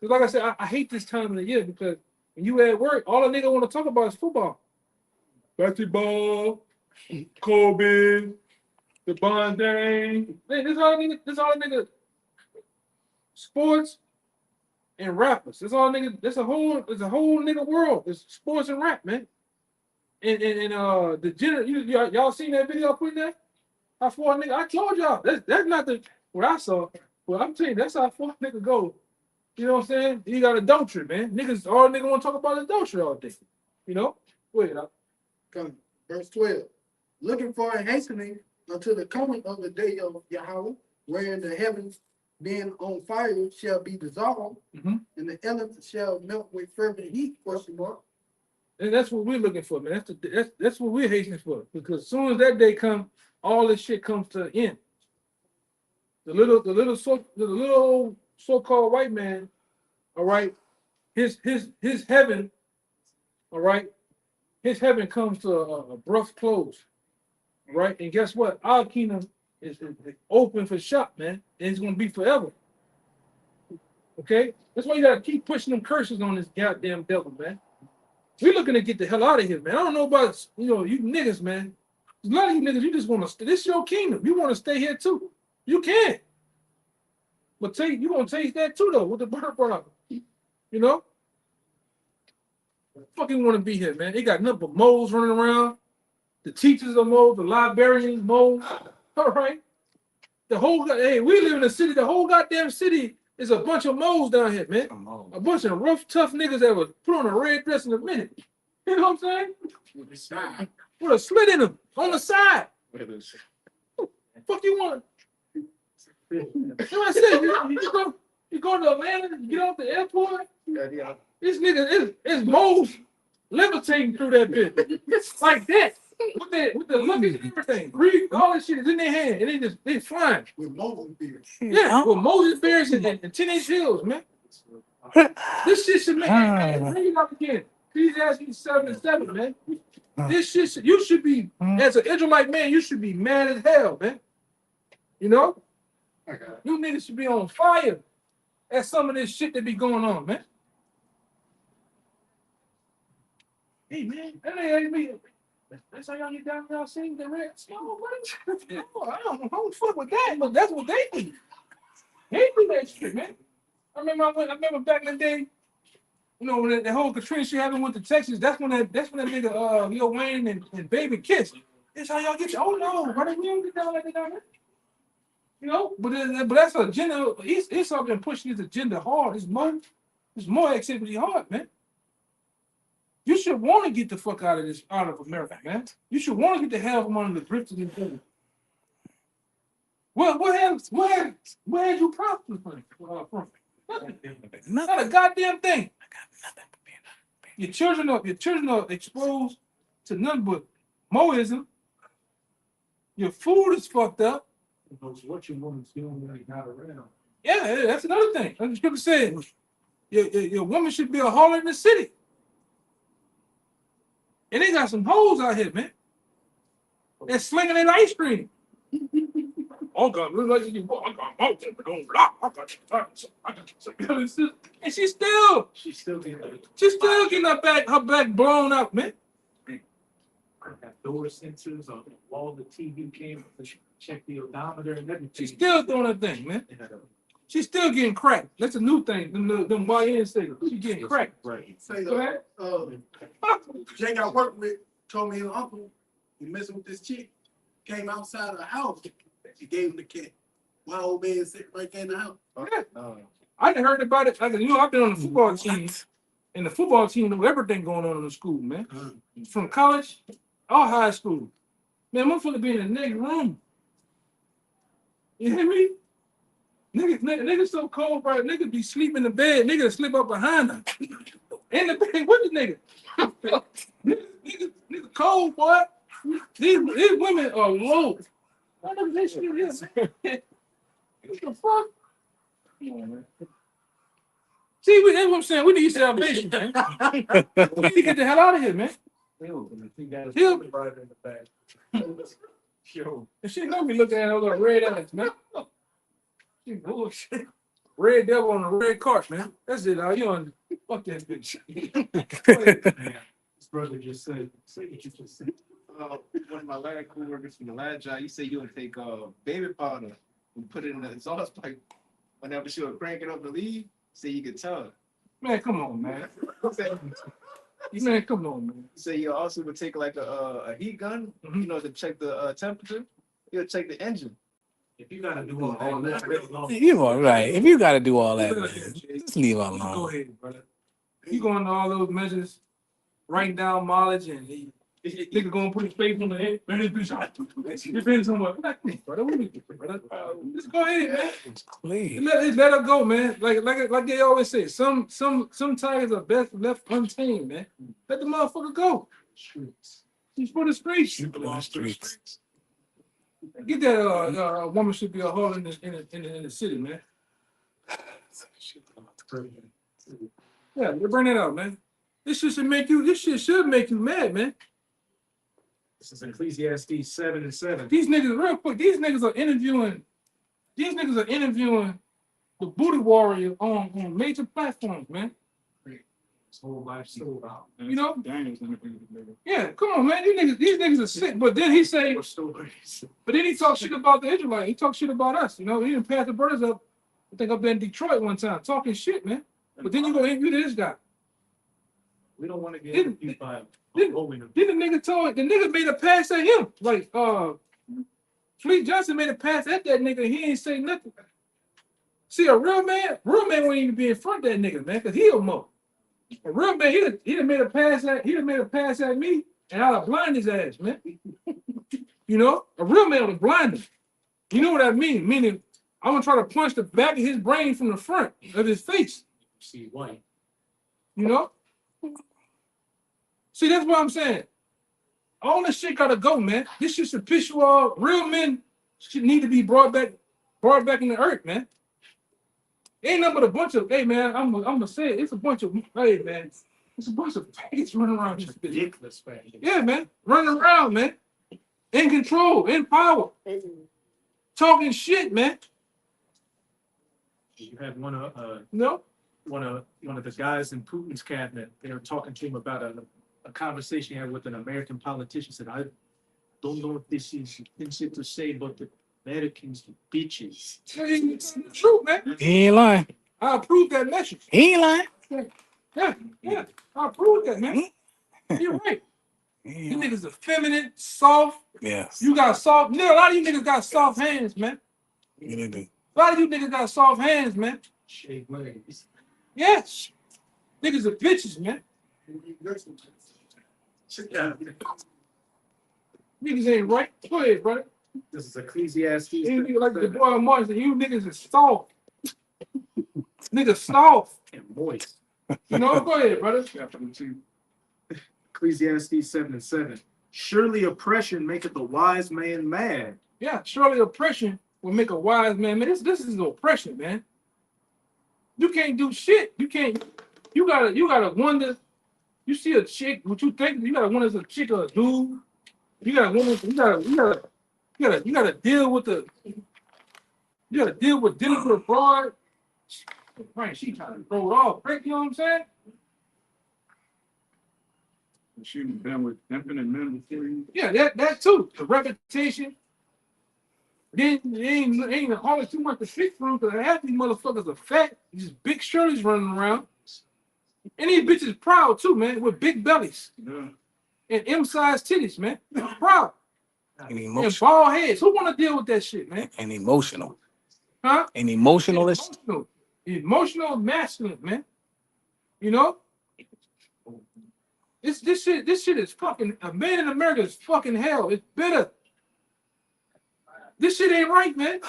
Because like I said, I hate this time of the year because when you at work, all a nigga want to talk about is football. Basketball, Kobe, the Bondang. Man, this all nigga. Sports and rappers. That's all nigga. It's a whole nigga world. It's sports and rap, man. And the y'all seen that video I put in there? How far nigga? I told y'all that's not what I saw. But I'm telling you, that's how far nigga go. You know what I'm saying? You got adultery, man. Niggas, all nigga want to talk about adultery all day. You know? Wait up. Come, verse 12. Looking for and hastening until the coming of the day of Yahweh, wherein the heavens being on fire shall be dissolved, Mhm. and the elements shall melt with fervent heat, question mark. And that's what we're looking for, man. That's what we're hastening for. Because as soon as that day comes, all this shit comes to an end. The little so-called white man, all right, his heaven, all right, his heaven comes to a abrupt close, all right. And guess what? Our kingdom is open for shop, man. And it's gonna be forever. Okay, that's why you gotta keep pushing them curses on this goddamn devil, man. We're looking to get the hell out of here, man. I don't know about you niggas, man. A lot of you niggas, you just want to. This is your kingdom. You want to stay here too. You can. But you gonna taste that too, though, with the bird product. You know? Fucking want to be here, man. They got nothing but moles running around. The teachers are moles, the librarians moles. All right. Hey, we live in a city, the whole goddamn city is a bunch of moles down here, man. A bunch of rough, tough niggas that would put on a red dress in a minute. You know what I'm saying? With a slit in them on the side. Fuck you want? You know what I said? You go to Atlanta, you get off the airport. This nigga is moles levitating through that bit. It's like that. With the luggage and everything. All that shit is in their hand. And they flying. With Moses beard. Yeah, with Moses bears and 10-inch heels, man. This shit should make bring it up again. Ecclesiastes 7:7, man. This shit you should be, as an Israelite man, you should be mad as hell, man. You know? You niggas should be on fire at some of this shit that be going on, man. Hey, man, that ain't me. That's how y'all get down there sing the red snow. I don't fuck with that, but that's what they do. They do that shit, man. I remember back in the day, you know, when the whole Katrina shit happened with the Texas, that's when that nigga Lil Wayne and Baby kissed. That's how y'all get. Oh no, why we don't get down like that down there? You know, but that's an agenda. He's something pushing his agenda hard. It's more activity hard, man. You should want to get the fuck out of America, man. You should want to get the hell from under the grips of this thing. Where had you prospered from? Not a goddamn thing. Your children are exposed to nothing but Moism. Your food is fucked up. What your woman's doing when you're not around. Yeah, that's another thing. Like the scripture said, your woman should be a harlot in the city. And they got some hoes out here, man. They're slinging their ice cream. Oh God, look like you. I got mountain, but don't block. I got you. And she's still getting her back blown out, man. Have door sensors on all the TV cameras to check the odometer and everything. She's still doing her thing, man. She's still getting cracked. That's a new thing. Them YN stickers. She's getting cracked. Right. Say Go ahead. Jake I worked with told me his uncle was messing with this chick. Came outside of the house. She gave him the cat. While old man sitting right there in the house. Yeah. I done heard about it. Like, you know, I've been on the football team, and the football team know everything going on in the school, man. From college or high school. Man, motherfucker be in the next room. You hear me? Niggas so cold, bro. Niggas be sleeping in the bed. Niggas slip up behind them. In the bed with the nigga. Nigga cold, boy. These women are low. What the shit is? What the fuck? Come on, man. See, that's what I'm saying. We need salvation, man. We need to get the hell out of here, man. Yo, and she know me looking at her little red eyes, man. She bullshit. Red devil on a red cart, man. That's it. You on fuck that bitch. His brother just said, say what you just said. One of my last coworkers from the last job, he said you would take baby powder and put it in the exhaust pipe. Whenever she would crank it up to leave, so you could tell. Man, come on, man. Man, come on, man. So you also would take like a heat gun, you know, to check the temperature. You'll check the engine. If you gotta do all that, You are right. If you got to do all that, man, just leave it Go alone. ahead, brother. You going to all those measures, writing down mileage, and nigga gonna put his face on the head. Man, this bitch out. It been somewhere. Brother, what we brother? Just go ahead, man. Please. Let her go, man. Like they always say, some tigers are best left untamed, man. Let the motherfucker go. She's for the streets. Streets. Get that woman should be a hall in the city, man. Yeah, bring that out, man. This shit should make you mad, man. this is Ecclesiastes 7:7. These niggas, real quick, these niggas are interviewing the booty warrior on major platforms, man. His whole life so You know? Daniel's gonna be the nigga. Yeah, come on, man. These niggas are sick. But then he say, stories. but then he talk shit about the Israelites. He talk shit about us. You know, he didn't pass the brothers up. I think I've been in Detroit one time talking shit, man. But then you go interview this guy. We don't want to get Didn't- interviewed by didn't- Then the nigga made a pass at him. Like Fleet Johnson made a pass at that nigga. He ain't say nothing. See, a real man wouldn't even be in front of that nigga, man, because he a mo. A real man, he done made a pass at me, and I'd have blinded his ass, man. You know, a real man would have blinded him. You know what I mean? Meaning, I'm gonna try to punch the back of his brain from the front of his face. see white. You know? See, that's what I'm saying. All this shit gotta go, man. This shit should piss you off. Real men should need to be brought back in the earth, man. Ain't nothing but a bunch of, hey man, I'm gonna say it. It's a bunch of, hey man, it's a bunch of faggots running around this bitch. Ridiculous fact. Yeah, man, running around, man, in control, in power, talking shit, man. You had one of No, one of the guys in Putin's cabinet. They were talking to him about a conversation he had with an American politician. Said, "I don't know if this is easy to say, but the Americans are bitches." it's the truth, man. He ain't lying. I approve that message. He ain't lying. Yeah, I approve that, man. You're right. You niggas are feminine, soft. Yes. You got soft. Nigga, a lot of you niggas got soft hands, man. You do. A lot of you niggas got soft hands, man. Shave legs. Yes. Niggas are bitches, man. Yeah. Niggas ain't right. Go ahead, brother. This is Ecclesiastes. You niggas like the boy Martin said, you niggas are soft. Niggas soft. And moist. You know, go ahead, brother. Ecclesiastes 7:7. Surely oppression maketh a wise man mad. Yeah, surely oppression will make a wise man. Man, this is oppression, man. You can't do shit. You can't. You gotta wonder. You see a chick, what you think? You gotta wonder if it's a chick or a dude. You gotta wonder. You gotta deal with the. You gotta dealing with a fraud. Right, she trying to throw it off. Right, you know what I'm saying? She's been with infinite men before you. Yeah, that too. The reputation. Then ain't always too much to fix for them because half these motherfuckers are fat. These big shirties running around. And these bitches proud too, man, with big bellies Yeah. and M-sized titties, man. Proud. And And emotional. bald heads. Who want to deal with that shit, man? And emotional. Huh? And emotionalist. Emotional masculine, man. You know? This shit is fucking, a man in America is fucking hell. It's bitter. This shit ain't right, man.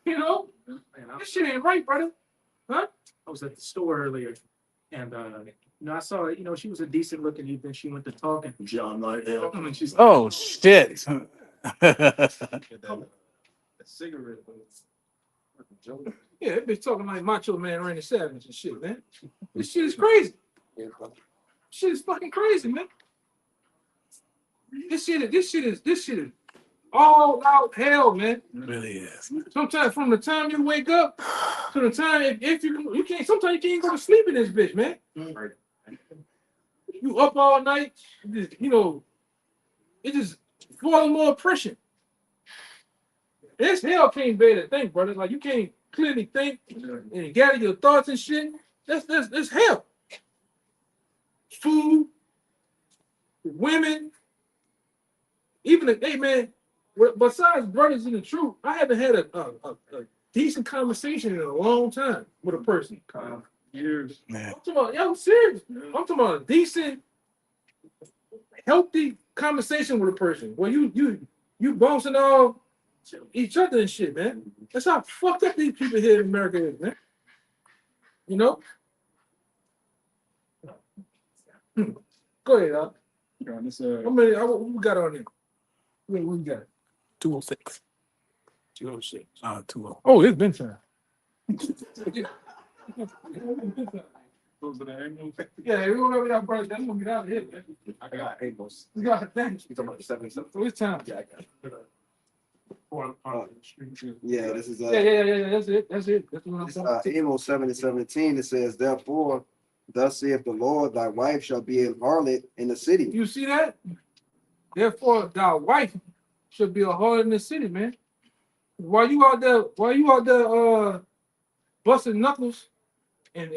You know? Man, This shit ain't right, brother. Huh? I was at the store earlier And, I saw, she was a decent looking even. She went to talking. John Lighthead. And she's Oh, shit. The cigarette. Yeah, that bitch talking like Macho Man Randy Savage and shit, man. This shit is crazy. Shit is fucking crazy, man. This shit is all out hell, man. Really is. Sometimes from the time you wake up to the time if you can't sometimes you can't go to sleep in this bitch, man. You up all night, it just full of more oppression. This hell can't bear to think, brother. Like you can't clearly think and gather your thoughts and shit. That's hell. Food, women, even hey man. Besides brothers in the truth, I haven't had a decent conversation in a long time with a person. Years. Man. I'm talking about, I'm serious. I'm talking about a decent, healthy conversation with a person where you bouncing off each other and shit, man. That's how fucked up these people here in America is, man. You know? Go ahead, Al. How many? What we got on there? What we got? 206. 206. 20. Oh, it's been time. Those are the angles. Yeah, we whatever y'all brothers, that's gonna get out of here, man. I got Amos. We got thanks. You talking about the 77? So it's time. Yeah, I got it. Yeah, this is Yeah. That's it. That's what I'm It's, talking about. Amos 7:17. It says, "Therefore, thus saith the Lord, thy wife shall be a harlot in the city." You see that? Therefore, thy wife should be a harlot in the city, man. While you out there busting knuckles and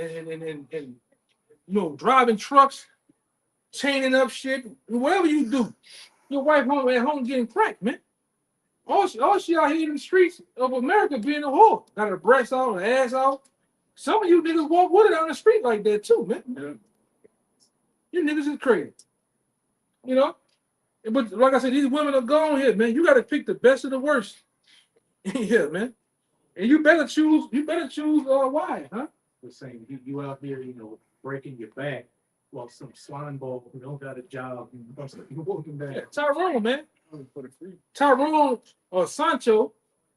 driving trucks, chaining up shit, whatever you do, your wife at home getting cracked, man. All she out here in the streets of America being a whore. Got her breasts out, her ass out. Some of you niggas walk with it on the street like that too, man. Yeah. You niggas is crazy. You know? But like I said, these women are gone here, man. You gotta pick the best of the worst. Yeah, man. And you better choose why, huh? was saying, you out there, breaking your back while some slime ball who don't got a job, you walking back. Yeah, Tyrone, man. Tyrone or Sancho,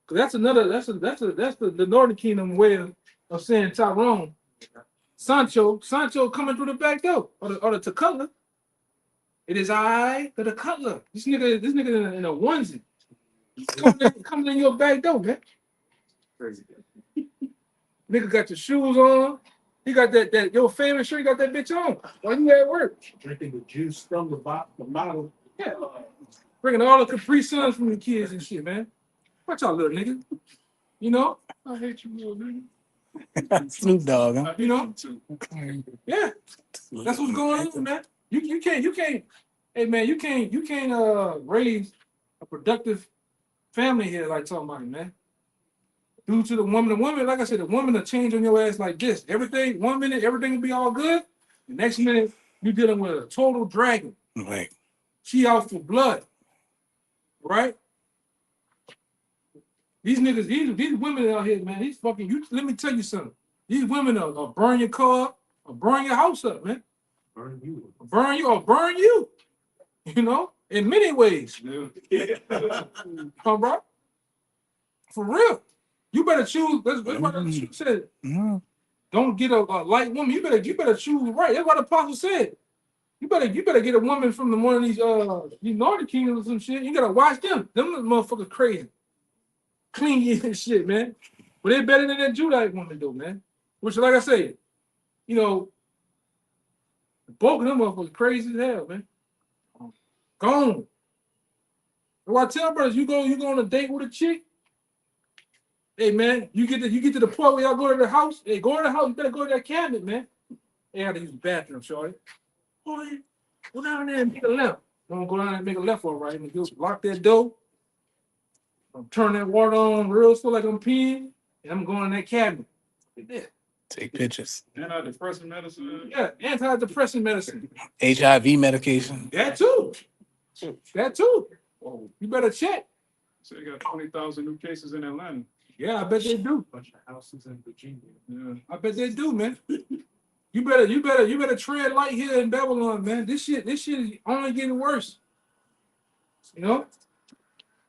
because that's the Northern Kingdom way of saying Tyrone. Sancho coming through the back door or the Tacutler. It is I, the Cutler. This nigga in a onesie. Coming in your back door, man. Crazy. Nigga got your shoes on. He got that your favorite shirt. He got that bitch on while you at work. Drinking the juice from the bottle. Yeah. Bringing all the Capri Suns from the kids and shit, man. Watch out, little nigga. You know? I hate you, little nigga. Snoop Dogg, huh? You know? Yeah. That's what's going on, man. You can't. Hey, man, you can't raise a productive family here like talking about it, man. Due to the woman, like I said, the woman will change on your ass like this. Everything, 1 minute, everything will be all good. The next minute, you're dealing with a total dragon. Right. She out for blood. Right? These niggas, these women out here, man, these fucking, let me tell you something. These women are burn your car up, or burn your house up, man. Burn you. Burn you. You know? In many ways. Yeah. Huh, bro? For real. You better choose. That's what she said. Mhm. Don't get a light woman. You better choose right. That's what the apostle said. You better get a woman from one of these northern kingdoms or some shit. You gotta watch them. Them motherfuckers crazy. Clean and shit, man. But they're better than that Judite woman though, man. Which, like I say, both of them motherfuckers crazy as hell, man. Gone. Well, I tell brothers, you go on a date with a chick. Hey man, you get to the point where y'all go to the house. Hey, go in the house. You better go to that cabinet, man. They gotta use the bathroom, shorty. Boy, go down there and make a left. Don't go down there and make a left, all right. And just lock that door. I'm turning that water on real slow like I'm peeing, and I'm going in that cabinet. Yeah, Take pictures. Antidepressant medicine. yeah, antidepressant medicine. HIV medication. That too. You better check. So you got 20,000 new cases in Atlanta. Yeah, I bet they do. Bunch of houses in Virginia. Yeah. I bet they do, man. You better tread light here in Babylon, man. This shit is only getting worse. You know?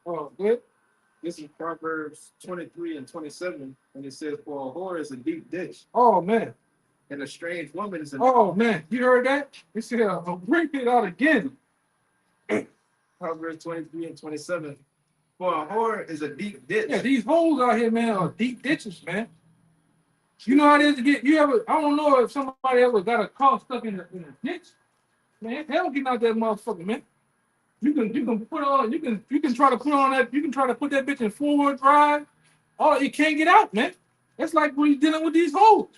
Oh, good. This is Proverbs 23 and 27, and it says, "For a whore is a deep ditch, Oh man. and a strange woman is a." Oh man. You heard that? It said, I'll break it out again. Proverbs 23 and 27. For a whore is a deep ditch. Yeah, these holes out here, man, are deep ditches, man. You know how it is to get, I don't know if somebody ever got a car stuck in a ditch. Man, hell getting out that motherfucker, man. You can put on, you can try to put on that, you can try to put that bitch in forward drive. Oh, it can't get out, man. That's like when you're dealing with these holes.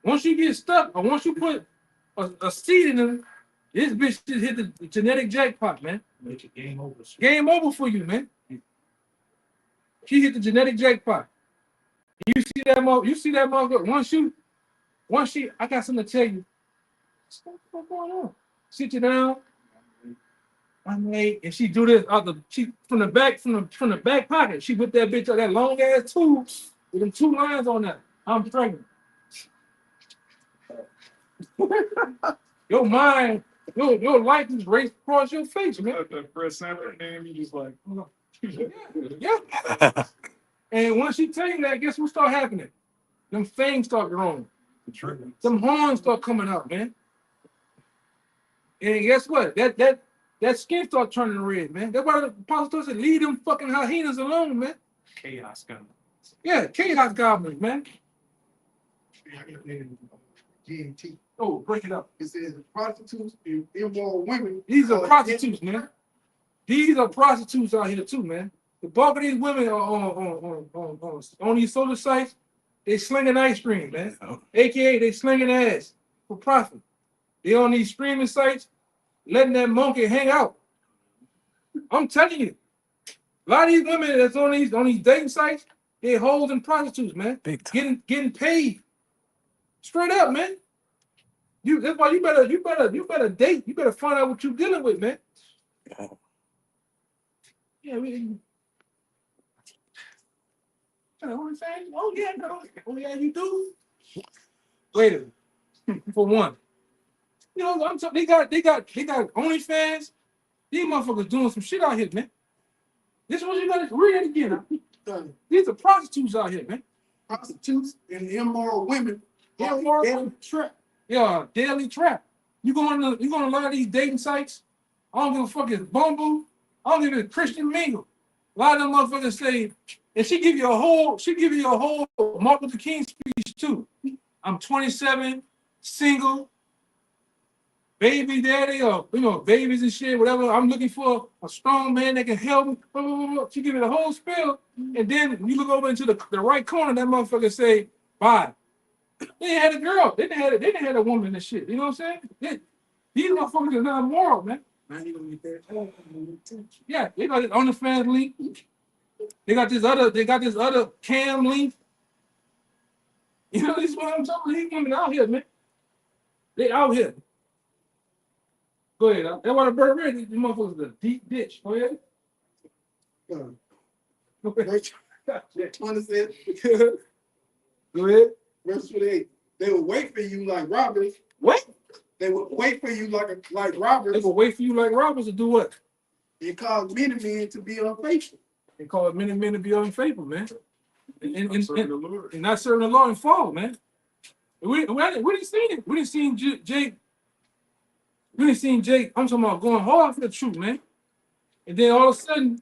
Once you get stuck, or once you put a seed in them, this bitch just hit the genetic jackpot, man. Make it game over. Game over for you, man. She hit the genetic jackpot. You see that motherfucker. I got something to tell you. What's going on? Sit you down. I'm late, and she do this from the back pocket. She whip that bitch out, that long ass tube with them 2 lines on that. I'm pregnant. Your mind, your life is raced across your face, man. The first sample name, you just like, Yeah. And once she tell you that, guess what start happening? Them fangs start growing. Them horns start coming out, man. And guess what? That skin start turning red, man. That's why the apostle said, leave them fucking hyenas alone, man. Chaos coming. Yeah, chaos goblins, man. GMT. Oh, break it up. It says prostitutes and immoral women. These are prostitutes, man. These are prostitutes out here too, man. The bulk of these women are on these social sites. They slinging ice cream, man. AKA they slinging ass for profit. They on these streaming sites, letting that monkey hang out. I'm telling you, a lot of these women that's on these dating sites, they hoes and prostitutes, man. Big time. Getting paid. Straight up, man. That's why you better date. You better find out what you're dealing with, man. Yeah, oh yeah, no. Oh yeah, you do. Wait a minute. For one, you know, they got OnlyFans. These motherfuckers doing some shit out here, man. This one you gotta read it again. These are prostitutes out here, man. Prostitutes and immoral women. Daily trap. Yeah, daily trap. You going to a lot of these dating sites? I don't give a fuck. It's Bumble. I don't give a Christian Mingle. A lot of them motherfuckers say, and she give you a whole Martin Luther King speech too. I'm 27, single, baby daddy, or babies and shit, whatever. I'm looking for a strong man that can help me. Blah, blah, blah, blah. She give you the whole spiel, and then you look over into the right corner, that motherfucker say, bye. They had a girl. They didn't have a woman and shit. You know what I'm saying? These motherfuckers are not moral, man. Yeah, they got this OnlyFans link. They got this other cam link. You know, this is what I'm talking about. These women out here, man. They out here. Go ahead. That's why the bird red, these motherfuckers are a deep ditch. Go ahead. Verse 20 says, Go ahead. verse 28. They will wait for you like robbers. What? They will wait for you like They robbers. will wait for you like robbers to do what? It cause many men to be unfaithful. They call many men to be unfaithful, man. And serving the Lord. not serving the Lord and fall, man. We didn't see it. We didn't see Jake. We didn't see Jake. I'm talking about going hard for the truth, man. And then all of a sudden,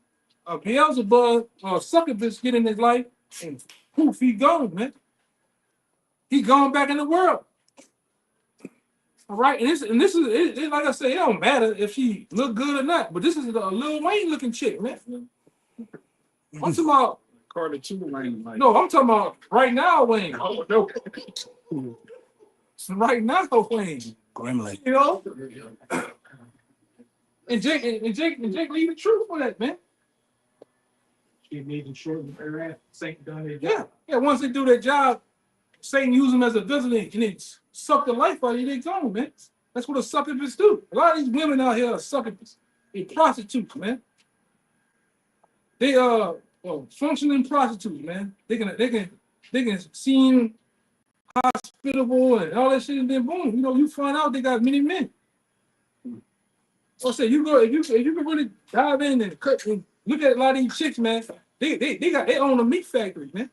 Beelzebub or succubus get in his life, and poof, he gone, man. He gone back in the world. All right, and this is like I said, it don't matter if she look good or not. But this is a Lil Wayne looking chick, man. I'm talking about Carter 2 Wayne. Like, no, I'm talking about right now, Wayne. oh, no. Right now, Wayne. Gremlin. You know, and Jake leave the truth for that, man. She making sure that her ass Satan done their Yeah, job. yeah. Once they do their job, Satan use them as a vessel and it suck the life out of you. They gone, man. That's what a succubus do. A lot of these women out here are succubus. They prostitutes, man. They functioning prostitutes, man. They can seem hospitable and all that shit, and then boom, you know, you find out they got many men. So I say you go if you can really dive in and cut and look at a lot of these chicks, man. They own a meat factory, man.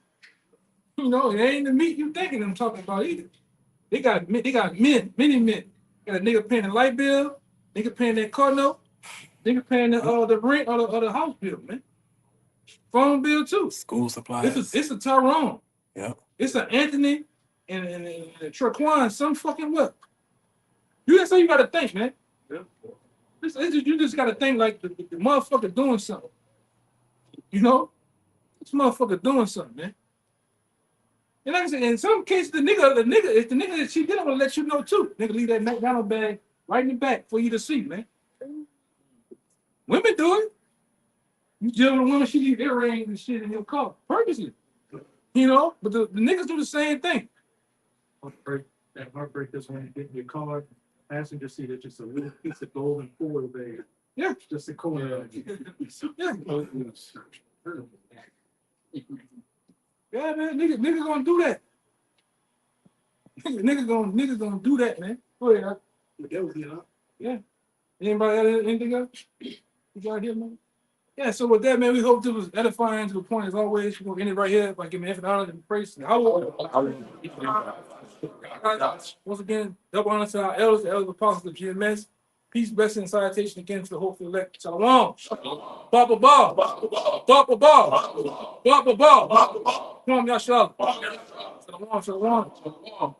You know, it ain't the meat you thinking I'm talking about either. They got men, many men. Got a nigga paying the light bill, nigga paying that car note, nigga paying the rent or the house bill, man. Phone bill too. School supplies. It's a Tyrone. Yeah. It's an Anthony and Traquan, some fucking what? That's how you gotta think, man. You just gotta think like the motherfucker doing something. You know? This motherfucker doing something, man. And like I said, in some cases, the nigga, if the nigga that she did, I'm gonna let you know too. Nigga leave that McDonald's bag right in the back for you to see, man. Women do it. You deal with a woman, she leave earrings and shit in your car purposely. You know, but the niggas do the same thing. Heartbreak is when you get in your car, passenger seat, it's just a little piece of golden foil there. Yeah. Just a corner. Yeah. Yeah, man, nigga gonna do that. Nigga gonna do that, man. Go ahead. That would be enough. Yeah. Anybody else, anything else? You got here, man? Yeah, so with that, man, we hope it was edifying to the point as always. We're gonna end it right here by giving infinite honor and praise. Once again, double honor to our elders, the elders apostles of GMS. Peace, blessing, and salutation again to the hopeful elect. Shalom. Baba Baba. Baba Baba. Baba Baba. Come on, y'all. Shalom. Shalom.